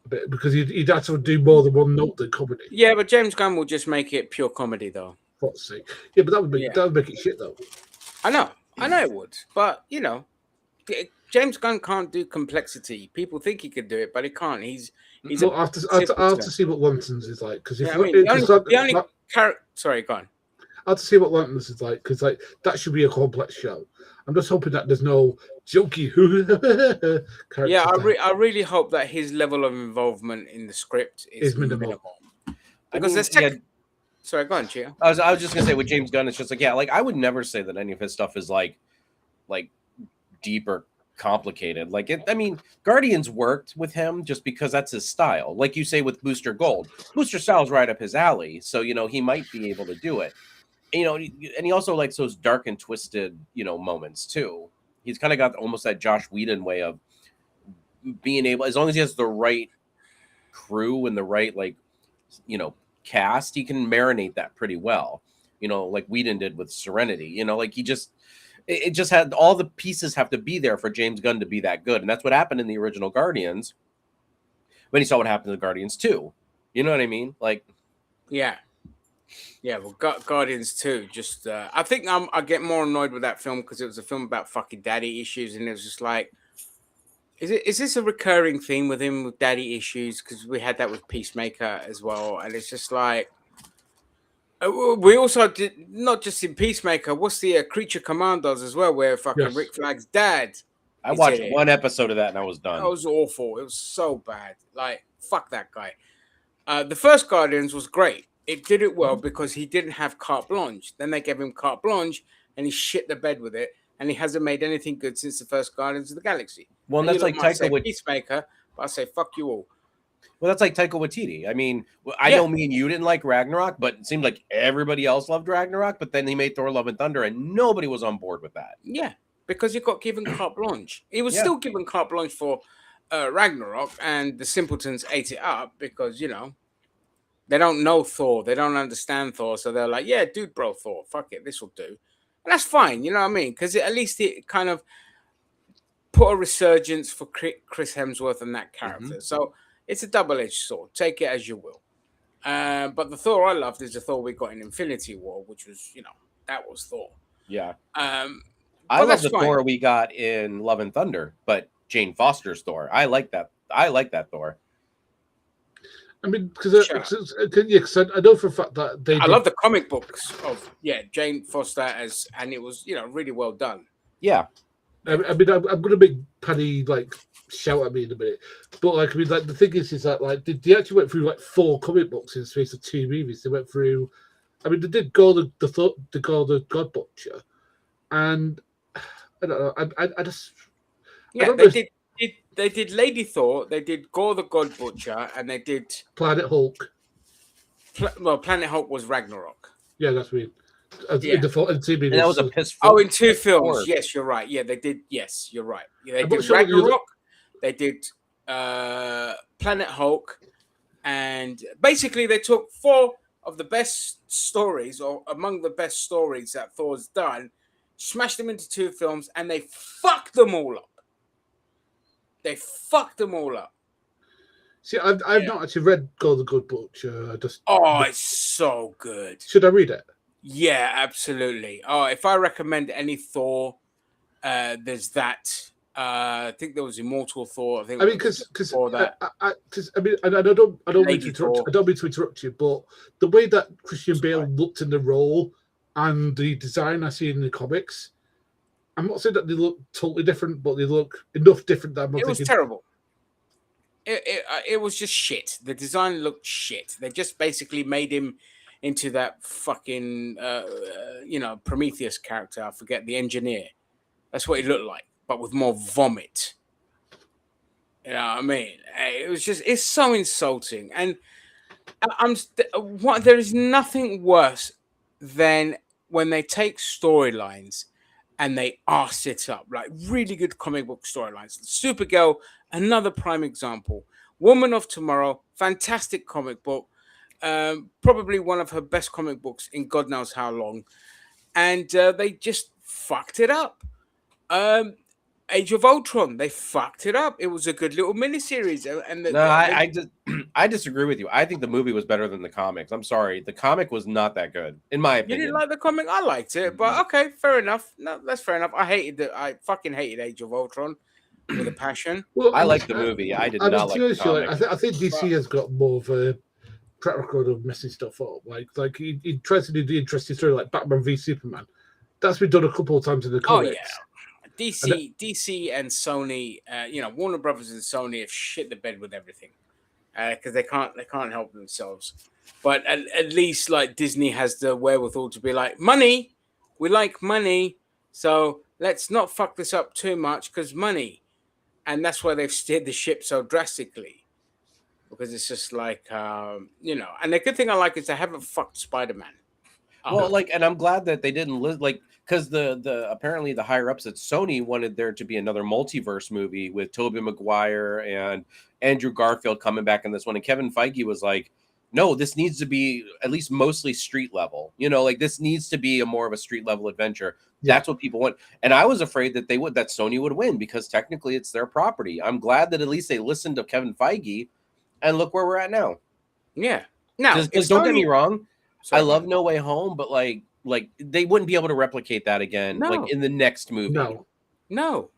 a bit because he'd have to do more than one note than comedy. Yeah, but James Gunn will just make it pure comedy, though. What's sake? Yeah, but that would make it shit, though. I know it would, but you know, James Gunn can't do complexity. People think he could do it, but he can't. He's Well, I have to see what Lanterns is like because sorry, go on. I have to see what Lanterns is like because that should be a complex show. I'm just hoping that there's no jokey characters. Yeah, I really hope that his level of involvement in the script is minimal. Because sorry, go on, Chia. I was just gonna say with James Gunn, it's just like I would never say that any of his stuff is like deep or complicated. Guardians worked with him just because that's his style. Like you say with Booster Gold, Booster Style's right up his alley, so he might be able to do it. And he also likes those dark and twisted moments too. He's kind of got almost that Josh Whedon way of being able, as long as he has the right crew and the right cast, he can marinate that pretty well. Like Whedon did with Serenity. It just had all the pieces have to be there for James Gunn to be that good, and that's what happened in the original Guardians. When you saw what happened to Guardians 2, you know what I mean? Well, Guardians 2, just I think I get more annoyed with that film because it was a film about fucking daddy issues, and it was just like, is this a recurring theme with him with daddy issues? Because we had that with Peacemaker as well, and it's just like, we also did not just in Peacemaker. What's the Creature Commandos as well, where fucking Rick Flag's dad? I watched one episode of that and I was done. That was awful. It was so bad. Like, fuck that guy. The first Guardians was great. It did it well because he didn't have carte blanche. Then they gave him carte blanche and he shit the bed with it. And he hasn't made anything good since the first Guardians of the Galaxy. Well, and that's like Taika Waititi. Peacemaker, but I say fuck you all. Well, that's like Taika Waititi. I mean, I know me and you didn't like Ragnarok, but it seemed like everybody else loved Ragnarok. But then he made Thor: Love and Thunder, and nobody was on board with that. Yeah, because he got given carte blanche. He was still given carte blanche for Ragnarok, and the simpletons ate it up because they don't know Thor, they don't understand Thor, so they're like, yeah, dude, bro, Thor, fuck it, this will do, and that's fine. You know what I mean? Because at least it kind of put a resurgence for Chris Hemsworth and that character. So it's a double-edged sword. Take it as you will. But the Thor I loved is the Thor we got in Infinity War, which was, that was Thor. Yeah. I love the Thor we got in Love and Thunder, but Jane Foster's Thor. I like that. I like that Thor. I mean, because I know for a fact that I love the comic books of Jane Foster and it was really well done. Yeah. I mean, I'm going to make Paddy shout at me in a minute, but the thing is that they actually went through 4 comic books in the space of 2 movies. They went through, I mean, they did go the God Butcher, and I don't know. I just they did Lady Thor, they did Gore the God Butcher, and they did Planet Hulk. Planet Hulk was Ragnarok. Yeah, that's weird. In 2 movies. And that was a piss. In 2 films. Yes, you're right. Yeah, they did. Yes, you're right. Yeah, they did Ragnarok. They did Planet Hulk, and basically they took 4 of the best stories, or among the best stories that Thor's done, smashed them into 2 films, and they fucked them all up. They fucked them all up. See, I've not actually read Gore the Good Butcher. It's so good. Should I read it? Yeah, absolutely. If I recommend any Thor, there's that. I think there was Immortal Thor. I mean, because I mean, I don't mean to interrupt you, but the way that Christian Bale looked in the role and the design I see in the comics, I'm not saying that they look totally different, but they look enough different that it was terrible. It was just shit. The design looked shit. They just basically made him into that fucking Prometheus character. I forget, the engineer. That's what he looked like, but with more vomit. You know what I mean? It's so insulting. And there is nothing worse than when they take storylines and they arse it up, like really good comic book storylines. Supergirl, another prime example. Woman of Tomorrow, fantastic comic book. Probably one of her best comic books in God knows how long. And they just fucked it up. Age of Ultron, they fucked it up. It was a good little miniseries, and I disagree with you. I think the movie was better than the comics. I'm sorry, the comic was not that good, in my you opinion. didn't like the comic. I liked it, but okay, fair enough. No, that's fair enough. I fucking hated Age of Ultron with a passion. I liked the movie. I did not like the comic. I think DC has got more of a track record of messing stuff up. Like he tries to do the interesting story, like Batman v Superman. That's been done a couple of times in the comics. Oh yeah. DC and Sony, Warner Brothers and Sony have shit the bed with everything because they can't help themselves. But at least like Disney has the wherewithal to be like, money, we like money, so let's not fuck this up too much because money, and that's why they've steered the ship so drastically because it's just like And the good thing I like is they haven't fucked Spider-Man. Well, and I'm glad that they didn't because the apparently the higher ups at Sony wanted there to be another multiverse movie with Tobey Maguire and Andrew Garfield coming back in this one, and Kevin Feige was like, no, this needs to be at least mostly street level. This needs to be more of a street level adventure. Yeah. That's what people want, and I was afraid that that Sony would win because technically it's their property. I'm glad that at least they listened to Kevin Feige, and look where we're at now. Yeah, now don't get me wrong. Sorry. I love No Way Home, but like they wouldn't be able to replicate that again, in the next movie. No,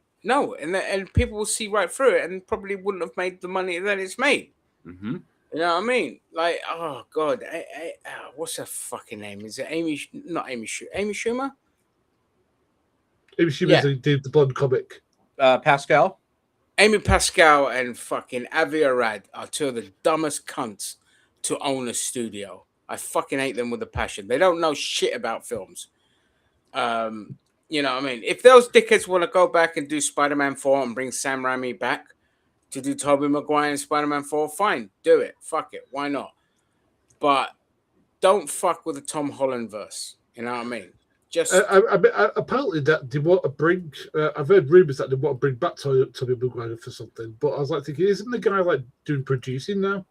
and people will see right through it, and probably wouldn't have made the money that it's made. Mm-hmm. You know what I mean? Like, oh god, what's her fucking name? Is it Amy? Not Amy Schumer. Amy Schumer. Amy Schumer did the blonde comic. Pascal. Amy Pascal and fucking Avi Arad are two of the dumbest cunts to own a studio. I fucking hate them with a passion. They don't know shit about films. You know what I mean? If those dickheads want to go back and do Spider-Man 4 and bring Sam Raimi back to do Tobey Maguire and Spider-Man 4, fine, do it. Fuck it. Why not? But don't fuck with the Tom Holland verse. You know what I mean? Just apparently that they want to bring. I've heard rumors that they want to bring back Tobey Maguire for something. But I was like thinking, isn't the guy like doing producing now?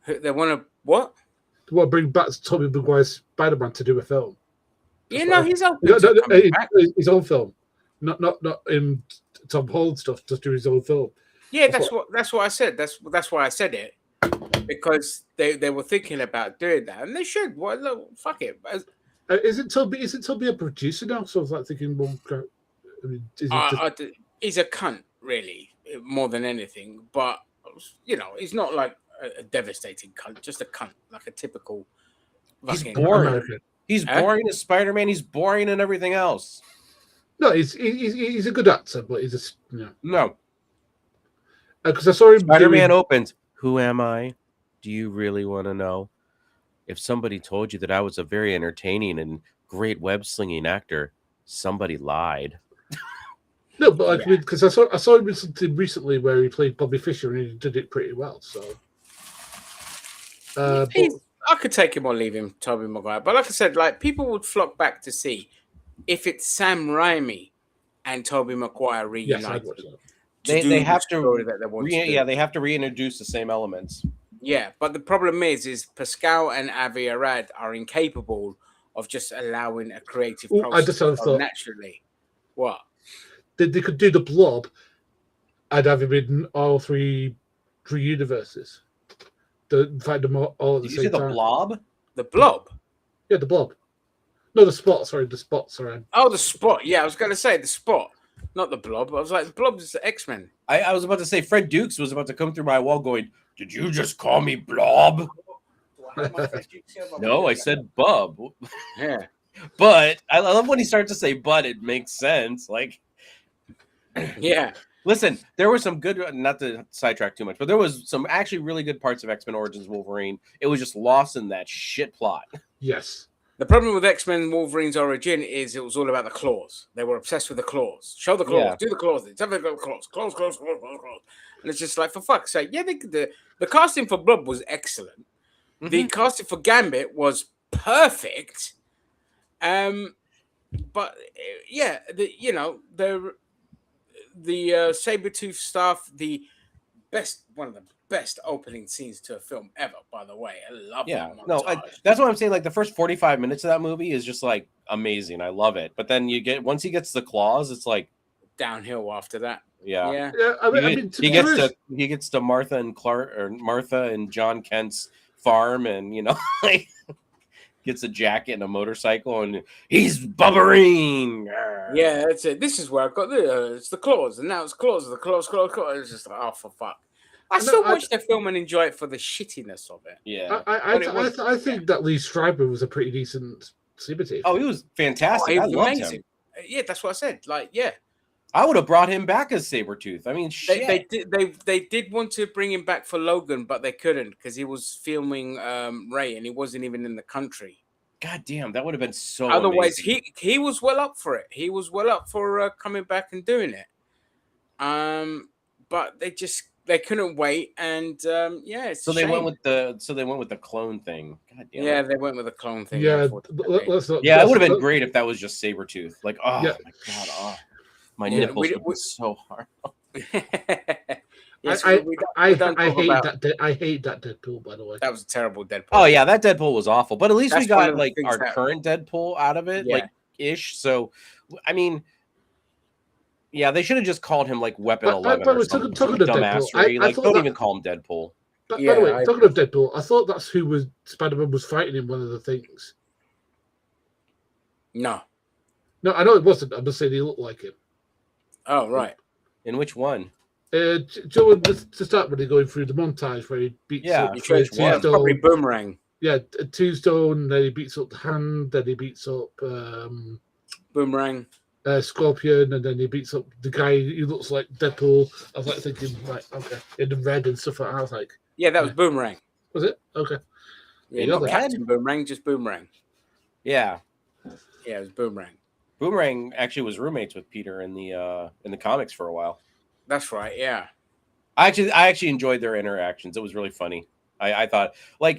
They want to what? They want to bring back Tobey Maguire's Spider-Man to do a film. Yeah, no, he's open. His own film, not in Tom Holland stuff. Just do his own film. Yeah, that's what I said. That's why I said it, because they were thinking about doing that, and they should. Well, look, fuck it. Isn't Toby a producer now? So I was like thinking, well, he's a cunt, really, more than anything. But he's not like a devastating cunt, just a cunt, like a typical. He's boring. American. He's boring as Spider-Man. He's boring and everything else. No, he's a good actor, but he's just no. Because I saw him. Spider-Man opens. Who am I? Do you really want to know? If somebody told you that I was a very entertaining and great web slinging actor, somebody lied. No, but because I saw him in something recently where he played Bobby Fischer and he did it pretty well. So I could take him or leave him, Tobey Maguire. But like I said, like people would flock back to see if it's Sam Raimi and Tobey Maguire reunited. Yes, they have to. They have to reintroduce the same elements. Yeah, but the problem is Pascal and Avi Arad are incapable of just allowing a creative process to go naturally. What? They could do the Blob and have him in all three universes. Find them all at the same time. The Blob? The Blob? Yeah, the Blob. No, the Spot. Sorry, the Spot's around. Oh, the Spot. Yeah, I was going to say the Spot. Not the Blob. I was like, the Blob is the X-Men. I was about to say, Fred Dukes was about to come through my wall going, did you just call me Blob? No, I said Bub. Yeah. But I love when he starts to say but, it makes sense. Like, yeah. Listen, there were some good, not to sidetrack too much, but there was some actually really good parts of X-Men Origins Wolverine. It was just lost in that shit plot. Yes. The problem with X-Men Wolverine's origin is it was all about the claws. They were obsessed with the claws. Show the claws, do the claws. Tell them the claws. Claws. And it's just like, for fuck's sake. Yeah, the casting for Blob was excellent. Mm-hmm. The casting for Gambit was perfect. But yeah, the Sabretooth stuff, one of the best opening scenes to a film ever, by the way. I love that montage. That's what I'm saying. Like the first 45 minutes of that movie is just like amazing. I love it. But then once he gets the claws, it's like, downhill after that. Yeah. Yeah. He gets to Martha and John Kent's farm, and like gets a jacket and a motorcycle, and he's bubbering. Yeah, that's it. This is where I got it's the claws, and now it's claws. The claws. It's just like, oh, for fuck. I still watch the film and enjoy it for the shittiness of it. Yeah, I think that Lee Stryper was a pretty decent Cibertooth. Oh, he was fantastic. I loved him. Yeah, that's what I said. Like, yeah, I would have brought him back as Sabretooth. I mean, shit. They did want to bring him back for Logan, but they couldn't because he was filming Ray, and he wasn't even in the country. God damn, that would have been so. Otherwise, amazing. he was well up for it. He was well up for coming back and doing it. But they couldn't wait, and yeah. It's so they went with the clone thing. God damn. Yeah, they went with the clone thing. Yeah, it would have been great if that was just Sabretooth. Like, oh my god, my nipples would be so hard. Yes, I hate that Deadpool, by the way. That was a terrible Deadpool. Oh yeah, that Deadpool was awful. But at least we got like our that... current Deadpool out of it, like ish. So, I mean, yeah, they should have just called him like Weapon 11 or something. Talking of dumbassery. Like, don't even call him Deadpool. By the way, talking of Deadpool, I thought that's who Spider-Man was fighting in one of the things. No, I know it wasn't. I'm just saying he looked like him. Oh right. In which one? Joe, to start when they're going through the montage where he beats up Tombstone. Probably Boomerang. Yeah, Tombstone, then he beats up the Hand, then he beats up Boomerang. Scorpion, and then he beats up the guy who looks like Deadpool. I was like thinking, like, okay, in the red and stuff like that. I was like, yeah, that was Boomerang. Was it? Okay. Yeah, not Captain Boomerang, just Boomerang. Yeah. Yeah, it was Boomerang. Boomerang actually was roommates with Peter in the comics for a while. That's right. Yeah. I actually enjoyed their interactions. It was really funny. I thought I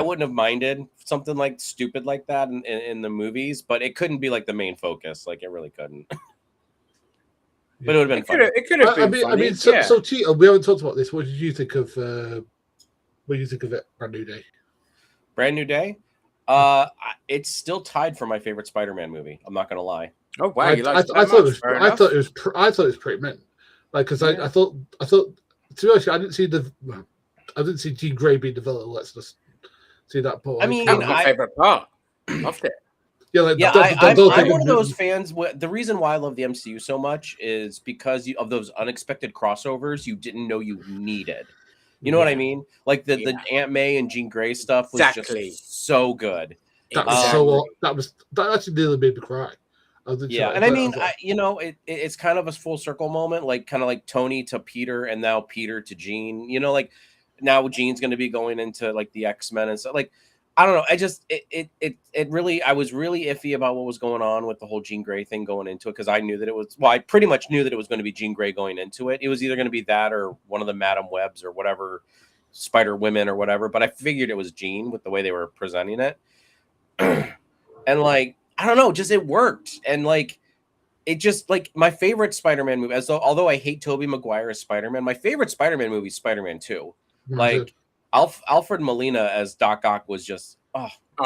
wouldn't have minded something like stupid like that in the movies, but it couldn't be like the main focus. Like it really couldn't. But it would have been fun. It could have been funny. I mean, so Tito, we haven't talked about this. What did you think of? What do you think of it? Brand New Day. Brand New Day. It's still tied for my favorite Spider-Man movie. I'm not gonna lie. Oh wow! I thought it was pretty mint. Like, because I thought to be honest, I didn't see Jean Grey being developed. Let's just see that part. I mean, that was my favorite part. Loved it. Yeah, like, I'm one of those fans. The reason why I love the MCU so much is because of those unexpected crossovers you didn't know you needed. You know what I mean? Like the Aunt May and Jean Grey stuff was just so good. That actually nearly made me cry. Yeah, and I mean, it's kind of a full circle moment, like kind of like Tony to Peter, and now Peter to Jean. You know, like now Jean's going to be going into like the X-Men and stuff. Like, I don't know. I just it really, I was really iffy about what was going on with the whole Jean Grey thing going into it, because I knew that it was. Well, I pretty much knew that it was going to be Jean Grey going into it. It was either going to be that or one of the Madam Webs or whatever, Spider Women or whatever. But I figured it was Jean with the way they were presenting it, and like. I don't know, just it worked. And like it just like my favorite Spider-Man movie, although I hate Tobey Maguire as Spider-Man, my favorite Spider-Man movie is Spider-Man 2. Like Alfred Molina as Doc Ock was just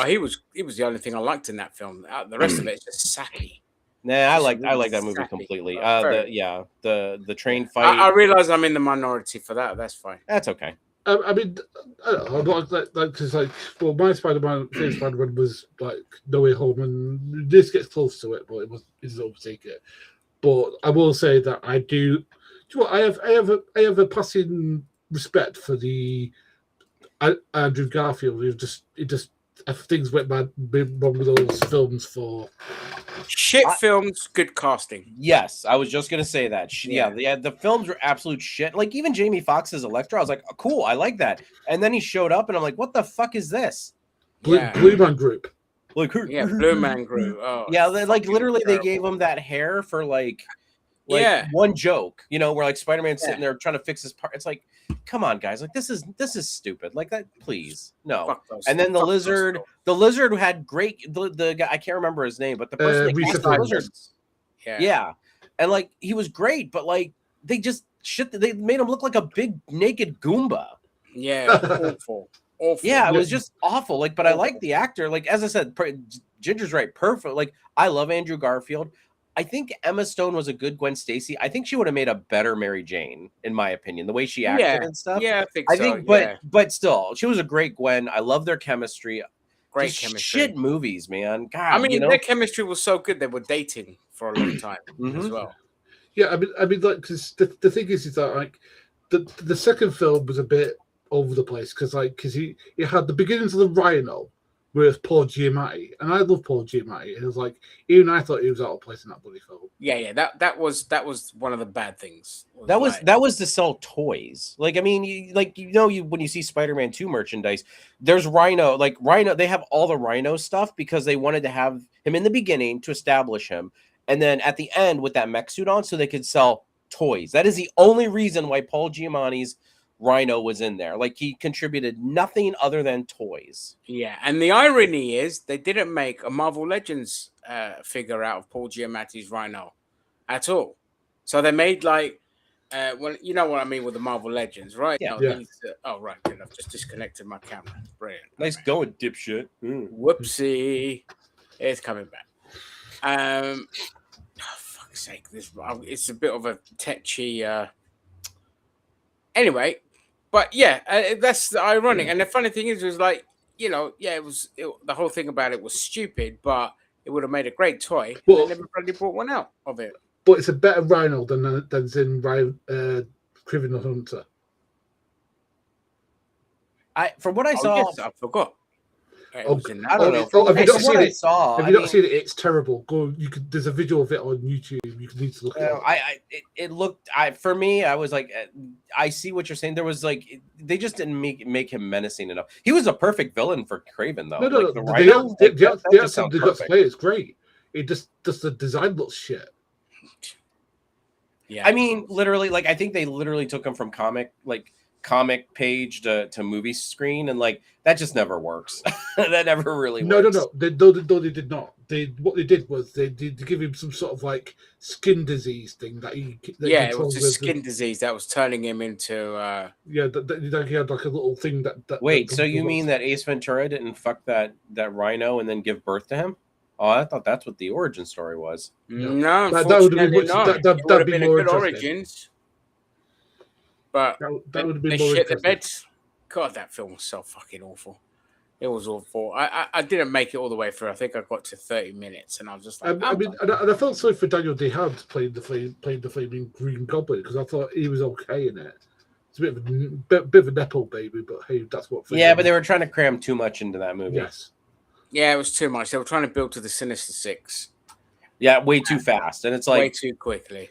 he was the only thing I liked in that film. The rest of it is just sappy. Nah, I like that movie completely. The train fight. I realize I'm in the minority for that. That's fine. That's okay. I mean, I don't know, because well, my Spider-Man was like No Way Home, and this gets close to it, but it's overtake it. But I will say that I do. Do you know what, I have a passing respect for the Andrew Garfield. Things went wrong with those films for shit films, good casting. Yes, I was just gonna say that. The films were absolute shit. Like even Jamie Foxx's Electro, I was like, oh, cool, I like that. And then he showed up, and I'm like, what the fuck is this? Blue Man Group. Like, Blue Man Group. Oh, yeah, like literally, they gave him that hair for like one joke. You know, where like Spider-Man's sitting there trying to fix his part. It's like, come on, guys, like this is stupid. Like that, please, no. And then the lizard had great the guy, I can't remember his name, but the person that cast the lizard, yeah, and like he was great, but like they made him look like a big naked Goomba. Yeah, awful. Yeah, it was just awful. Like, but I like the actor. Like as I said, Ginger's right, perfect. Like I love Andrew Garfield. I think Emma Stone was a good Gwen Stacy. I think she would have made a better Mary Jane, in my opinion, the way she acted and stuff. Yeah, I think so. But still, she was a great Gwen. I love their chemistry. Great Just chemistry. shit movies, man. God, I mean, their chemistry was so good. They were dating for a long time as well. Yeah, I mean, like, cause the thing is that like the second film was a bit over the place because he had the beginnings of the Rhino with Paul Giamatti, and I love Paul Giamatti. And it was like even I thought he was out of place in that bloody film. Yeah, that was one of the bad things. That was to sell toys. Like, I mean, when you see Spider-Man 2 merchandise, there's Rhino. Like Rhino, they have all the Rhino stuff because they wanted to have him in the beginning to establish him, and then at the end with that mech suit on, so they could sell toys. That is the only reason why Paul Giamatti's Rhino was in there. Like, he contributed nothing other than toys. Yeah, and the irony is they didn't make a Marvel Legends figure out of Paul Giamatti's Rhino at all. So they made well, you know what I mean with the Marvel Legends, right? Yeah. Oh, right. Good. I've just disconnected my camera. Brilliant. Nice going, dipshit. Whoopsie. It's coming back. Fuck's sake. It's a bit of a tetchy. Anyway, but yeah, that's ironic. And the funny thing is, like, the whole thing about it was stupid, but it would have made a great toy. Well, they never really brought one out of it. But it's a better Rhino than in Kraven the Hunter. From what I saw, yes, I forgot. I don't know. Have you not seen it? Have you not seen it? It's terrible. Go. There's a video of it on YouTube. You need to look at it. It looked. For me, I was like, I see what you're saying. There was like, they just didn't make him menacing enough. He was a perfect villain for Kraven, though. No. The actor they got to play is great. It just the design looks shit. Yeah, I mean, literally, like, I think they literally took him from comic page to movie screen, and like that just never works. That never really works. No. They did not. What they did was they did give him some sort of like skin disease thing it was a skin disease that was turning him into. He had like a little thing that. Wait, so you mean that Ace Ventura didn't fuck that Rhino and then give birth to him? Oh, I thought that's what the origin story was. No, that would have been a good origins. But that would have been they more shit the interesting. beds. God, that film was so fucking awful. It was awful. I didn't make it all the way through. I think I got to 30 minutes, and I was just like, I felt sorry for Daniel Day-Hart playing the flaming Green Goblin because I thought he was okay in it. It's a bit of a nepo baby, but hey, that's what. Yeah, but they were trying to cram too much into that movie. Yes. Yeah, it was too much. They were trying to build to the Sinister Six. Yeah, way too fast, and it's like way too quickly.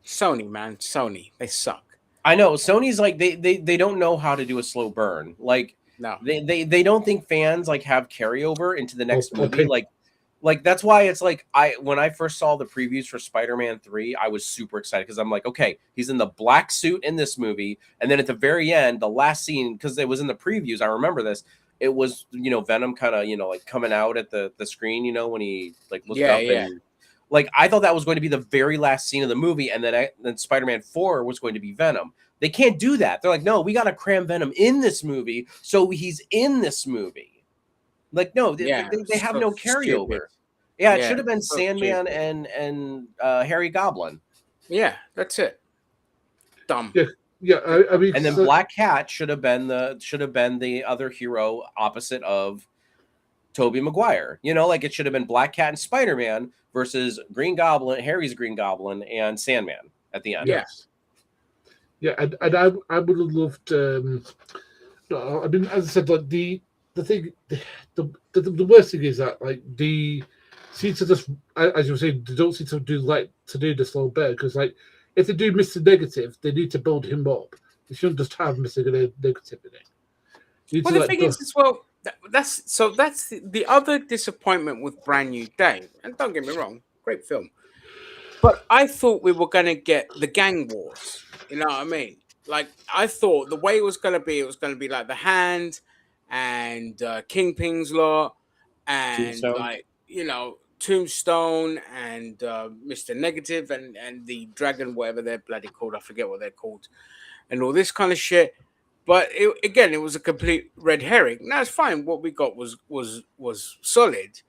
Sony, man, Sony, they suck. I know Sony's like they don't know how to do a slow burn. Like no, they don't think fans like have carryover into the next movie. Like that's why it's like when I first saw the previews for Spider-Man 3, I was super excited because I'm like, okay, he's in the black suit in this movie, and then at the very end, the last scene, because it was in the previews, I remember this. It was, Venom kind of, like coming out at the screen, when he like looked up and like I thought that was going to be the very last scene of the movie, and then Spider-Man 4 was going to be Venom. They can't do that. They're like, no, we got to cram Venom in this movie, so he's in this movie. Like, no, they have no carryover. Stupid. Yeah, it should have been Sandman and Harry Goblin. Yeah, that's it. Dumb. Yeah, I mean, and then Black Cat should have been the other hero opposite of Tobey Maguire. Like it should have been Black Cat and Spider-Man versus Green Goblin, Harry's Green Goblin, and Sandman at the end. Yes. Yeah, and I would have loved. I mean, as I said, like the thing, the worst thing is that like the seem to just, as you were saying, they don't seem to do the slow burn because like. If they do Mr. Negative, they need to build him up. They shouldn't just have Mr. Negative in it. Well, the thing is, as well, that's the other disappointment with Brand New Day. And don't get me wrong, great film. But I thought we were going to get the gang wars. You know what I mean? Like, I thought the way it was going to be like the Hand and Kingpin's Law and Tombstone. Tombstone and Mr. Negative and the Dragon, whatever they're bloody called, I forget what they're called, and all this kind of shit. But it was a complete red herring. Now it's fine. What we got was solid,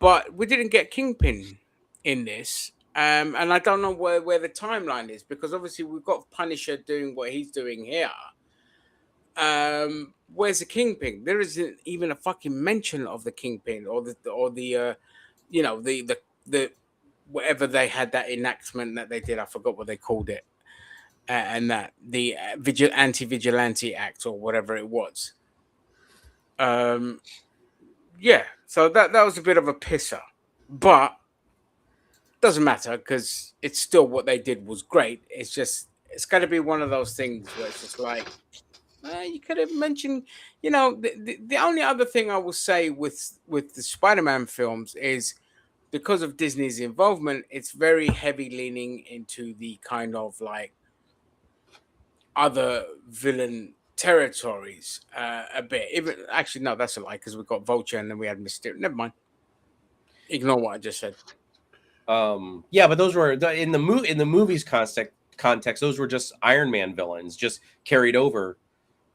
but we didn't get Kingpin in this. And I don't know where the timeline is, because obviously we've got Punisher doing what he's doing here. Where's the Kingpin? There isn't even a fucking mention of the Kingpin or the whatever they had, that enactment that they did. I forgot what they called it, and that the anti-vigilante act or whatever it was. Yeah, so that was a bit of a pisser, but doesn't matter because it's still what they did was great. It's going to be one of those things where it's just like, you could have mentioned, the only other thing I will say with the Spider-Man films is, because of Disney's involvement, it's very heavy leaning into the kind of like other villain territories a bit. Even actually, no, that's a lie, because we've got Vulture and then we had Mysterio. Never mind. Ignore what I just said. Yeah, but those were in the movie's context. Those were just Iron Man villains, just carried over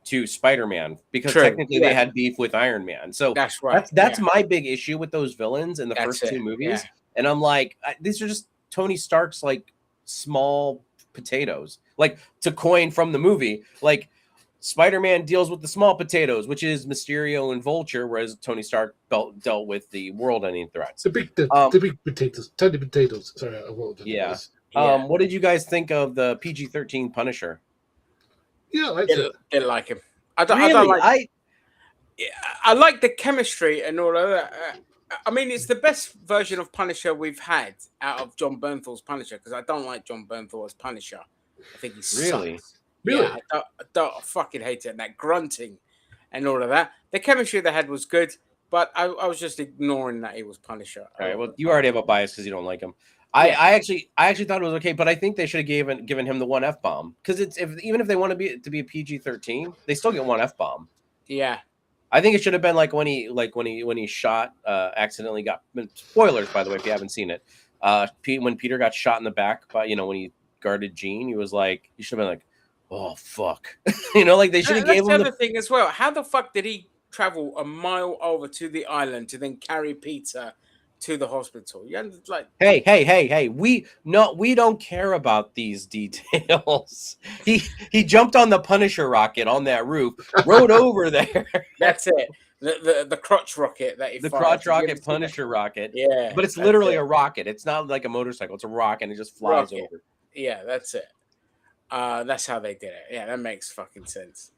to Spider-Man, because technically they had beef with Iron Man. So that's right. That's my big issue with those villains in the first two movies. Yeah. And I'm like, these are just Tony Stark's like small potatoes. Like, to coin from the movie, like Spider-Man deals with the small potatoes, which is Mysterio and Vulture, whereas Tony Stark dealt with the world-ending threats. The big potatoes, tiny potatoes. Sorry, I wrote that. What did you guys think of the PG-13 Punisher? Yeah, I didn't like him. I don't like. I like the chemistry and all of that. I mean, it's the best version of Punisher we've had out of John Bernthal's Punisher, because I don't like John Bernthal as Punisher. I think he's really. Yeah, I fucking hate it. And that grunting and all of that. The chemistry they had was good, but I was just ignoring that he was Punisher. All right. Well, you already have a bias because you don't like him. I actually thought it was okay, but I think they should have given him the one F-bomb, because even if they want to be a PG-13, they still get one F-bomb. Yeah. I think it should have been when he shot, accidentally got, spoilers by the way if you haven't seen it. When Peter got shot in the back by, when he guarded Jean, he should have been like, oh fuck. Like they should have gave him the other thing as well. How the fuck did he travel a mile over to the island to then carry Peter to the hospital? Hey, we don't care about these details. He jumped on the Punisher rocket on that roof, rode over there. That's it. The crotch rocket that he the crotch rocket Punisher rocket. Yeah, but it's literally a rocket. It's not like a motorcycle. It's a rocket, and it just flies over. Yeah, that's it. That's how they did it. Yeah, that makes fucking sense.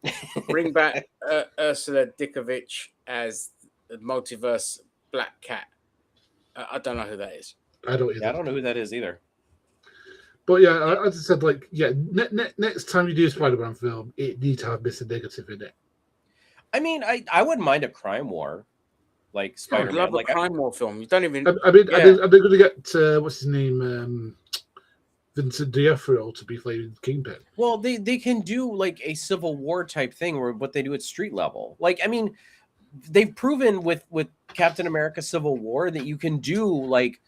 Bring back Ursula Dickovich as the multiverse Black Cat. I don't know who that is. I don't either. I don't know who that is either. But yeah, as I said, next time you do a Spider-Man film, it needs to have Mr. Negative in it. I mean, I wouldn't mind a crime war, like Spider-Man. I love a crime war film. You don't even. I mean, are they going to get what's his name, Vincent D'Onofrio to be playing Kingpin? Well, they can do like a Civil War type thing, where what they do at street level. Like, I mean, they've proven with Captain America Civil War that you can do like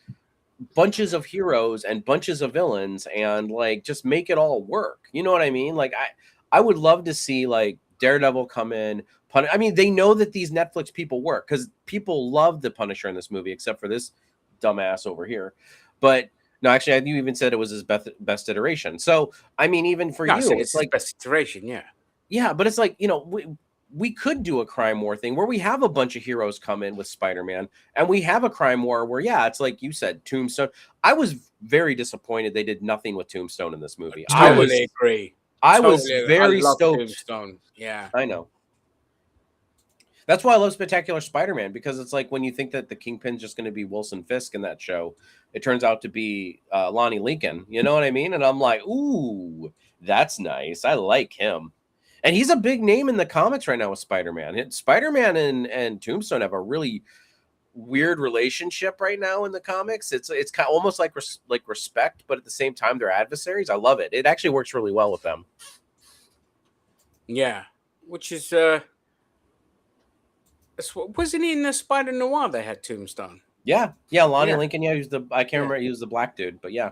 bunches of heroes and bunches of villains and like just make it all work. You know what I mean? Like I would love to see like Daredevil come in. I mean, they know that these Netflix people work because people love the Punisher in this movie, except for this dumbass over here. But no, actually, you even said it was his best iteration. So I mean, even for you, it's like best iteration. Yeah, but it's like, we could do a crime war thing where we have a bunch of heroes come in with Spider-Man, and we have a crime war where, it's like you said, Tombstone. I was very disappointed they did nothing with Tombstone in this movie. I totally agree. I was very stoked. Tombstone. Yeah, I know. That's why I love Spectacular Spider-Man, because it's like when you think that the Kingpin's just going to be Wilson Fisk in that show, it turns out to be Lonnie Lincoln. You know what I mean? And I'm like, ooh, that's nice. I like him. And he's a big name in the comics right now with Spider-Man. Spider-Man and Tombstone have a really weird relationship right now in the comics. It's kind of almost like respect, but at the same time they're adversaries. I love it. It actually works really well with them. Yeah, which is wasn't he in the Spider Noir they had Tombstone? Yeah, Lonnie Lincoln. Yeah, I can't remember. He was the black dude, but yeah,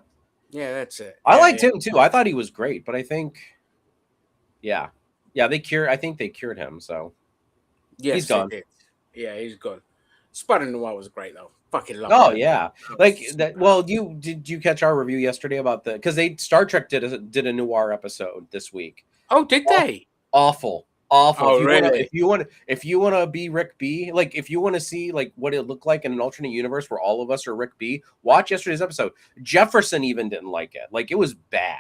that's it. I liked him too. I thought he was great, but I think, I think they cured him. So yes, he's gone. Yeah, he's gone. Spider Noir was great though. Fucking love Oh it. yeah, like that. Well, did you catch our review yesterday about because Star Trek did a noir episode this week. Oh, did they? Awful. Oh, If really? you wanna be Rick B, like if you want to see like what it looked like in an alternate universe where all of us are Rick B, watch yesterday's episode. Jefferson even didn't like it. Like it was bad.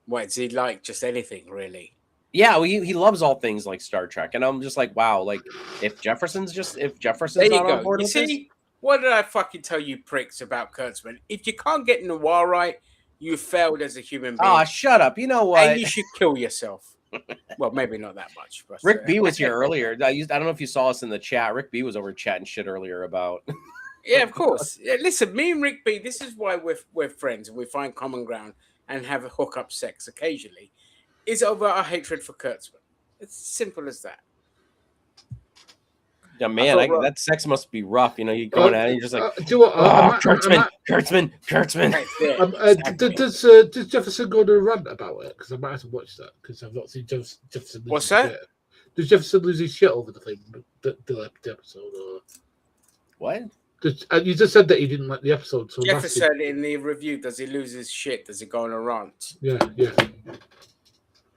What, does he like just anything, really? Yeah, well, he loves all things like Star Trek, and I'm just like, wow, like if Jefferson's There not you on go. board You with this, see, what did I fucking tell you pricks about Kurtzman? If you can't get noir right, you failed as a human being. ah, shut up. You know what? And you should kill yourself. Well, maybe not that much. But, Rick B was here earlier. I don't know if you saw us in the chat. Rick B was over chatting shit earlier about. Yeah, of course. Yeah, listen, me and Rick B, this is why we're friends and we find common ground and have a hookup sex occasionally. Is over our hatred for Kurtzman. It's simple as that. Yeah, man, that sex must be rough. You know, you going at it, you're just like, do you know what, Kurtzman. Does Jefferson go on a rant about it? Because I might have to watch that because I've not seen Jefferson. What's that? Shit. Does Jefferson lose his shit over the thing, the episode, or what? You just said that he didn't like the episode. So Jefferson in the review, does he lose his shit? Does he go on a rant? Yeah.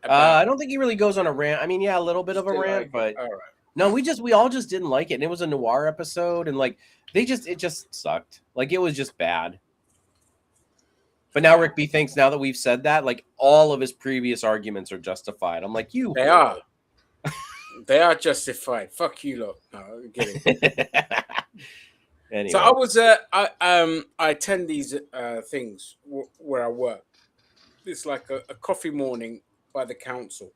I don't think he really goes on a rant. I mean, yeah, a little bit of a rant, but all right. No, we all just didn't like it. And it was a noir episode, and like it just sucked. Like it was just bad. But now Rick B thinks now that we've said that, like all of his previous arguments are justified. I'm like, They are. They are justified. Fuck you, look. No, I'm kidding. Anyway. So I was I attend these things where I work. It's like a coffee morning by the council,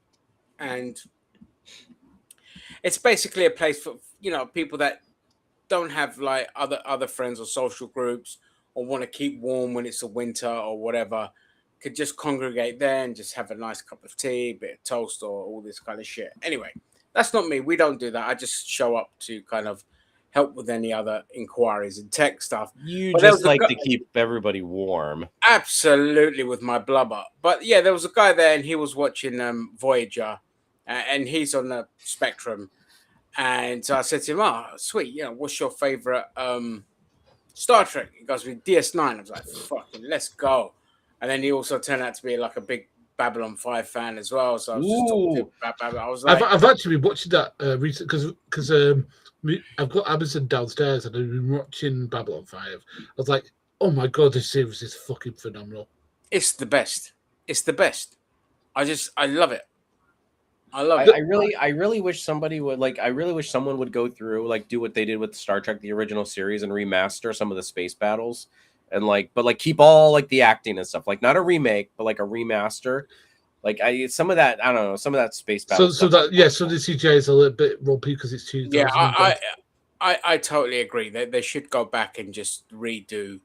and it's basically a place for people that don't have like other friends or social groups or want to keep warm when it's a winter or whatever. Could just congregate there and just have a nice cup of tea, bit of toast, or all this kind of shit. Anyway, that's not me. We don't do that. I just show up to kind of help with any other inquiries and tech stuff. You just like to keep everybody warm. Absolutely, with my blubber. But yeah, there was a guy there and he was watching Voyager, and he's on the spectrum. And so I said to him, "Oh, sweet, what's your favorite Star Trek?" He goes with DS9. I was like, "Fucking, let's go." And then he also turned out to be like a big Babylon 5 fan as well. So I was just talking to him about Babylon. I was like, I've actually been watching that recently because I've got Amazon downstairs and I've been watching Babylon 5. I was like, oh my god, this series is fucking phenomenal. It's the best. It's the best. I love it. I love it. I really wish somebody would I really wish someone would go through do what they did with Star Trek the original series and remaster some of the space battles and keep all the acting and stuff, not a remake but a remaster. Some of that, I don't know, some of that space battle. So the CGI is a little bit ropey because it's too. Yeah, I totally agree. They should go back and just redo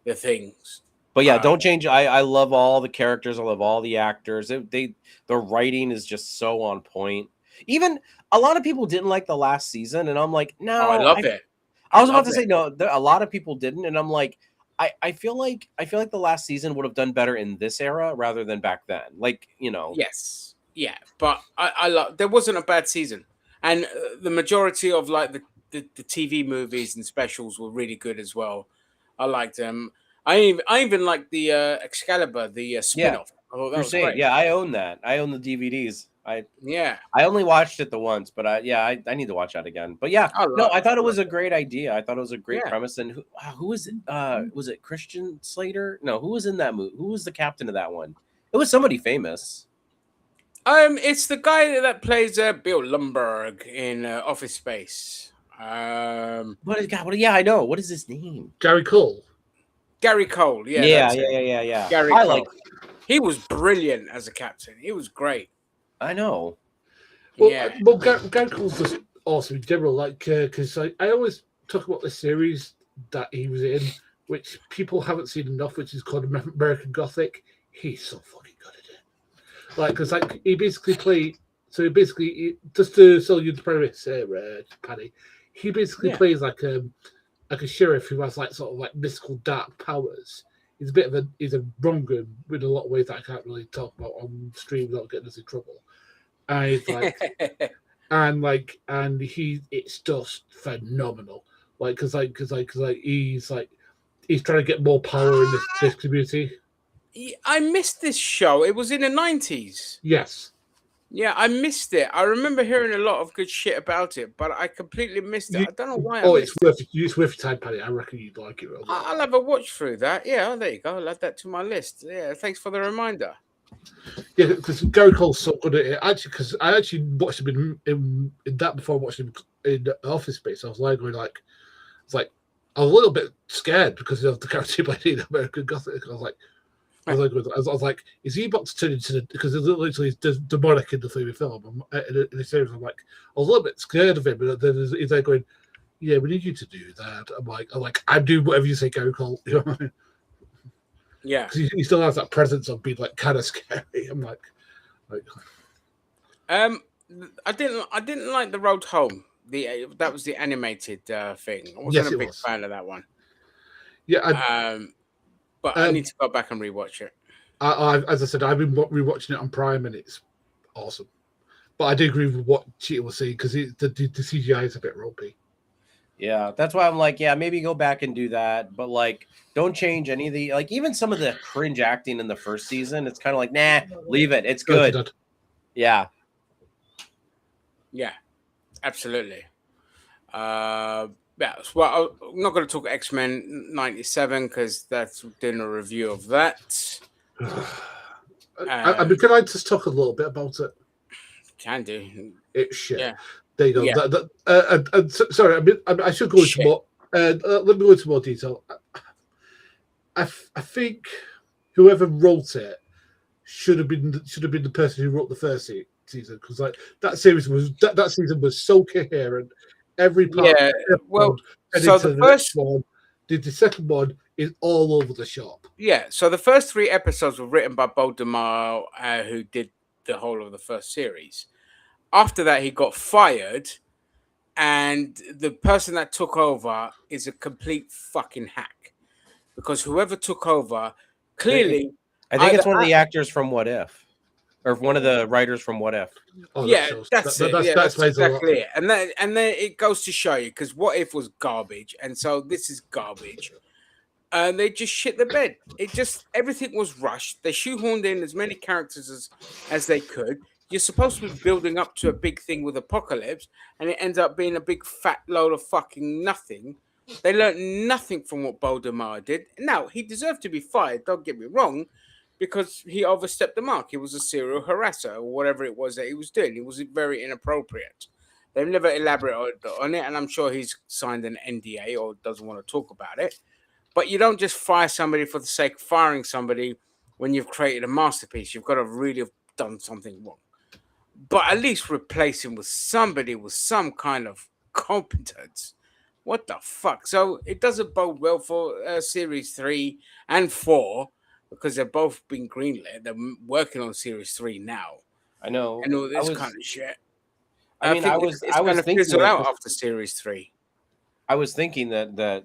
the things. But yeah, don't change. I love all the characters. I love all the actors. The writing is just so on point. Even a lot of people didn't like the last season, and I'm like, no, I love it. I was about to say no. A lot of people didn't, and I'm like, I feel like the last season would have done better in this era rather than back then. Yes, yeah, but I love. There wasn't a bad season, and the majority of the TV movies and specials were really good as well. I liked them. I even like the Excalibur, the spin-off. Yeah. Oh, that was great. Yeah, I own that. I own the DVDs. I only watched it the once, but I need to watch that again. But yeah, I thought it was a great idea. I thought it was a great premise. And who was it? Was it Christian Slater? No, who was in that movie? Who was the captain of that one? It was somebody famous. It's the guy that plays Bill Lumbergh in Office Space. Yeah, I know. What is his name? Gary Cole. Gary Cole, yeah. Yeah. Gary Cole. He was brilliant as a captain. He was great. I know. Well, Gary Cole's just awesome in general. Because I always talk about the series that he was in, which people haven't seen enough, which is called American Gothic. He's so fucking good at it. Because he basically played. So basically, just to sell you the premise, Paddy, he basically plays like a sheriff who has sort of mystical dark powers. He's a wronger in a lot of ways that I can't really talk about on stream without getting us in trouble. And it's it's just phenomenal. because he's trying to get more power in this community. I missed this show. It was in the 90s. Yes. Yeah, I missed it. I remember hearing a lot of good shit about it, but I completely missed it. I don't know why. It's worth your time, Paddy. I reckon you'd like it. I'll have a watch through that. Yeah, there you go. I'll add that to my list. Yeah, thanks for the reminder. Yeah, because Gary Cole's so good at it. Actually, because I actually watched him in that before I watched him in Office Space. I was like, I was a little bit scared because of the character played in American Gothic. I was like, is he about to turn into because there's literally demonic in the film in the series. I was a little bit scared of him, but then he's like going, "Yeah, we need you to do that." I'm like, I'm doing whatever you say, Gary Cole. You know what I mean? Yeah, because he still has that presence of being like kind of scary. I'm like, I didn't like The Road Home. That was the animated thing. I wasn't a big fan of that one. Yeah, but I need to go back and rewatch it. As I said, I've been rewatching it on Prime, and it's awesome. But I do agree with what Cheetah was saying because the CGI is a bit ropey. Yeah, that's why I'm like, yeah, maybe go back and do that, but like, don't change any of the even some of the cringe acting in the first season. It's kind of like, nah, leave it. It's good. Yeah. Yeah, absolutely. Yeah, well, I'm not going to talk X-Men 97 because that's doing a review of that. I mean, can I just talk a little bit about it? Can do. It's shit. Yeah. There you go. Yeah. Sorry, I should go into more. Let me go into more detail. I think whoever wrote it should have been the person who wrote the first season because that season was so coherent. Every part. Yeah. Well, so the first one, the second one is all over the shop. Yeah. So the first 3 episodes were written by Bo DeMar, who did the whole of the first series. After that, he got fired, and the person that took over is a complete fucking hack because whoever took over clearly. I think it's one of the actors from What If. Or one of the writers from What If. Oh, yeah, that's it. That's exactly it. And then it goes to show you because What If was garbage, and so this is garbage. And they just shit the bed. Everything was rushed. They shoehorned in as many characters as they could. You're supposed to be building up to a big thing with Apocalypse, and it ends up being a big fat load of fucking nothing. They learned nothing from what Bo DeMar did. Now, he deserved to be fired, don't get me wrong, because he overstepped the mark. He was a serial harasser or whatever it was that he was doing. It was very inappropriate. They've never elaborated on it, and I'm sure he's signed an NDA or doesn't want to talk about it. But you don't just fire somebody for the sake of firing somebody when you've created a masterpiece. You've got to really have done something wrong. But at least replace him with somebody with some kind of competence. What the fuck? So it doesn't bode well for Series 3 and 4 because they've both been greenlit. They're working on Series 3 now. I know. And all this kind of shit. I mean, I was thinking fizzle out after Series 3. I was thinking that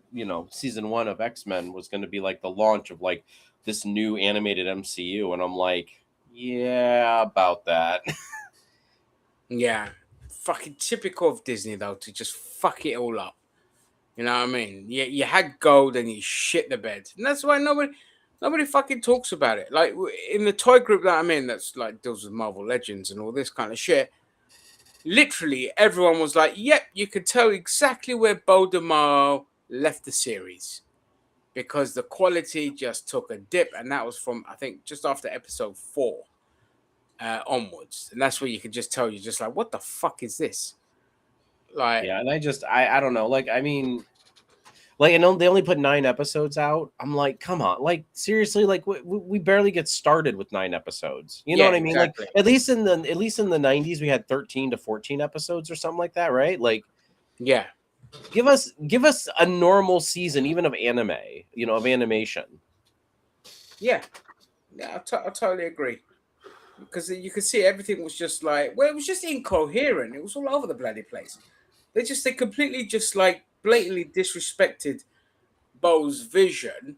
season 1 of X-Men was going to be like the launch of like this new animated MCU, and I'm like, yeah, about that. Yeah, fucking typical of Disney though to just fuck it all up. You know what I mean? You had gold and you shit the bed, and that's why nobody fucking talks about it. Like in the toy group that I'm in, that's like deals with Marvel Legends and all this kind of shit. Literally, everyone was like, "Yep, you could tell exactly where Bo DeMar left the series because the quality just took a dip, and that was from I think just after episode 4 onwards, and that's where you could just tell you're just like, what the fuck is this?" Like, yeah, and I don't know, like I mean. Like, I know they only put 9 episodes out. I'm like, come on. Like, seriously, like we barely get started with 9 episodes. You know what I mean? Exactly. Like, at least in the 90s, we had 13 to 14 episodes or something like that, right? Like, yeah. Give us a normal season, even of anime, of animation. Yeah. Yeah, I totally agree. Because you could see everything was just like, well, it was just incoherent. It was all over the bloody place. They completely just like blatantly disrespected Bo's vision,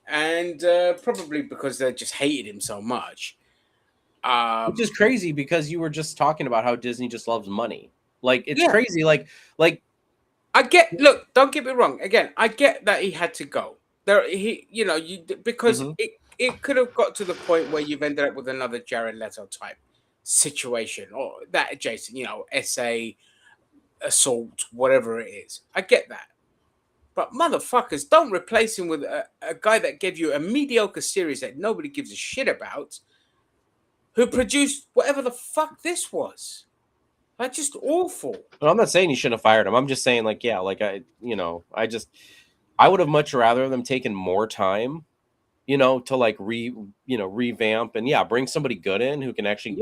and probably because they just hated him so much. Which is crazy because you were just talking about how Disney just loves money. Like it's crazy. Like I get. Look, don't get me wrong. Again, I get that he had to go. Because it could have got to the point where you've ended up with another Jared Leto type situation or that adjacent, essay, assault, whatever it is. I get that. But motherfuckers, don't replace him with a guy that gave you a mediocre series that nobody gives a shit about, who produced whatever the fuck this was. Like, just awful. Well, I'm not saying you shouldn't have fired him. I'm just saying, like, yeah, like I would have much rather them taken more time, to like revamp and bring somebody good in who can actually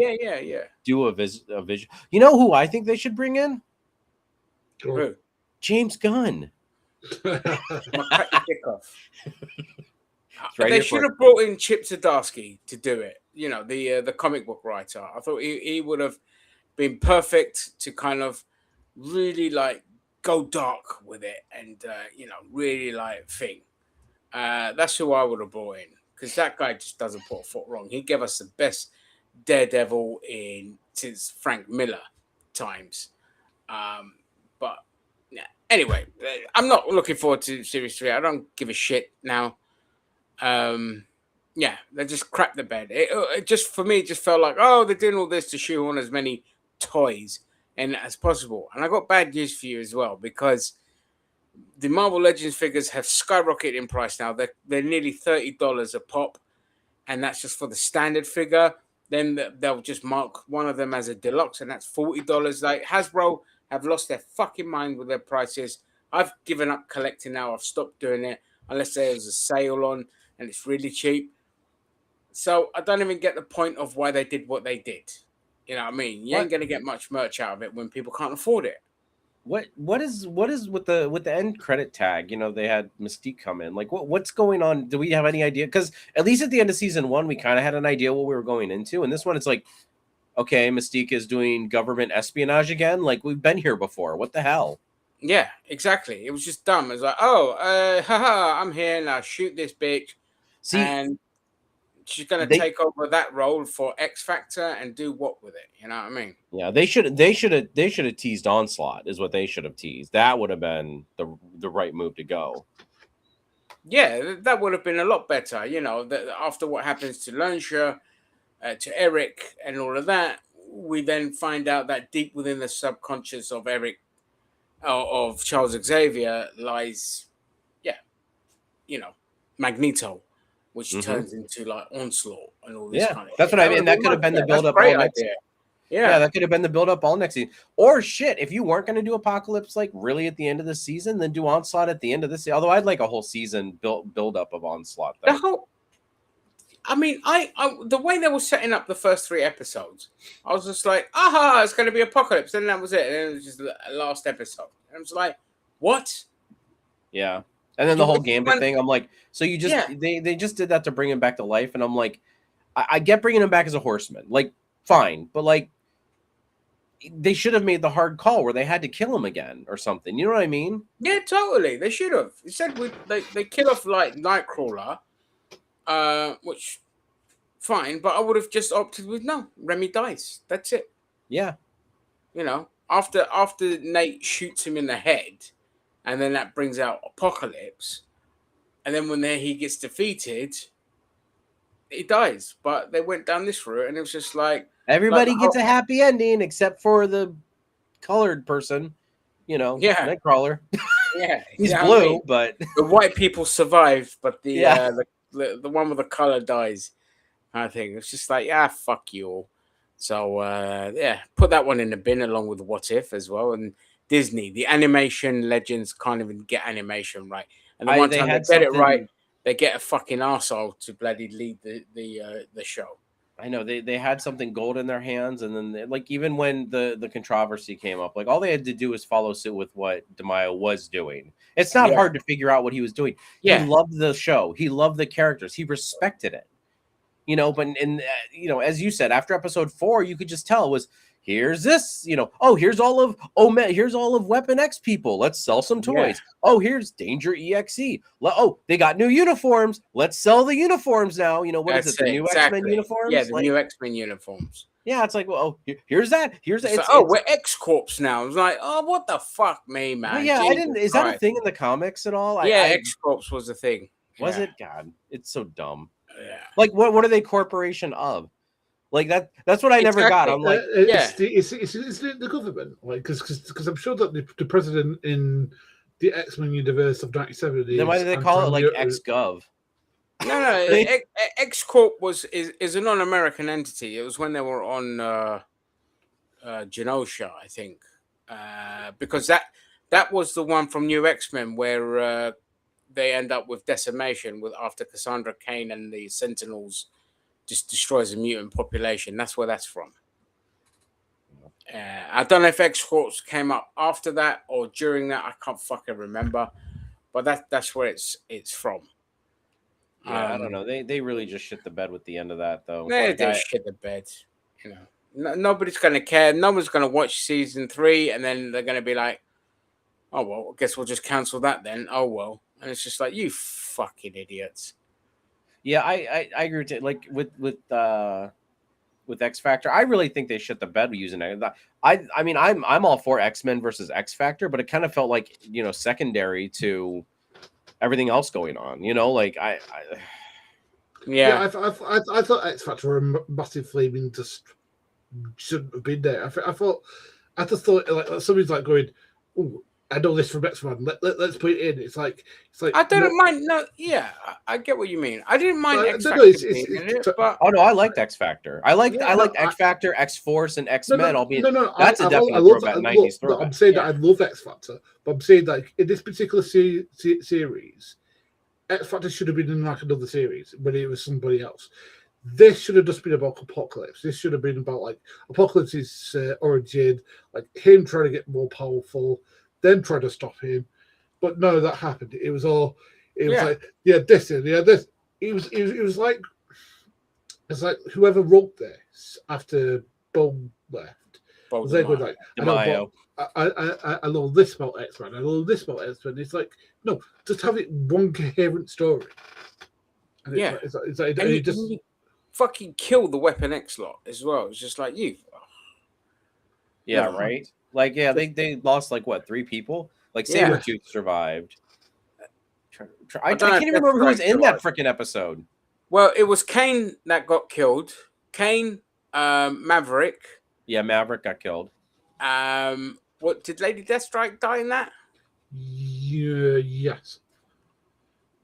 do a vision. You know who I think they should bring in? Who? James Gunn. Cut your dick off. They should have brought in Chip Zdarsky to do it. The comic book writer. I thought he would have been perfect to kind of really like go dark with it and really like thing. That's who I would have brought in, because that guy just doesn't put a foot wrong. He gave us the best Daredevil since Frank Miller times. But yeah. Anyway, I'm not looking forward to series 3. I don't give a shit now. They just crapped the bed. It just, for me, it just felt like, they're doing all this to shoehorn as many toys in as possible. And I got bad news for you as well, because the Marvel Legends figures have skyrocketed in price now. They're nearly $30 a pop, and that's just for the standard figure. Then they'll just mark one of them as a deluxe, and that's $40. Like, Hasbro have lost their fucking mind with their prices. I've given up collecting now. I've stopped doing it unless there's a sale on and it's really cheap. So I don't even get the point of why they did what they did. You know what I mean? You ain't gonna get much merch out of it when people can't afford it. What is with the end credit tag? They had Mystique come in. Like, what's going on? Do we have any idea? Because at least at the end of season 1, we kind of had an idea what we were going into, and this one, it's like, okay, Mystique is doing government espionage again. Like, we've been here before. What the hell? Yeah, exactly. It was just dumb. It's like, haha, I'm here now. Shoot this bitch. And she's gonna take over that role for X Factor and do what with it? You know what I mean? Yeah, they should have teased Onslaught, is what they should have teased. That would have been the right move to go. Yeah, that would have been a lot better. After what happens to Lancia, to Eric, and all of that, we then find out that deep within the subconscious of Eric, of Charles Xavier, lies, Magneto, which turns into like Onslaught and all this kind of that's shit. What I mean. That could have been the build up all next season. Yeah, that could have been the build up all next season. Or shit, if you weren't going to do Apocalypse like really at the end of the season, then do Onslaught at the end of this. Although I'd like a whole season build up of Onslaught. Though. The way they were setting up the first 3 episodes, I was just like, it's going to be Apocalypse. And that was it. And it was just the last episode. And I was like, what? Yeah. And then the whole Gambit thing, I'm like, so you just, they just did that to bring him back to life. And I'm like, I get bringing him back as a horseman. Like, fine. But like, they should have made the hard call where they had to kill him again or something. You know what I mean? Yeah, totally. They should have. He said they kill off like Nightcrawler. Which fine, but I would have just opted with no. Remy dies. That's it. Yeah. After Nate shoots him in the head, and then that brings out Apocalypse, and then when he gets defeated, he dies. But they went down this route, and it was just like everybody gets a happy ending except for the colored person. Nightcrawler. Yeah, he's blue, but the white people survived, but the one with the color dies. I think it's just like, fuck you all. So put that one in the bin along with What If as well. And Disney, the animation legends can't even get animation right. And the one time they get it right, they get a fucking arsehole to bloody lead the show. I know they had something gold in their hands, and then even when the controversy came up, like all they had to do was follow suit with what DeMaio was doing. It's not hard to figure out what he was doing. He loved the show. He loved the characters. He respected it. But as you said, after episode 4, you could just tell it was here's this, here's all of here's all of Weapon X people. Let's sell some toys. Yeah. Oh, here's Danger EXE. Oh, they got new uniforms. Let's sell the uniforms now. What is it? The new X-Men uniforms? Yeah, the new X-Men uniforms. Yeah, it's like, well, here's that. Here's that. We're X-Corps now. It's like, oh, what the fuck, me, man. Well, yeah, Jesus I didn't. Is that a Christ. thing in the comics at all? Yeah, X-Corps was a thing. Was Yeah. it? God, it's so dumb. Yeah. Like, what are they corporation of? Like that's what I never got. I'm like, it's the government, like because I'm sure that the president in the X-Men universe of '97 then why do they call it like X-Gov? No, X-Corp is a non-American entity. It was when they were on Genosha, I think, because that was the one from New X-Men where they end up with decimation after Cassandra Cain and the Sentinels just destroys the mutant population. That's where that's from. I don't know if X-Corps came up after that or during that. I can't fucking remember, but that's where it's from. Yeah, I don't know. They really just shit the bed with the end of that, though. They shit the bed. Nobody's gonna care. No one's gonna watch season 3, and then they're gonna be like, "Oh well, I guess we'll just cancel that then." Oh well, and it's just like, you fucking idiots. Yeah, I agree with it. Like with X Factor, I really think they shit the bed with using it. I mean, I'm all for X-Men versus X Factor, but it kind of felt like secondary to everything else going on. I thought X Factor were a massive flaming just shouldn't have been there. I just thought like somebody's like going, "Oh, I know this from X-Men. Let's put it in." It's like I don't mind. No, yeah, I get what you mean. I didn't mind X Factor but oh no, I liked X Factor. I liked X Factor, X Force, and X Men. That's a definite throwback 90s throwback. I'm saying that I love X Factor, but I'm saying like in this particular series, X Factor should have been in like another series, but it was somebody else. This should have just been about Apocalypse. This should have been about like Apocalypse's origin, like him trying to get more powerful, then try to stop him. But no, that happened. It was all. It was like this. It was like it's like whoever wrote this after Bob left. They were like, I love this about X-Men. I love this about X-Men. It's like no, just have it one coherent story. And it's like and you just fucking kill the Weapon X lot as well. It's just like you. Yeah, right. Like, yeah, they lost like what 3 people. Like Sabretooth survived. I can't even remember who was in that freaking episode. Well, it was Kane that got killed. Kane, Maverick. Yeah, Maverick got killed. What did Lady Deathstrike die in that? Yeah, yes.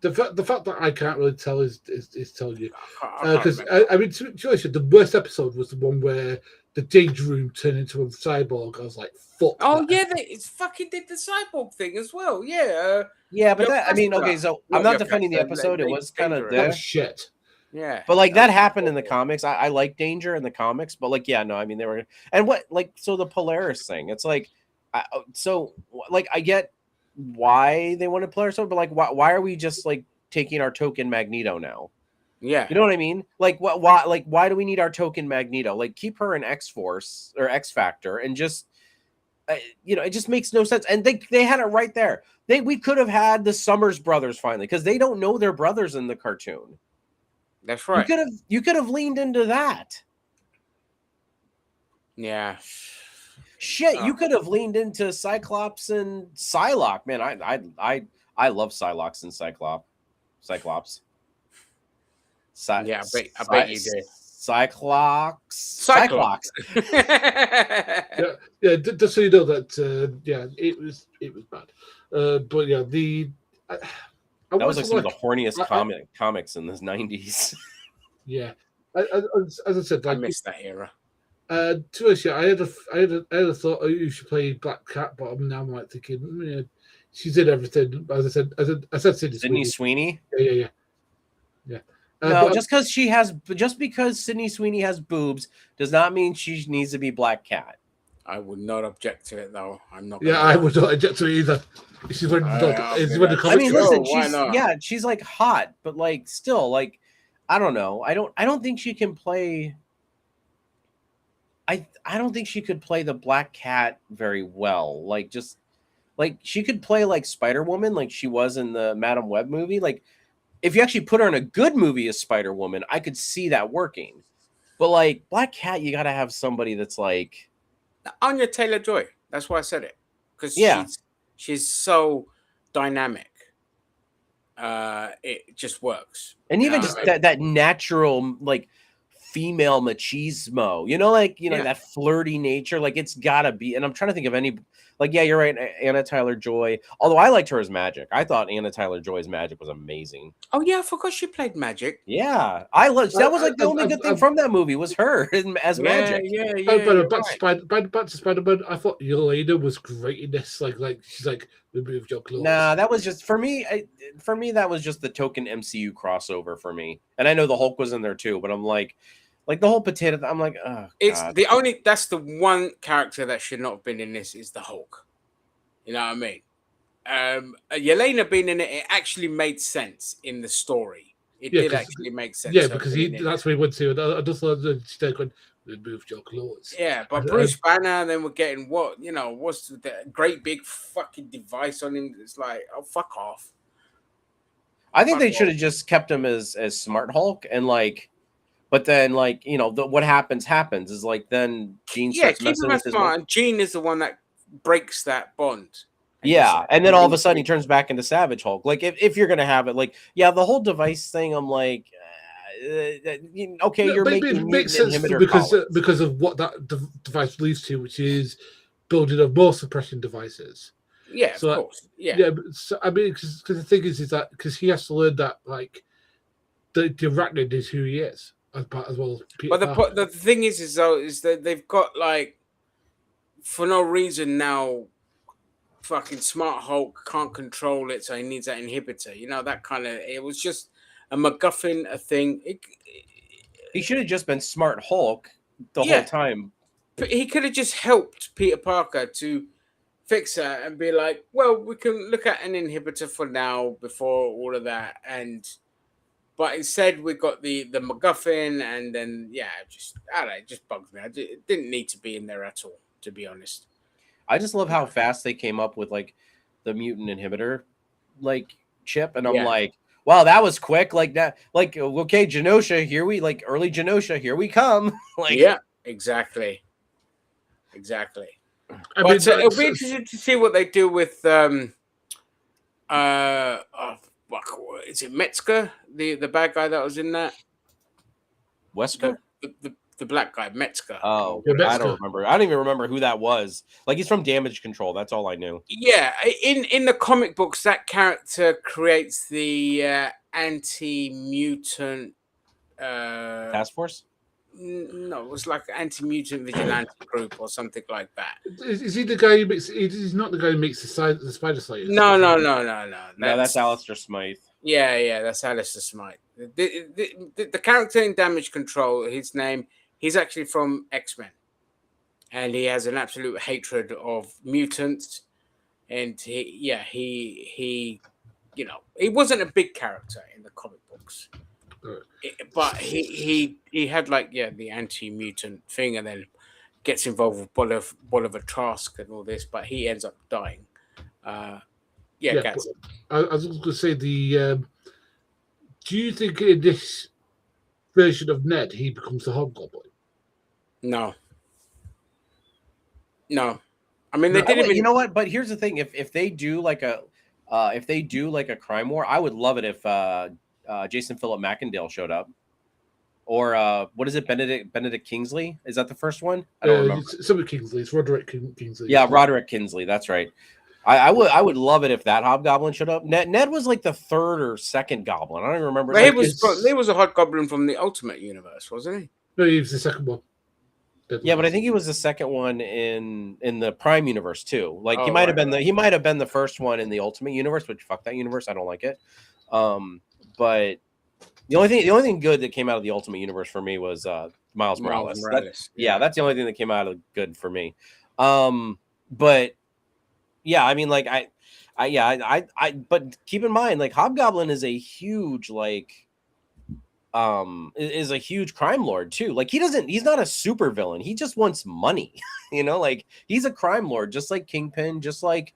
The fact that I can't really tell is telling you because I mean, to be honest, the worst episode was the one where the Danger Room turned into a cyborg. I was like, "Fuck!" Oh yeah, it's fucking did the cyborg thing as well. Yeah, yeah, but that I mean, okay, so I'm not defending the episode. It was kind of that was shit. Yeah, but like that happened in the comics. I like Danger in the comics, but like, yeah, no, I mean they were and what like so the Polaris thing. It's like, I get why they wanted Polaris, but like, why are we just like taking our token Magneto now? Yeah, you know what I mean? Like, why do we need our token Magneto? Like, keep her in X Force or X Factor, and just, it just makes no sense. And they had it right there. We could have had the Summers brothers finally because they don't know their brothers in the cartoon. That's right. You could have leaned into that. Yeah. Shit, you could have leaned into Cyclops and Psylocke. Man, I love Psylocke and Cyclops. I bet you did. Cyclops. yeah. Just so you know that, it was bad. But yeah, that was like some of the horniest comics in the 90s. Yeah, as I said, like, I missed that era. To us, I had a thought. Oh, you should play Black Cat, but now I'm like thinking, she's in everything. As I said, Sydney Sweeney. Yeah. No, just because Sydney Sweeney has boobs does not mean she needs to be Black Cat. I would not object to it though. I'm not. Yeah, I would not object to it either. She's when I mean, listen, she's like hot, but like still, like I don't know. I don't think she can play. I don't think she could play the Black Cat very well. Like just like she could play like Spider-Woman, like she was in the Madam Web movie. Like if you actually put her in a good movie as Spider-Woman, I could see that working. But like Black Cat, you got to have somebody that's like Anya Taylor-Joy. That's why I said it, because Yeah. she's so dynamic. It just works. And even just that natural like female machismo, like Yeah. that flirty nature, like it's gotta be. And I'm trying to think of any, like, yeah, you're right, Anna Taylor-Joy. Although I liked her as Magic. I thought Anna Taylor-Joy's Magic was amazing. Oh yeah, I forgot she played Magic. Yeah, I loved. That was like the only good thing from that movie was her as Magic. Yeah. But back to Spider-Man, I thought Yelena was great in this. Like she's like, remove your clothes. Nah, that was just for me. For me, that was just the token MCU crossover for me. And I know the Hulk was in there too, but I'm like the whole potato. I'm like, oh, It's God. that's the one character that should not have been in this is the Hulk. You know what I mean? Yelena being in it actually made sense in the story. It did actually make sense. Yeah, because that's where he went to. And I just thought the mistake when remove your clothes. Yeah, but Bruce Banner, then we're getting what's the great big fucking device on him? It's like, oh, fuck off. I think they should have just kept him as Smart Hulk and like, but then like what happens is like then Jean starts messing with his smart. Jean is the one that breaks that bond. Yeah, and then all of a sudden he turns back into Savage Hulk. Like if you're gonna have it, like the whole device thing, I'm like, okay, you're making it makes sense because of what that device leads to, which is building of more suppression devices. Yeah, of course. Yeah. So, I mean, because the thing is that because he has to learn that like the arachnid is who he is as well as Peter. But the thing is that they've got like for no reason now. Fucking Smart Hulk can't control it, so he needs that inhibitor. That kind of. It was just a MacGuffin, a thing. He should have just been Smart Hulk the whole time. But he could have just helped Peter Parker to fix her and be like, well, we can look at an inhibitor for now before all of that. But instead we got the MacGuffin, and then I don't know, it just bugs me. It didn't need to be in there at all, to be honest. I just love how fast they came up with like the mutant inhibitor like chip, and I'm like, wow, that was quick. Like that, like okay, Genosha, early Genosha, here we come. Like, yeah, exactly. But it'll be interesting to see what they do with is it Metzger, the bad guy that was in that? Wesker? The black guy, Metzger. Oh, I don't remember. I don't even remember who that was. Like he's from Damage Control. That's all I knew. Yeah, in the comic books, that character creates the anti-mutant task force. No, it was like anti-mutant vigilante group or something like that. Is he the guy who makes? He's not the guy who makes the Spider Slayer. No. That's Alistair Smythe. Yeah, that's Alistair Smythe. The character in Damage Control, his name. He's actually from X-Men, and he has an absolute hatred of mutants. And he wasn't a big character in the comic books, but he had like the anti-mutant thing, and then gets involved with Bolivar Trask and all this, but he ends up dying. I was going to say do you think in this version of Ned he becomes the Hobgoblin? No. I mean, they didn't even. You know what? But here's the thing: if they do like a crime war, I would love it if Jason Philip Macendale showed up, or what is it? Benedict Kingsley? Is that the first one? I don't remember. Some of Kingsley. It's Roderick Kingsley. Yeah, Roderick Kingsley. That's right. I would love it if that Hobgoblin showed up. Ned was like the third or second Goblin. I don't even remember. But he was a Hobgoblin from the Ultimate Universe, wasn't he? No, he was the second one. Yeah, but I think he was the second one in the Prime universe too. Like he might have been the first one in the Ultimate Universe, which fuck that universe, I don't like it. But the only thing good that came out of the Ultimate Universe for me was Miles Morales. That's the only thing that came out of good for me. But yeah, I mean, like I but keep in mind, like Hobgoblin is a huge like is a huge crime lord too. Like he's not a super villain. He just wants money. Like he's a crime lord, just like Kingpin, just like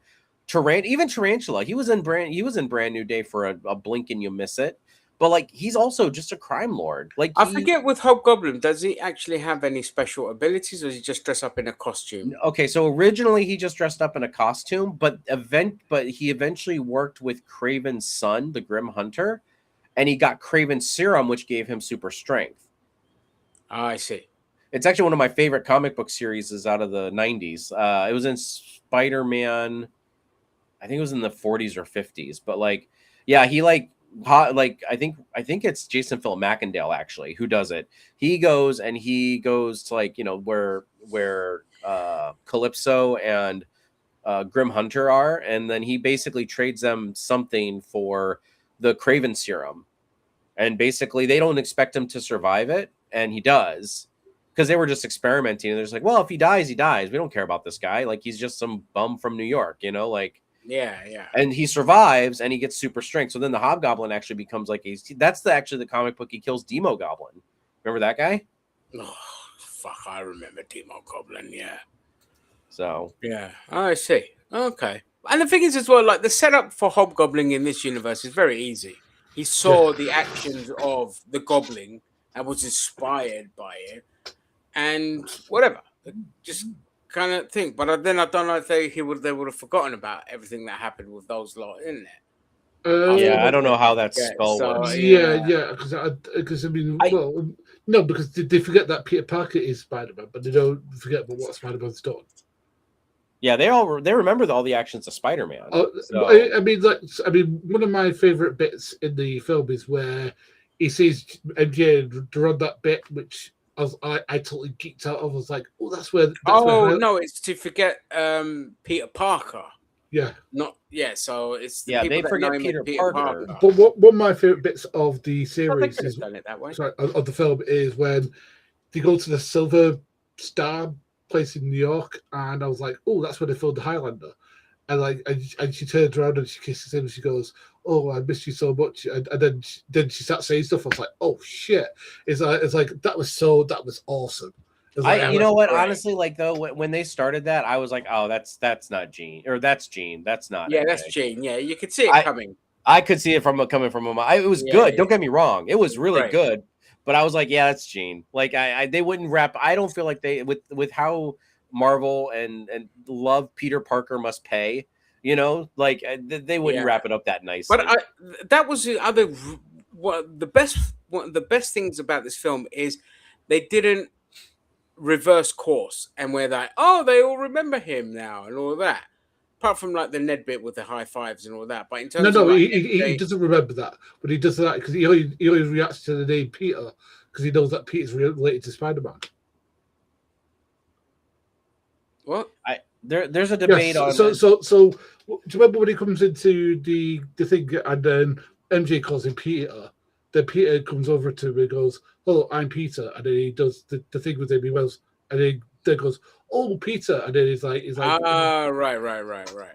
even Tarantula. He was in Brand New Day for a blink and you miss it. But like he's also just a crime lord. Like I forget with Hobgoblin, does he actually have any special abilities, or does he just dress up in a costume? Okay, so originally he just dressed up in a costume, but he eventually worked with Kraven's son, the Grim Hunter, and he got Kraven's serum, which gave him super strength. Oh, I see. It's actually one of my favorite comic book series out of the 90s. It was in Spider-Man, I think it was in the 40s or 50s, but like, yeah, he I think it's Jason Philip McIndale actually who does it. He goes to like, where Calypso and Grim Hunter are, and then he basically trades them something for the Kraven serum, and basically they don't expect him to survive it, and he does, because they were just experimenting, and they're just like, well, if he dies, he dies. We don't care about this guy. Like he's just some bum from New York, like. Yeah. And he survives, and he gets super strength. So then the Hobgoblin actually becomes like that's actually the comic book. He kills Demo Goblin. Remember that guy? Oh, fuck! I remember Demo Goblin. Yeah. So yeah, I see. Okay, and the thing is as well, like the setup for Hobgoblin in this universe is very easy. He saw the actions of the Goblin and was inspired by it, and whatever, just kind of thing. But then I don't know if they would have forgotten about everything that happened with those lot in there. Yeah, I don't know how that spell works. Yeah, because I mean, no, because they forget that Peter Parker is Spider-Man, but they don't forget about what Spider-Man's done. Yeah, they remember all the actions of Spider-Man. So. I mean, one of my favorite bits in the film is where he sees MJ run that bit, which I totally geeked out of. I was like, oh, that's where. No, it's to forget Peter Parker. Yeah. So it's they forget Peter Parker. But one of my favorite bits of the series is done it that way. Sorry, of the film is when they go to the Silver Star place in New York, and I was like, oh, that's where they filmed the Highlander. And and she turns around and she kisses him and she goes, oh, I missed you so much. And then she starts saying stuff. I was like, oh shit. It's like that was awesome. You know what? Great. Honestly, like though, when they started that, I was like, oh, that's not Gene, or that's Gene. That's not. Yeah, that's Gene. Yeah, you could see it coming. I could see it coming from him. It was good. Yeah. Don't get me wrong. It was really good. But I was like, yeah, that's Gene. Like they wouldn't wrap. I don't feel like they with how Marvel and love Peter Parker must pay. Like they wouldn't wrap it up that nicely. But that was the other. One of the best things about this film is they didn't reverse course, and we're like, oh, they all remember him now and all that. Apart from like the Ned bit with the high fives and all that, but in terms of he doesn't remember that, but he does that because he always reacts to the name Peter because he knows that Peter's related to Spider-Man. What? There's a debate on. So do you remember when he comes into the thing and then MJ calls him Peter? Then Peter comes over to him and goes, "Oh, I'm Peter," and then he does the thing with him. He goes, and then goes, "Oh, Peter," and then he's like, right.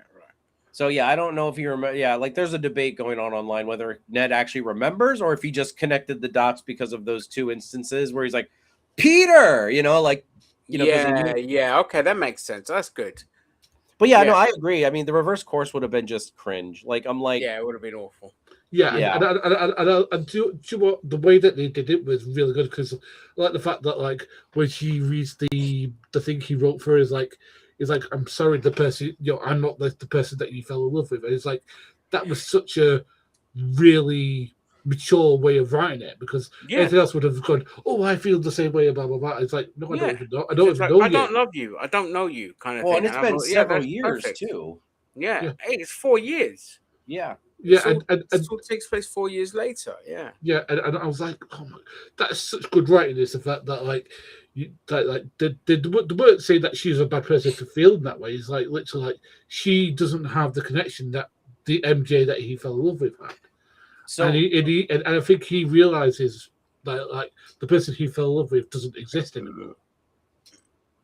So yeah, I don't know if he remember. Yeah, like there's a debate going on online whether Ned actually remembers or if he just connected the dots because of those two instances where he's like, Peter, Yeah. Okay, that makes sense. That's good. But no, I agree. I mean, the reverse course would have been just cringe. Like I'm like, yeah, it would have been awful. Yeah. And do you know what? The way that they did it was really good because, like, the fact that like when she reads the thing he wrote for her is like, I'm sorry, the person, I'm not the person that you fell in love with. And it's like that was such a really mature way of writing it because anything else would have gone, oh, I feel the same way, blah blah blah. It's like, no, I don't even know. I don't even know you. I don't love you. I don't know you, kind of thing. And it's been several years too. Yeah. Hey, it's 4 years. Yeah. Yeah, and it takes place 4 years later. Yeah. Yeah, and I was like, oh my, that's such good writing. Is the fact that like, they weren't saying that she's a bad person for feeling that way. It's like literally like she doesn't have the connection that the MJ that he fell in love with had. So and I think he realizes that like the person he fell in love with doesn't exist anymore.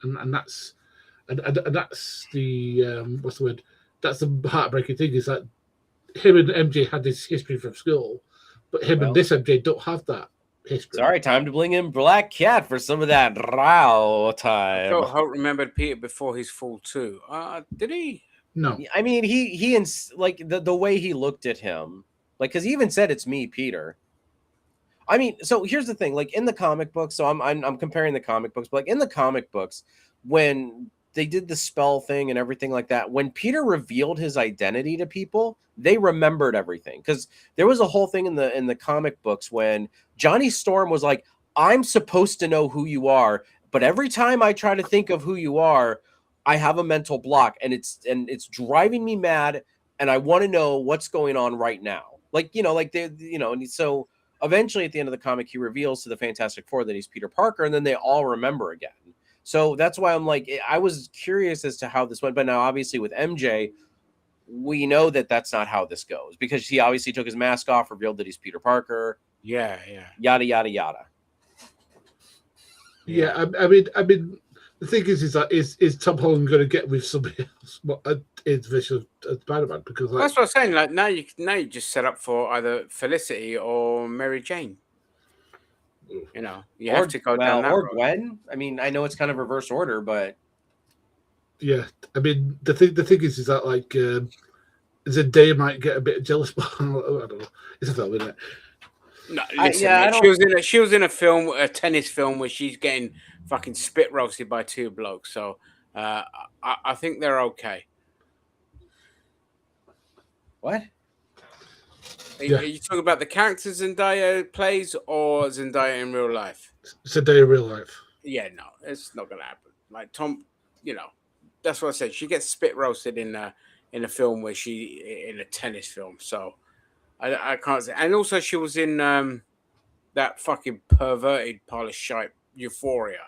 And that's the what's the word? That's the heartbreaking thing is that him and MJ had this history from school, but him and this MJ don't have that. history. Sorry, time to bring in Black Cat for some of that row time. I thought Holt remembered Peter before his fall too. Did he? No. I mean, he like the way he looked at him, like, because he even said it's me, Peter. I mean, so here's the thing, like in the comic books. So I'm comparing the comic books, but like in the comic books, when they did the spell thing and everything like that, when Peter revealed his identity to people, they remembered everything, because there was a whole thing in the comic books when Johnny Storm was like, I'm supposed to know who you are, but every time I try to think of who you are, I have a mental block, and it's driving me mad, and I want to know what's going on right now. Like, and so eventually at the end of the comic, he reveals to the Fantastic Four that he's Peter Parker, and then they all remember again. So that's why I'm like, I was curious as to how this went. But now, obviously, with MJ, we know that that's not how this goes, because he obviously took his mask off, revealed that he's Peter Parker. Yeah. Yada, yada, yada. Yeah, I mean, the thing is that is Tom Holland going to get with somebody else in Vision of Spider-Man? Because That's what I'm saying. Like now you just set up for either Felicity or Mary Jane. You know, you have to go down that or road. Gwen. I mean, I know it's kind of reverse order, but yeah, I mean, the thing is that like Zendaya might get a bit jealous, but I don't know. It's a film, isn't it? No, listen, she was in a film, a tennis film, where she's getting fucking spit roasted by two blokes. So I think they're okay. What? Are you talking about the characters Zendaya plays or Zendaya in real life? Zendaya in real life. Yeah, no, it's not gonna happen. Like Tom, that's what I said. She gets spit roasted in a film where she in a tennis film. So I can't say. And also she was in that fucking perverted pile of shite Euphoria,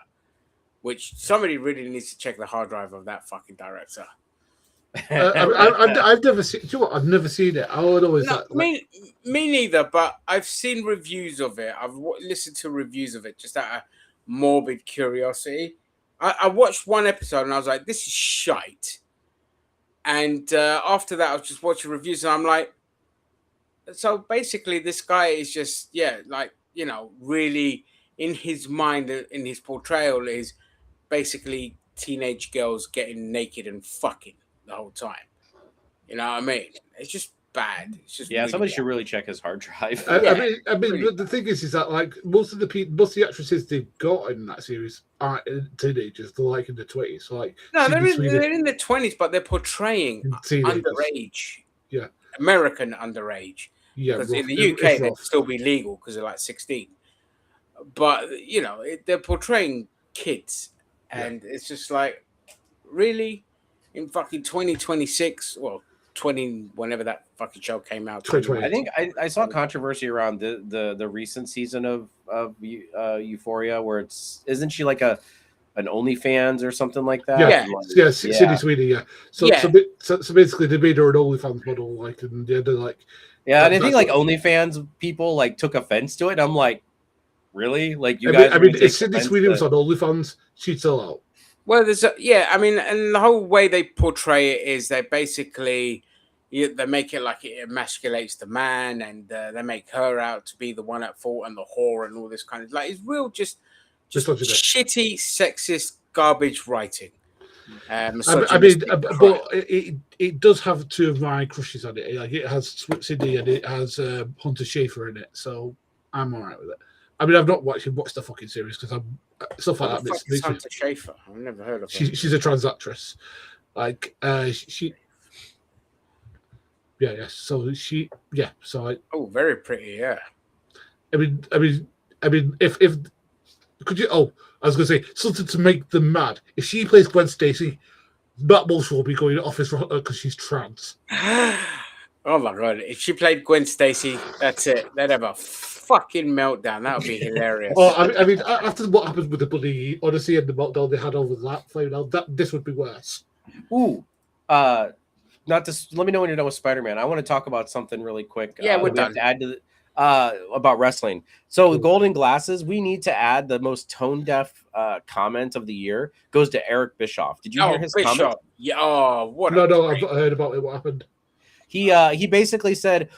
which somebody really needs to check the hard drive of that fucking director. I've never seen. Do you know what? I've never seen it. I would always me neither. But I've seen reviews of it. I've listened to reviews of it just out of morbid curiosity. I watched one episode and I was like, "This is shite." And after that, I was just watching reviews and I'm like, so basically, this guy is just really in his mind, in his portrayal, is basically teenage girls getting naked and fucking the whole time. You know what I mean? It's just bad. It's just somebody should really check his hard drive. I mean, the thing is that like most of the actresses they've got in that series aren't teenagers. They're like in the 20s. So like no, they're in their 20s, but they're portraying underage. Yeah, American underage. Yeah, because in the UK they'd still be legal because they're like 16. But they're portraying kids, and it's just like, really, in fucking 2026, well, 20 whenever that fucking show came out. I think I saw controversy around the recent season of Euphoria, where isn't she like an OnlyFans or something like that? Yeah, Sydney Sweeney. Yeah. So basically, they made her an OnlyFans model, like, and they're like. Yeah, and I think like OnlyFans people like took offense to it. I'm like, really? Like you guys? I mean, if Sydney Sweeney was on OnlyFans, she'd sell out. Well, and the whole way they portray it is they basically they make it like it emasculates the man, and they make her out to be the one at fault and the whore and all this kind of like it's real just shitty, sexist, garbage writing. I mean, but it does have two of my crushes on it. Like it has Sydney and it has Hunter Schafer in it, so I'm alright with it. I mean, I've not watched the fucking series because I'm stuff like that. Makes Hunter Schafer. I've never heard of her. She's a trans actress. Like she. Yeah. So she. Yeah. So very pretty. Yeah. I mean, if could you? Oh, I was going to say something to make them mad. If she plays Gwen Stacy, Matt Walsh will be going to office because she's trans. Oh my god! If she played Gwen Stacy, that's it. They'd have a fucking meltdown. That would be hilarious. Well, I mean, after what happened with the bloody Odyssey and the meltdown they had over that flame, this would be worse. Ooh, not to let me know when you're done with Spider-Man. I want to talk about something really quick. Yeah, we're done. To add to about wrestling. So the Golden Glasses, we need to add the most tone deaf comment of the year goes to Eric Bischoff. Did you hear his comment? Yeah. Oh, what? No, I've not heard about it. What happened? He basically said,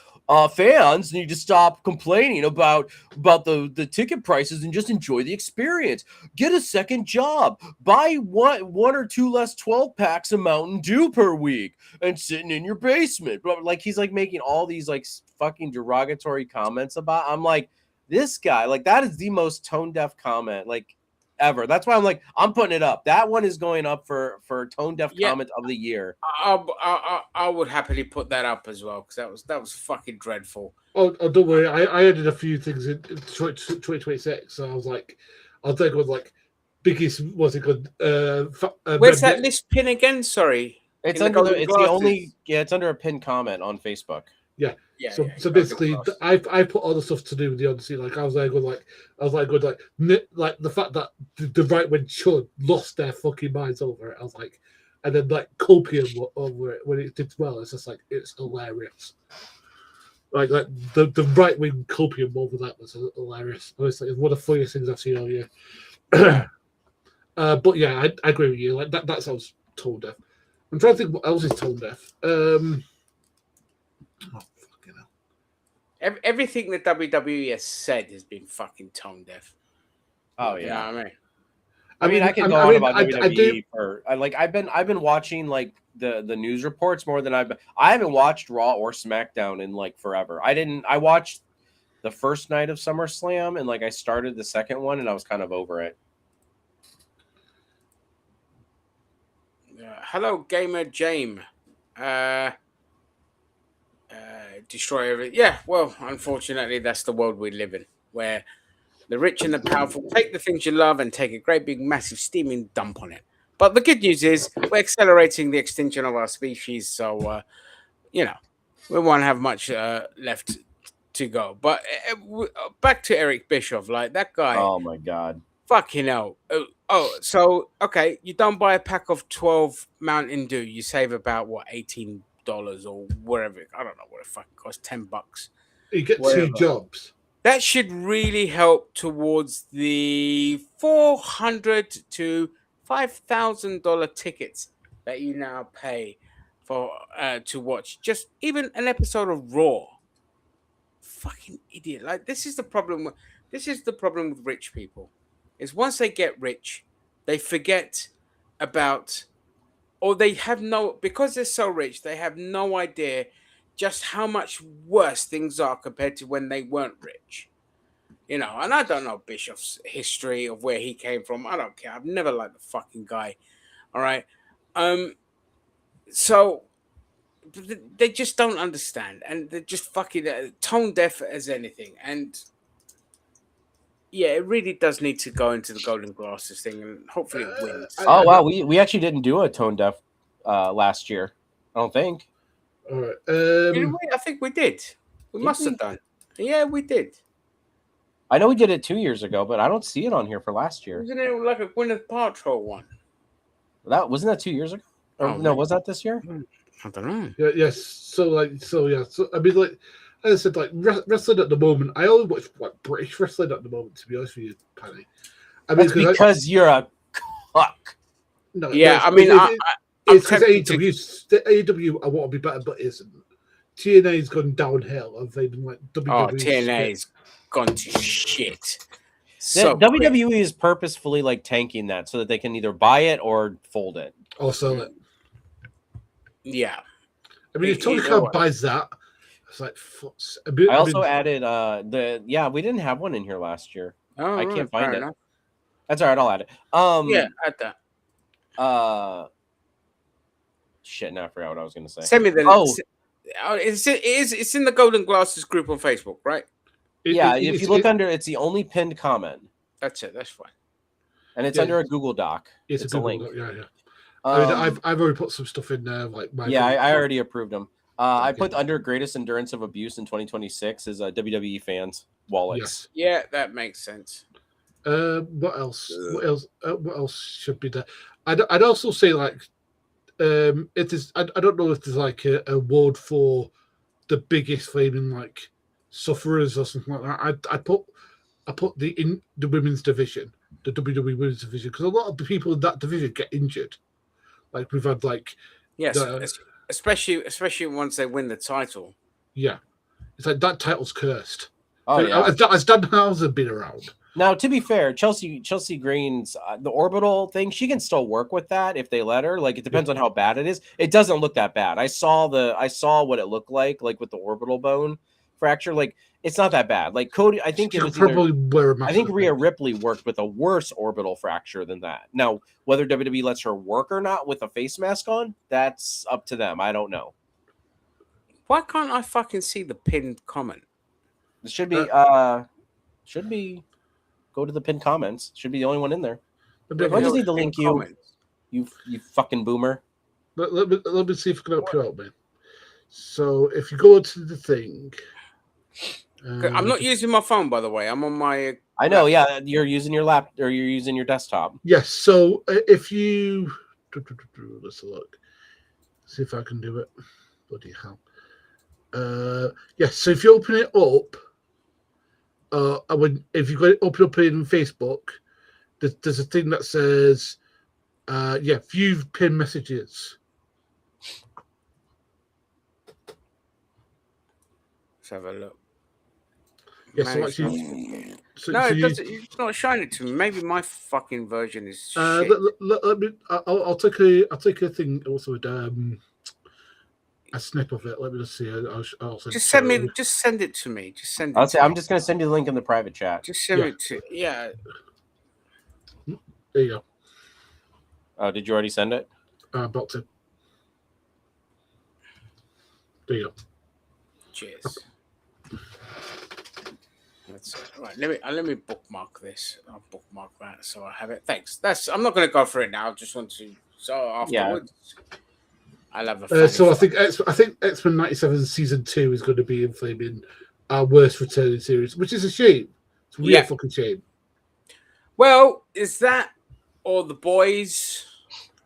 fans need to stop complaining about the ticket prices and just enjoy the experience. Get a second job. Buy one or two less 12 packs of Mountain Dew per week and sitting in your basement. But like he's like making all these like fucking derogatory comments about. I'm like, this guy, like that is the most tone deaf comment like ever. That's why I'm like, I'm putting it up. That one is going up for tone deaf comment of the year. I would happily put that up as well because that was fucking dreadful. Oh, don't worry. I added a few things in 2026. So I was like, I'll take one like biggest. What's it called? Where's that list pin again? Sorry, it's under it's under a pinned comment on Facebook. Yeah. So basically, I put all the stuff to do with the Odyssey. Like I was like the fact that the right wing chud lost their fucking minds over it. I was like, and then like copium over it when it did well. It's just like it's hilarious. Like the right wing copium over that was hilarious. Honestly, it's one of the funniest things I've seen all year. But yeah, I agree with you. Like that sounds tone deaf. I'm trying to think what else is tone deaf. Everything that WWE has said has been fucking tone deaf. Oh You yeah. know what I mean? I mean, I can go on about WWE for like I've been watching like the news reports more than I haven't watched Raw or SmackDown in like forever. I watched the first night of SummerSlam and like I started the second one and I was kind of over it. Hello, Gamer James. Destroy everything. Yeah, well, unfortunately, that's the world we live in, where the rich and the powerful take the things you love and take a great big massive steaming dump on it. But the good news is we're accelerating the extinction of our species, so we won't have much left to go. But back to Eric Bischoff, like that guy. Oh my god. Fucking hell. So okay, you don't buy a pack of 12 Mountain Dew, you save about what, $18 or whatever. I don't know what it fucking costs, $10. You get two jobs. That should really help towards the $400 to $5,000 tickets that you now pay for to watch just even an episode of Raw. Fucking idiot! Like this is the problem. This is the problem with rich people. Is once they get rich, they forget about, or they have because they're so rich, they have no idea just how much worse things are compared to when they weren't rich. And I don't know Bischoff's history of where he came from. I don't care. I've never liked the fucking guy. All right. So they just don't understand, and they're just fucking tone deaf as anything. And yeah, it really does need to go into the Golden Glasses thing, and hopefully it wins. Oh wow, we actually didn't do a tone deaf last year. I don't think. All right. I think we did. We must have done. Yeah, we did. I know we did it 2 years ago, but I don't see it on here for last year. Wasn't it like a Gwyneth Paltrow one? Wasn't that 2 years ago? Or, no, was that this year? I don't know. Yeah, yes. So I mean, like as I said, like wrestling at the moment. I only watch British wrestling at the moment. To be honest with you, Paddy. I mean, that's because you're a cock. No. Yeah, I mean, it's because AEW I want to be better, but isn't. TNA's gone downhill. And they've been like WWE. TNA's gone to shit. So WWE is purposefully like tanking that so that they can either buy it or fold it or sell it. Yeah, I mean, if Tony Khan buys that, it's like. I also added we didn't have one in here last year. Oh, I can't find it. Enough. That's all right. I'll add it. Add that. Shit. Now I forgot what I was going to say. Send me the. It's in the Golden Glasses group on Facebook, right? If you look under, it's the only pinned comment. That's it. That's fine. And it's under a Google Doc. It's a link. Yeah. I mean, I've already put some stuff in there, like my. Yeah, I already approved them. I put under greatest endurance of abuse in 2026 is WWE fans wallets. Yes. Yeah, that makes sense. What else? What else should be there? I'd also say like, it is. I don't know if there's like a award for the biggest flaming like sufferers or something like that. I put the women's division, the WWE women's division, because a lot of the people in that division get injured. Like we've had like especially once they win the title. Yeah, It's like that title's cursed. Oh, yeah. Has Dan Houser been around? Now, to be fair, Chelsea Green's the orbital thing, she can still work with that if they let her. Like, it depends on how bad it is. It doesn't look that bad. I saw what it looked like with the orbital bone fracture. Like, it's not that bad. Like Cody, I think it was probably wear a mask. I think Rhea Ripley worked with a worse orbital fracture than that. Now, whether WWE lets her work or not with a face mask on, that's up to them. I don't know. Why can't I fucking see the pinned comment? It should be. Go to the pinned comments. Should be the only one in there. I just need to link you fucking boomer. Let me see if I can help you out, man. So if you go to the thing, I'm not using my phone, by the way. I'm on my. I know. Yeah, you're using your laptop or you're using your desktop. Yes. So if you let's look, see if I can do it. Bloody hell. Yes. So if you open it up. If you open up in Facebook, there's a thing that says, view pinned messages. Let's have a look. Yeah, so actually, it's not showing it to me. Maybe my fucking version is shit. I'll take a thing also with a snip of it. Let me just see. I'll just send me. Just send it to me. Just send it. I'm just gonna send you the link in the private chat. Just send it to. Yeah. There you go. Oh, did you already send it? About to. There you go. Cheers. Right. Let me bookmark this. I'll bookmark that so I have it. Thanks. I'm not going to go for it now. I just want to. So afterwards. Yeah. I love a so I think X-Men 97 season 2 is going to be inflaming our worst returning series, which is a shame. It's a real fucking shame. Well, is that or The Boys?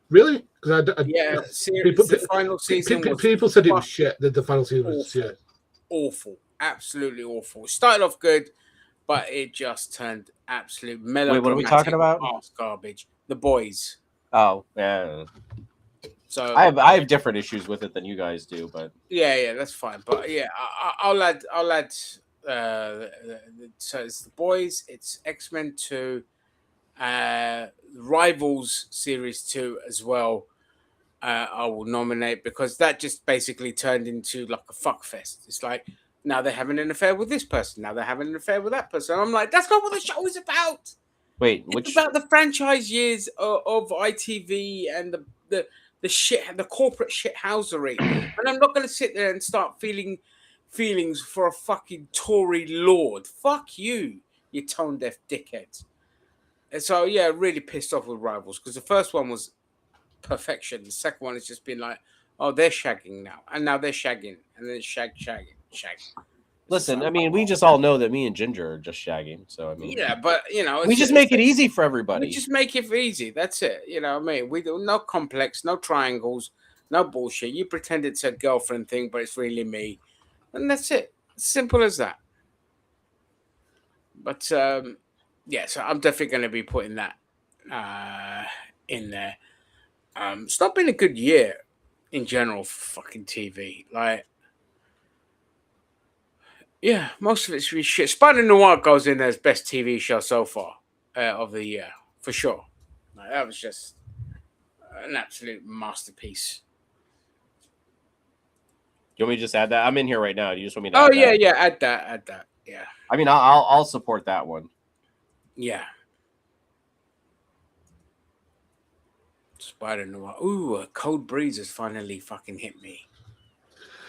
Really? The final season. People said it was shit. The final season was shit. Awful, absolutely awful. It started off good, but it just turned absolute melodramatic. Wait, what are we talking about? Garbage. The Boys. Oh, yeah. So I have different issues with it than you guys do, but yeah, that's fine. But yeah, I'll add. So it's The Boys, it's X-Men 2, Rivals Series 2 as well. I will nominate because that just basically turned into like a fuck fest. It's like now they're having an affair with this person, now they're having an affair with that person. I'm like, that's not what the show is about. Wait, it's about the franchise years of ITV and the shit, the corporate shithousery. And I'm not going to sit there and start feeling feelings for a fucking Tory lord. Fuck you, you tone deaf dickheads. And so yeah, really pissed off with Rivals because the first one was perfection. The second one has just been like, oh, they're shagging now, and now they're shagging, and then shagging. Listen, I mean, we just all know that me and Ginger are just shagging. So I mean, yeah, but you know, we just make it easy for everybody. We just make it easy. That's it. You know what I mean? We do no complex, no triangles, no bullshit. You pretend it's a girlfriend thing, but it's really me, and that's it. Simple as that. But yeah, so I'm definitely going to be putting that in there. It's not been a good year in general for fucking TV. Like, yeah, most of it's really shit. Spider Noir goes in as best TV show so far of the year, for sure. Like, that was just an absolute masterpiece. You want me to just add that? I'm in here right now. Do you just want me to add that? Yeah, add that. Yeah. I mean, I'll support that one. Yeah. Spider Noir. Ooh, a cold breeze has finally fucking hit me.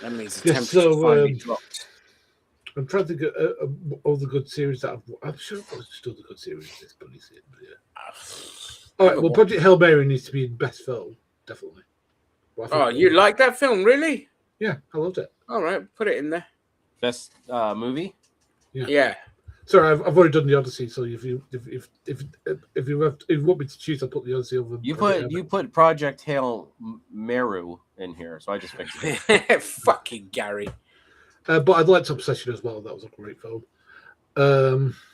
That means the temperature finally dropped. I'm trying to get all the good series that I'm sure there's still the good series this bloody season. Yeah. All right. Well, Project Hail Mary needs to be best film, definitely. Oh, you like that film, really? Yeah, I loved it. All right, put it in there. Best movie. Yeah. Sorry, I've already done the Odyssey. So if you want me to choose, I'll put the Odyssey over. You put Project Hail Meru in here, so I just fixed it. Fucking Gary. But I liked Obsession as well. That was a great film.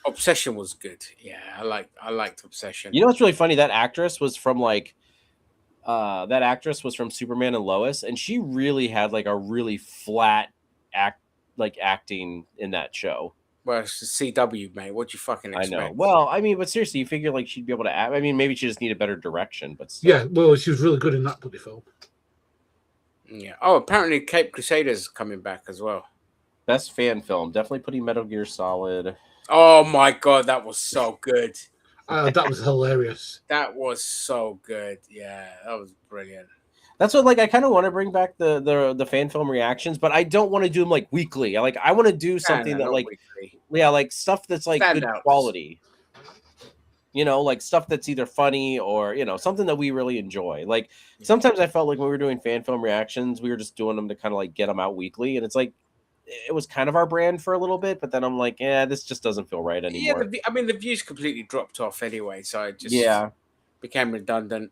Obsession was good. Yeah, I liked Obsession. You know what's really funny? That actress was from Superman and Lois, and she really had like a really flat like acting in that show. Well, it's the CW, mate. What do you fucking I expect? know. Well, I mean, but seriously, you figure like she'd be able to act. I mean, maybe she just needed better direction, but still. Yeah, well, she was really good in that bloody film. Yeah. Oh, apparently Cape Crusaders coming back as well. Best fan film, definitely putting Metal Gear Solid. Oh my god, that was so good. That was hilarious. That was so good. Yeah, that was brilliant. That's what, like, I kind of want to bring back the fan film reactions, but I don't want to do them like weekly. I want to do something that like weekly. Yeah, like stuff that's like good Standouts. quality. You know, like stuff that's either funny or, you know, something that we really enjoy. Like sometimes I felt like when we were doing fan film reactions, we were just doing them to kind of like get them out weekly, and it's like it was kind of our brand for a little bit, but then I'm like, yeah, this just doesn't feel right anymore. Yeah, I mean the views completely dropped off anyway, so it just became redundant.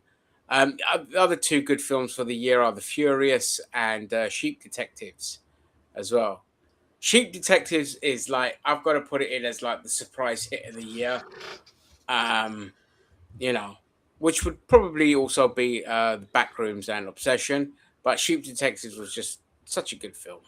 The other two good films for the year are The Furious and Sheep Detectives as well. Sheep Detectives is like, I've got to put it in as like the surprise hit of the year. You know, which would probably also be The Backrooms and Obsession, but Sheep Detectives was just such a good film.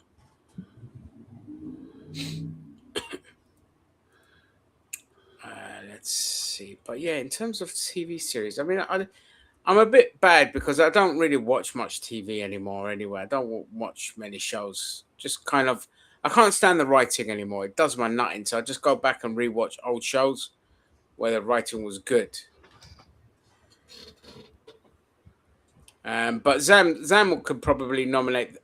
Let's see. But yeah, in terms of TV series, I mean, I'm a bit bad because I don't really watch much TV anymore anyway. I don't watch many shows. Just kind of, I can't stand the writing anymore. It does my nutting. So I just go back and rewatch old shows where the writing was good. But Zam could probably nominate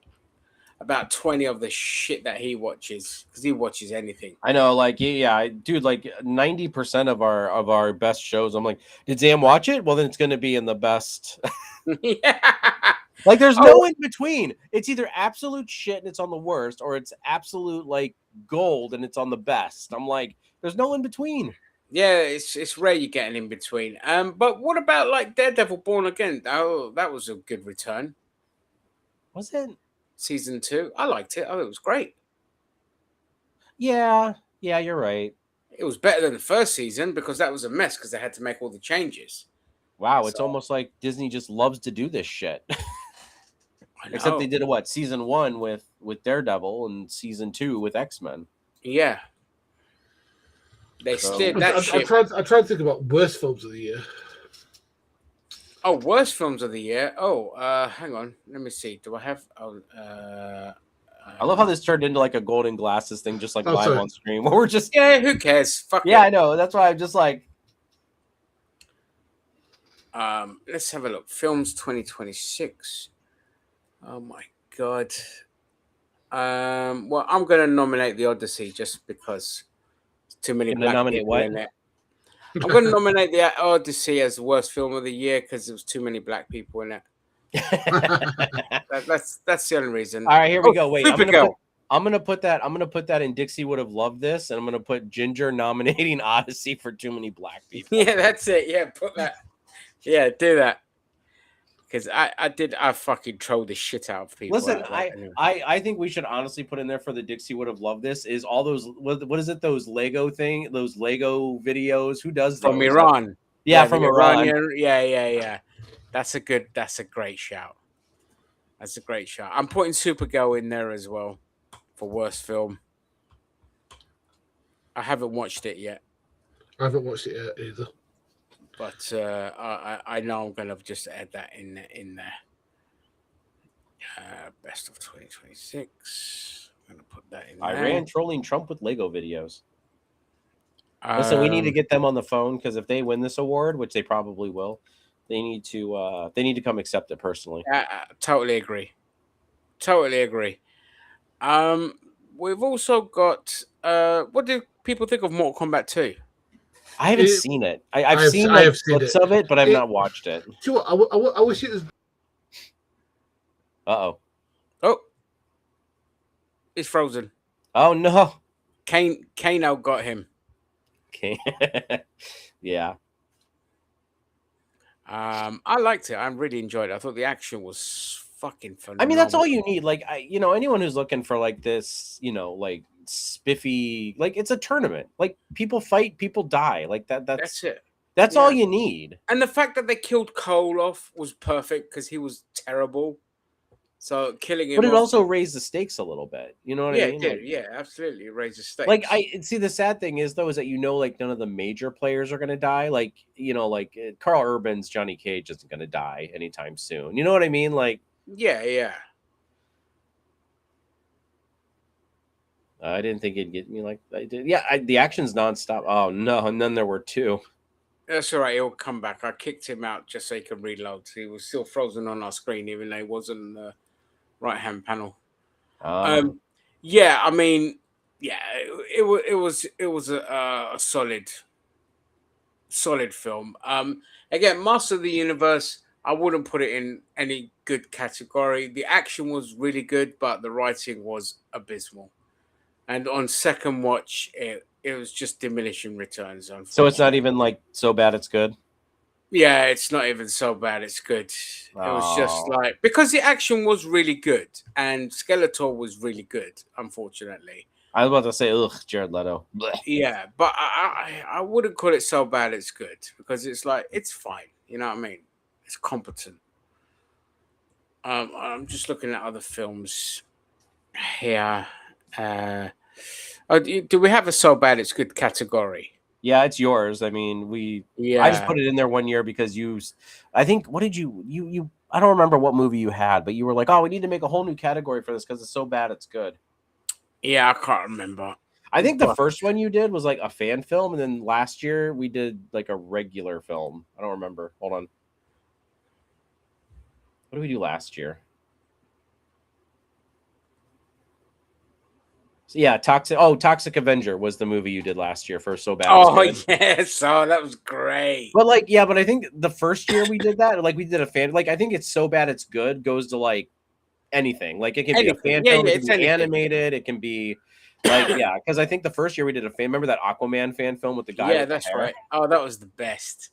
about 20 of the shit that he watches, because he watches anything. I know, like, yeah, dude, like 90% of our best shows, I'm like, did Zam watch it? Well, then it's going to be in the best. Yeah. Like, there's no in between. It's either absolute shit and it's on the worst, or it's absolute like gold and it's on the best. I'm like, there's no in between. Yeah, it's rare you get an in between. But what about like Daredevil Born Again? Oh, that was a good return. Was it? Season 2. I liked it. Oh, it was great. Yeah, you're right. It was better than the first season because that was a mess because they had to make all the changes. Wow, it's almost like Disney just loves to do this shit. Except they did season 1 with Daredevil and season 2 with X-Men. Yeah. They steered that shit. I tried to think about worst films of the year. Oh, worst films of the year. Oh, hang on. Let me see. Do I have? I love how this turned into like a Golden Glasses thing, just like live on stream. Where we're just who cares? Fuck yeah, it. I know. That's why I'm just like. Let's have a look. Films 2026. Oh my god. Well, I'm gonna nominate The Odyssey just because too many black people in it. I'm going to nominate The Odyssey as the worst film of the year because there was too many black people in it. That's the only reason. All right, here we go. Wait, I'm gonna put that in Dixie Would Have Loved This, and I'm gonna put Ginger nominating Odyssey for too many black people. Yeah, that's it. Yeah, put that. Yeah, do that. Because I fucking trolled the shit out of people. Listen, I think we should honestly put in there for the Dixie Would Have Loved This is all those what is it, those Lego videos? Who does those? From Iran. Yeah, from Iran. Yeah. That's a great shout. That's a great shout. I'm putting Supergirl in there as well for worst film. I haven't watched it yet. I haven't watched it yet either. But I know I'm gonna just add that in there. Best of 2026. I'm gonna put that in there. Iran trolling Trump with Lego videos. Listen, we need to get them on the phone because if they win this award, which they probably will, they need to come accept it personally. Totally agree. We've also got what do people think of Mortal Kombat 2? I haven't seen it. I've seen clips of it, but I've not watched it. Sure, I wish it was. Oh, it's frozen. Oh no, Kano got him. Okay, yeah. I liked it. I really enjoyed it. I thought the action was fucking phenomenal. I mean, that's all you need. Like, anyone who's looking for like this, like spiffy, like it's a tournament. Like people fight, people die. Like that's it. That's all you need. And the fact that they killed Cole off was perfect because he was terrible. So killing him. But it also raised the stakes a little bit. You know what I mean? Yeah, Like, yeah, absolutely. It raises stakes. like I see. The sad thing is though, is that like none of the major players are going to die. Like Carl Urban's Johnny Cage isn't going to die anytime soon. You know what I mean? Like, yeah. I didn't think it'd get me like I did. Yeah, the action's nonstop. Oh no, and then there were two. That's all right. He'll come back. I kicked him out just so he could reload. He was still frozen on our screen, even though he wasn't in the right-hand panel. Yeah, I mean, yeah, it was a solid film. Again, Master of the Universe, I wouldn't put it in any good category. The action was really good, but the writing was abysmal. And on second watch, it was just diminishing returns. So it's not even like so bad it's good. Yeah, it's not even so bad. It's good. It was just like, because the action was really good and Skeletor was really good. Unfortunately, I was about to say, ugh, Jared Leto. Blech. Yeah, but I wouldn't call it so bad it's good, because it's like, it's fine. You know what I mean? It's competent. I'm just looking at other films here. Do we have a so bad it's good category? Yeah, it's yours. I mean, I just put it in there one year because I think, what did you I don't remember what movie you had, but you were like, oh, we need to make a whole new category for this because it's so bad it's good. Yeah, I can't remember. I think the first one you did was like a fan film, and then last year we did like a regular film. I don't remember. Hold on. What did we do last year? So yeah, Toxic Avenger was the movie you did last year for So Bad. Oh yes, that was great. But like, yeah, but I think the first year we did that, like we did a fan, like I think it's So Bad It's Good goes to like anything. Like it can be a fan film, it can be animated, it can be like, yeah, because I think the first year we did a fan. Remember that Aquaman fan film with the guy? Yeah, that's right. Oh, that was the best.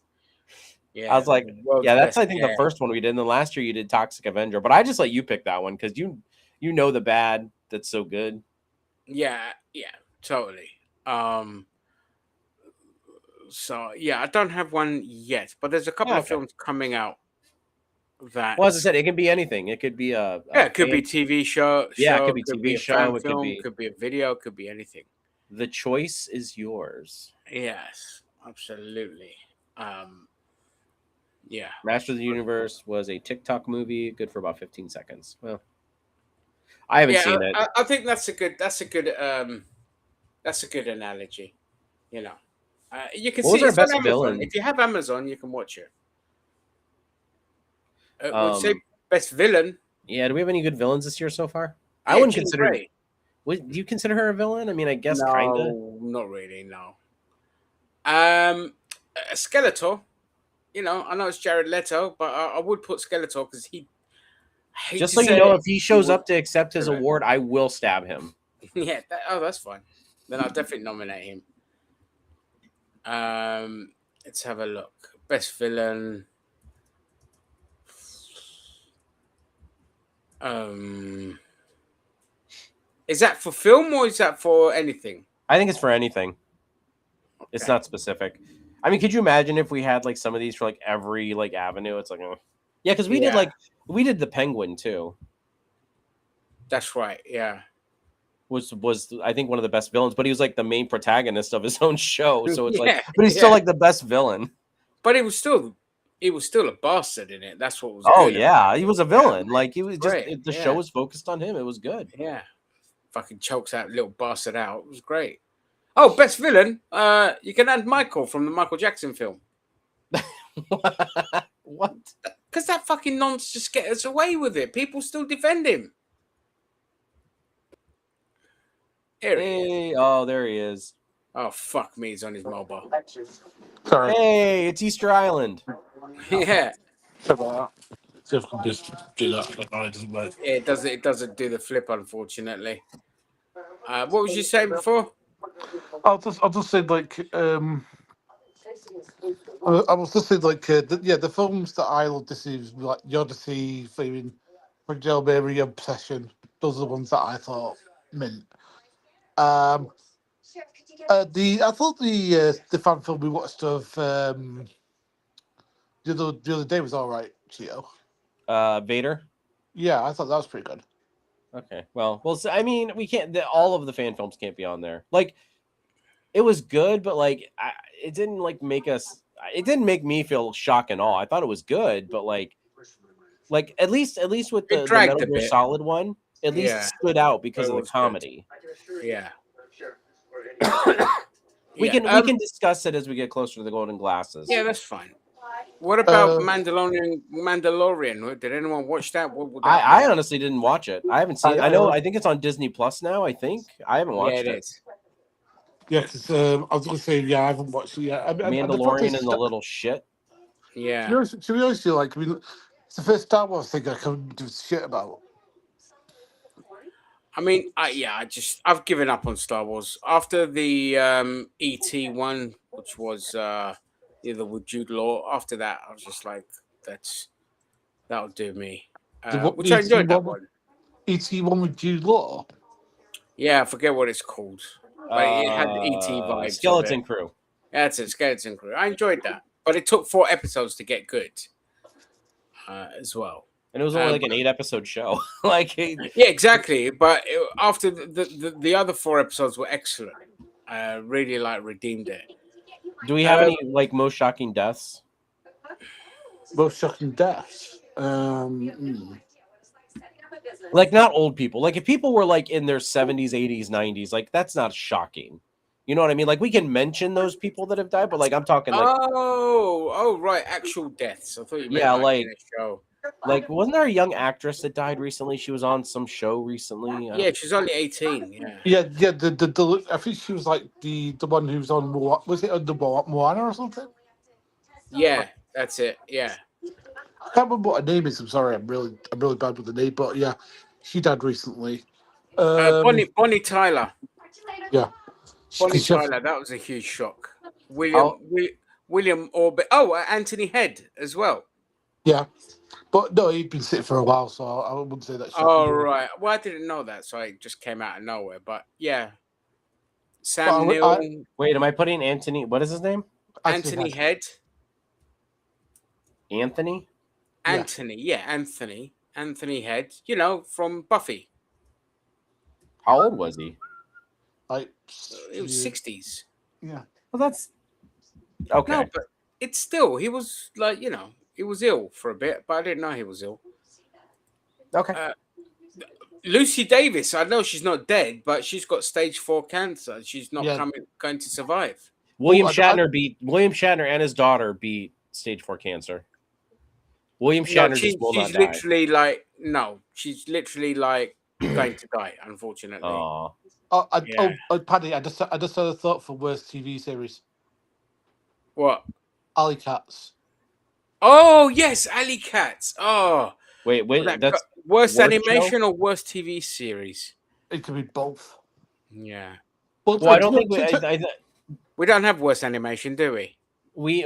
Yeah, I was like, yeah, that's I think the first one we did. And then last year you did Toxic Avenger, but I just let you pick that one because you know the bad that's so good. Yeah, totally. So yeah, I don't have one yet, but there's a couple of films coming out that. Well, as I said, it can be anything. It could be it could be TV show. Yeah, it could be TV show. It could be a video. It could be anything. The choice is yours. Yes, absolutely. Yeah. Master of the Universe was a TikTok movie, good for about 15 seconds. Well, I haven't seen it. I think that's a good analogy. You know, you can see it's on Amazon. If you have Amazon, you can watch it. Would say best villain. Yeah, do we have any good villains this year so far? I wouldn't consider. Do you consider her a villain? I mean, I guess kind of. Not really. No. Skeletor. You know, I know it's Jared Leto, but I would put Skeletor because he. Just so you know, if he shows up to accept his award, I will stab him. Yeah. That's fine. Then I'll definitely nominate him. Let's have a look. Best villain. Is that for film or is that for anything? I think it's for anything. Okay. It's not specific. I mean, could you imagine if we had like some of these for like every like avenue? It's like, yeah, because we did the Penguin too. That's right. Yeah. Was I think one of the best villains, but he was like the main protagonist of his own show. So it's but he's still like the best villain. But it was still a bastard in it. That's what was. Oh yeah, he was a villain. Like he was just the show was focused on him. It was good. Yeah, fucking chokes that little bastard out. It was great. Oh, best villain. You can add Michael from the Michael Jackson film. What? Because that fucking nonsense just gets us away with it. People still defend him. Oh, there he is. Oh, fuck me. He's on his mobile. Sorry. Hey, it's Easter Island. Yeah. See if I can just do that. No, it doesn't work. Yeah, it doesn't do the flip, unfortunately. What was you saying before? I'll just say like I was just saying like the films that I love to see was like The Odyssey, Fragile Mary, Obsession. Those are the ones that I thought mint. I thought the fan film we watched of the other day was all right, Chio. Vader. Yeah, I thought that was pretty good. Okay, well, so, I mean, we can't. All of the fan films can't be on there. Like, it was good, but like, it didn't like make us. It didn't make me feel shock and awe. I thought it was good, but like at least with It the dragged Metal a Gear bit. Solid one, at least Yeah. it stood out because But it of the was good. comedy. Yeah. We can discuss it as we get closer to the Golden Glasses. Yeah, that's fine. What about Mandalorian? Did anyone watch that? What would that I honestly didn't watch it. I haven't seen. I know. I think it's on Disney Plus now. I think I haven't watched Yeah, it. it is. Yeah, because I was going to say, yeah, I haven't watched it yet. Mandalorian and the little shit. Yeah. To be honest, like, I mean, it's the first Star Wars thing I can do shit about. I mean, I've given up on Star Wars after the ET one, which was either with Jude Law. After that, I was just like, that'll do me. Which I enjoyed that one. ET one with Jude Law. Yeah, I forget what it's called, but it had the ET vibes. Skeleton of it. Crew. That's it, Skeleton Crew. I enjoyed that, but it took 4 episodes to get good, as well. And it was only like an 8-episode show. Like, yeah, exactly. But after the other 4 episodes were excellent. Really redeemed it. Do we have any like most shocking deaths? Most shocking deaths. Like, not old people. Like, if people were like in their 70s, 80s, 90s, like, that's not shocking. You know what I mean? Like, we can mention those people that have died, but like, I'm talking like, oh, right, actual deaths. I thought you meant like in a show. Like, wasn't there a young actress that died recently? She was on some show recently. Yeah, she's only 18. Yeah. The I think she was like the one who was on was it on the Moana or something? Yeah, that's it. Yeah. I can't remember what her name is. I'm sorry, I'm really bad with the name, but yeah, she died recently. Bonnie Tyler. Yeah. Bonnie Tyler, that was a huge shock. William Orbit. Oh, Anthony Head as well. Yeah. But no, he'd been sick for a while, so I wouldn't say that's shocking. Oh, right. Well, I didn't know that, so it just came out of nowhere. But yeah. Sam Neill. Wait, am I putting Anthony? What is his name? Anthony Head. Anthony? Anthony, yeah, Anthony. Anthony Head, from Buffy. How old was he? It was 60s. Yeah. Well, that's okay. No, but it's still, he was like, he was ill for a bit, but I didn't know he was ill. Okay. Lucy Davis, I know she's not dead, but she's got stage 4 cancer. She's not going to survive. William Shatner and his daughter beat stage 4 cancer. William Shatner just will not die. She's literally going to die, unfortunately. Paddy, I just had a thought for worst TV series. What? Alley Cats. Oh yes, Alley Cats. Oh, wait, that's worst animation or worst TV series? It could be both. Yeah. Well, I don't think we don't have worst animation, do we? We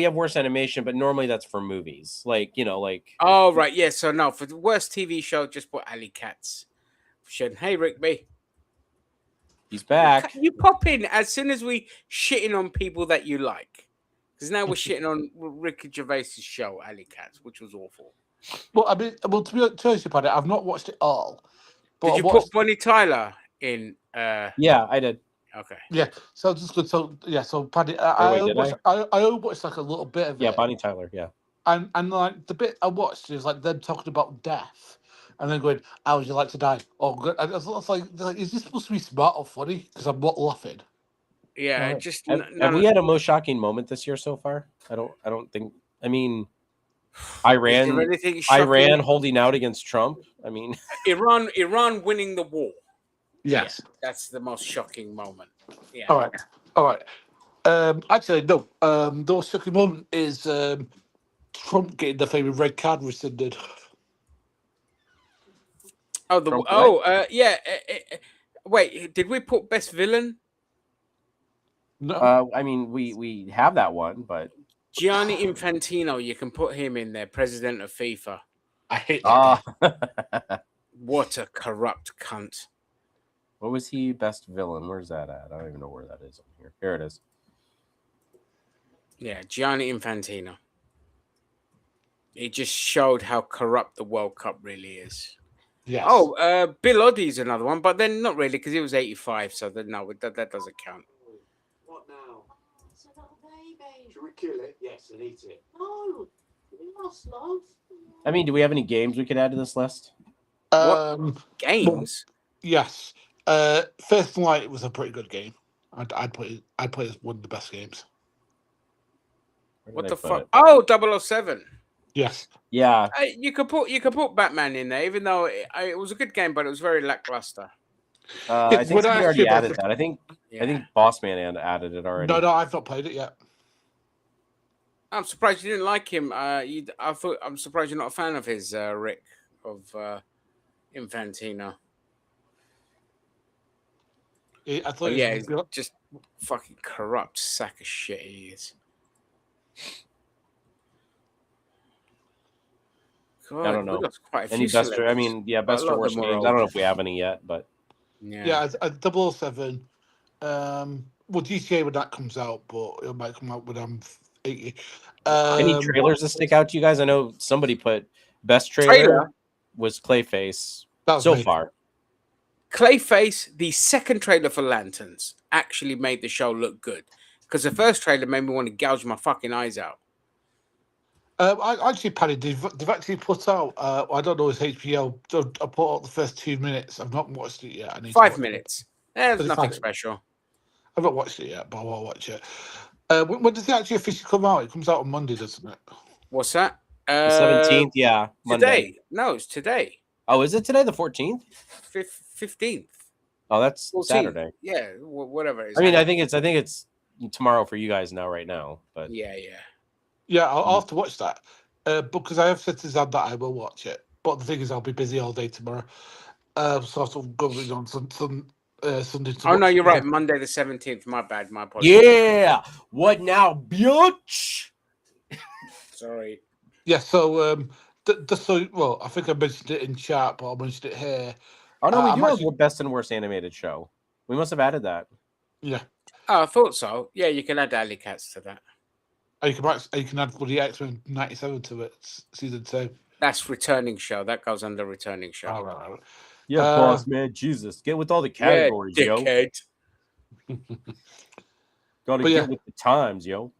have worst animation, but normally that's for movies. Like, Oh right, yeah. So no, for the worst TV show, just put Alley Cats. Hey Rigby. He's back. You pop in as soon as we shitting on people that you like. Because now we're shitting on Ricky Gervais' show, Alley Cats, which was awful. Well, I mean, to be honest about it, I've not watched it all. Did you put Bonnie Tyler in? Yeah, I did. Okay. Yeah, so just good. So Paddy, I watched like a little bit of it. Yeah, Bonnie Tyler. Yeah. And like the bit I watched is like them talking about death, and then going, "How would you like to die?" Oh, good. And it's like, is this supposed to be smart or funny? Because I'm not laughing. Yeah, have we had a most shocking moment this year so far? I don't think. I mean, Iran holding out against Trump. I mean, Iran winning the war. Yes, that's the most shocking moment. Yeah. All right. Actually, no. The most shocking moment is Trump getting the famous red card rescinded. Yeah. Wait, did we put best villain? No. I mean, we have that one, but Gianni Infantino, you can put him in there, president of FIFA. I hate that. What a corrupt cunt. What was he best villain? Where's that at? I don't even know where that is on here. Here it is. Yeah, Gianni Infantino. It just showed how corrupt the World Cup really is. Yes. Oh, Bill Oddie's another one, but then not really because he was 85, so no, that doesn't count. What now? It's a little baby. Should we kill it? Yes, and eat it. No, we lost love. I mean, do we have any games we could add to this list? Games? Yes. First Light was a pretty good game. I'd put it as one of the best games. What the fuck? Oh, 007. Yes. Yeah. You could put Batman in there, even though it was a good game, but it was very lackluster. I think somebody already added that. I think Boss Man added it already. No, I've not played it yet. I'm surprised you didn't like him. I'm surprised you're not a fan of his, Rick, of Infantino. I thought he's just fucking corrupt sack of shit he is. God, I don't know. Quite a Any few best? I mean, yeah, best or worst games. I don't know if we have any yet, but yeah, 007. Well, GTA when that comes out, but it might come out when I'm 80. Any trailers that stick out to you guys? I know somebody put best trailer was Clayface so far. Clayface, the second trailer for Lanterns, actually made the show look good because the first trailer made me want to gouge my fucking eyes out. Actually, Paddy, they've actually put out. I don't know, it's HBO. I put out the first 2 minutes. I've not watched it yet. I need 5 minutes. There's nothing 5 special. I've not watched it yet, but I will watch it. When does it actually officially come out? It comes out on Monday, doesn't it? What's that? The 17th, yeah, Monday. Today? No, it's today. Oh, is it today? The 14th? 15th. Oh, that's 14th. Saturday. Yeah, whatever it is. I mean, I think it's tomorrow for you guys now, right now. But Yeah, I'll have to watch that because I have said to Zad that I will watch it. But the thing is, I'll be busy all day tomorrow, sort of going on some Sunday. Oh no, you're right. Monday the 17th. My bad. My apologies. Yeah. What now, bitch? Sorry. Yeah. So well, I think I mentioned it in chat, but I mentioned it here. Oh no, we do have best and worst animated show. We must have added that. Yeah. Oh, I thought so. Yeah, you can add Alley Cats to that. Oh, you can add the X-Men 97 to it, season 2. That's returning show. That goes under returning show. Oh, right. Yeah, boss man, Jesus, get with all the categories, yo. Gotta get with the times, yo.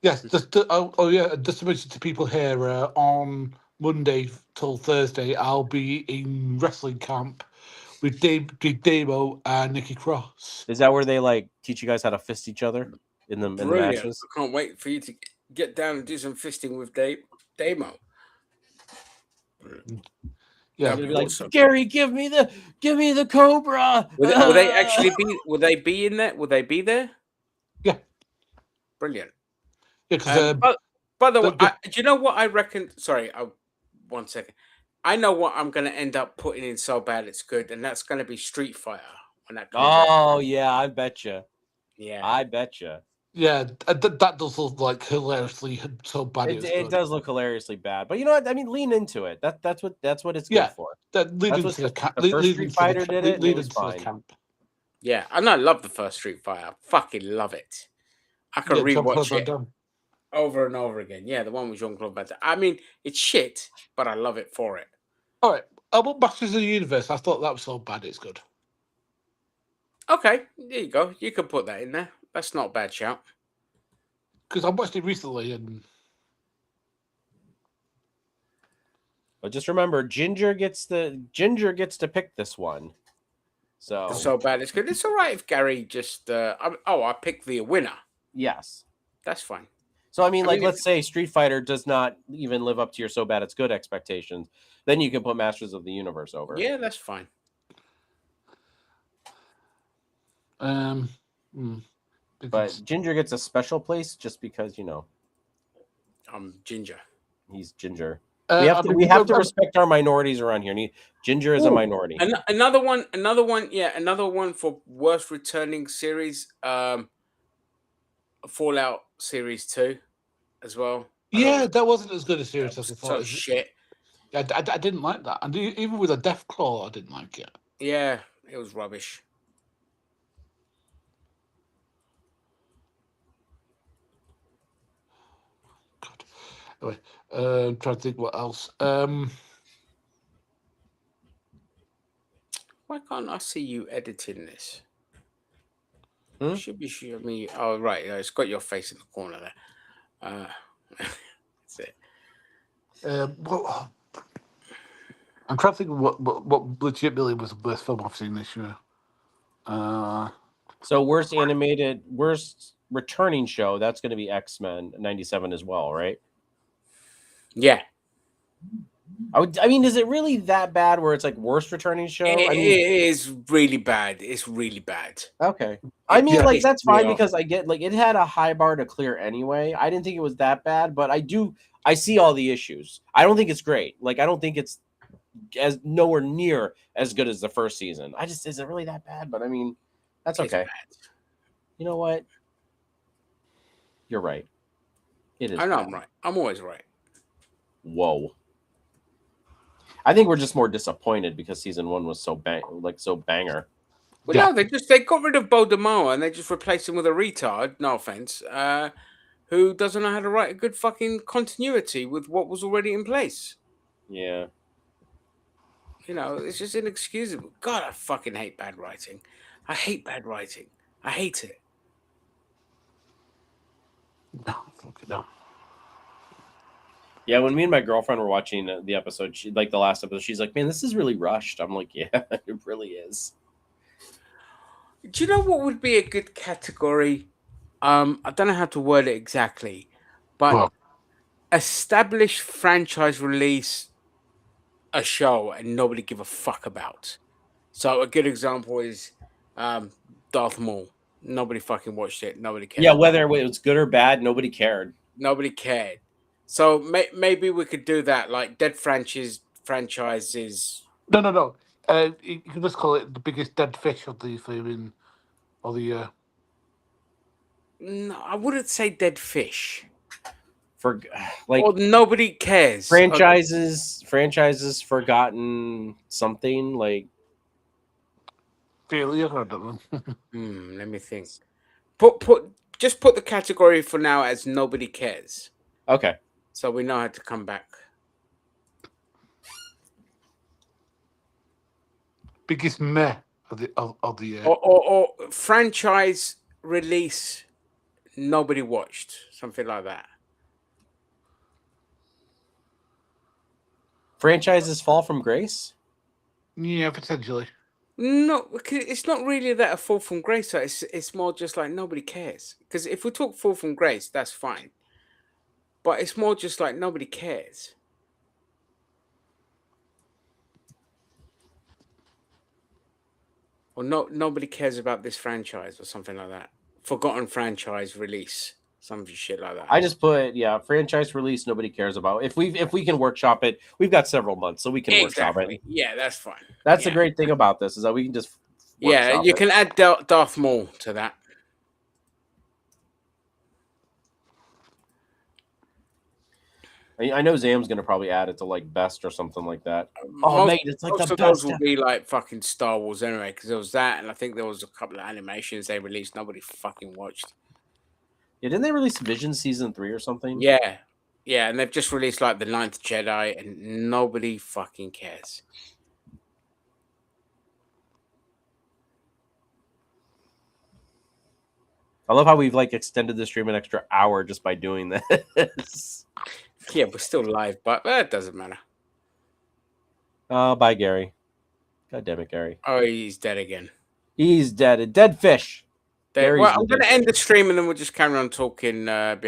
Yes, just to mention to people here, on Monday till Thursday, I'll be in wrestling camp with Damo and Nikki Cross. Is that where they like teach you guys how to fist each other in the matches? I can't wait for you to get down and do some fisting with Damo. Yeah, be like, Gary, give me the Cobra. Will they actually be? Will they be in there? Will they be there? Yeah, brilliant. Yeah, by the way, do you know what I reckon? Sorry, 1 second. I know what I'm going to end up putting in so bad it's good, and that's going to be Street Fighter when that comes out. Yeah, I betcha. Yeah, I betcha. Yeah, that does look like hilariously so bad. It does look hilariously bad, but you know what? I mean, lean into it. That's what it's good for. The first Street Fighter did it. It was fine. Yeah, and I love the first Street Fighter. I fucking love it. I can rewatch it over and over again. Yeah, the one with Jean-Claude Van Damme. I mean, it's shit, but I love it for it. All right, about Masters of the Universe, I thought that was so bad it's good. Okay, there you go. You can put that in there. That's not a bad shout. Because I watched it recently and. But just remember, Ginger gets to pick this one. So bad it's good. It's all right if Gary just. I picked the winner. Yes, that's fine. So I mean, let's say Street Fighter does not even live up to your so bad it's good expectations, then you can put Masters of the Universe over. Yeah, that's fine. But Ginger gets a special place just because I'm Ginger. He's Ginger. We have to respect our minorities around here. Ginger is a minority. Another one for worst returning series. Fallout Series 2 as well. Yeah, that wasn't as good a series as I thought. So shit. I didn't like that, and even with a Death Claw, I didn't like it. Yeah, it was rubbish. Anyway, trying to think what else. Why can't I see you editing this? Hmm? Should be showing me. Oh, right. It's got your face in the corner there. That's it. Well, I'm trying to think of what legitimately was the best film I've seen this year. So worst returning show, that's going to be X-Men 97 as well, right? Yeah. I mean, is it really that bad where it's like worst returning show? It is really bad. It's really bad. Okay. I mean, like, that's fine real. because I get, like, it had a high bar to clear anyway. I didn't think it was that bad, but I see all the issues. I don't think it's great. Like, I don't think it's as nowhere near as good as the first season. Is it really that bad? But I mean, that's okay. You know what? You're right. It is. I know bad. I'm right. I'm always right. Whoa. I think we're just more disappointed because season 1 was so banger. Well, no, they got rid of Baudemont and they just replaced him with a retard. No offense, who doesn't know how to write a good fucking continuity with what was already in place. Yeah. You know, it's just inexcusable. God, I fucking hate bad writing. I hate bad writing. I hate it. No. Yeah, when me and my girlfriend were watching the episode, the last episode, she's like, "Man, this is really rushed." I'm like, "Yeah, it really is." Do you know what would be a good category? I don't know how to word it exactly, but established franchise release a show and nobody give a fuck about. So a good example is Darth Maul. Nobody fucking watched it. Nobody cared. Yeah, whether it was good or bad, nobody cared. Nobody cared. So maybe we could do that, like dead franchises. No. You can just call it the biggest dead fish of the year. No, I wouldn't say dead fish. For like, or nobody cares. Franchises forgotten something like failure. I don't know. Let me think. Just put the category for now as nobody cares. Okay. So we know how to come back. Biggest meh of the year. Or franchise release nobody watched. Something like that. Franchises fall from grace? Yeah, potentially. No, it's not really that a fall from grace. It's more just like nobody cares. Because if we talk fall from grace, that's fine. But it's more just like nobody cares. Or nobody cares about this franchise or something like that. Forgotten franchise release. Some shit like that. I just put franchise release nobody cares about. If we can workshop it, we've got several months, so we can workshop it. Yeah, that's fine. That's the great thing about this is that we can just you it. can add Darth Maul to that. I know Zam's gonna probably add it to like best or something like that. It's like most the of those best. will be like fucking Star Wars anyway, because there was that, and I think there was a couple of animations they released nobody fucking watched. Yeah, didn't they release Vision Season 3 or something? Yeah, and they've just released like the 9th Jedi, and nobody fucking cares. I love how we've like extended the stream an extra hour just by doing this. Yeah, we're still live, but it doesn't matter. Bye, Gary. God damn it, Gary. Oh, he's dead again. He's dead. A dead fish. Well, I'm going to end the stream and then we'll just carry on talking behind.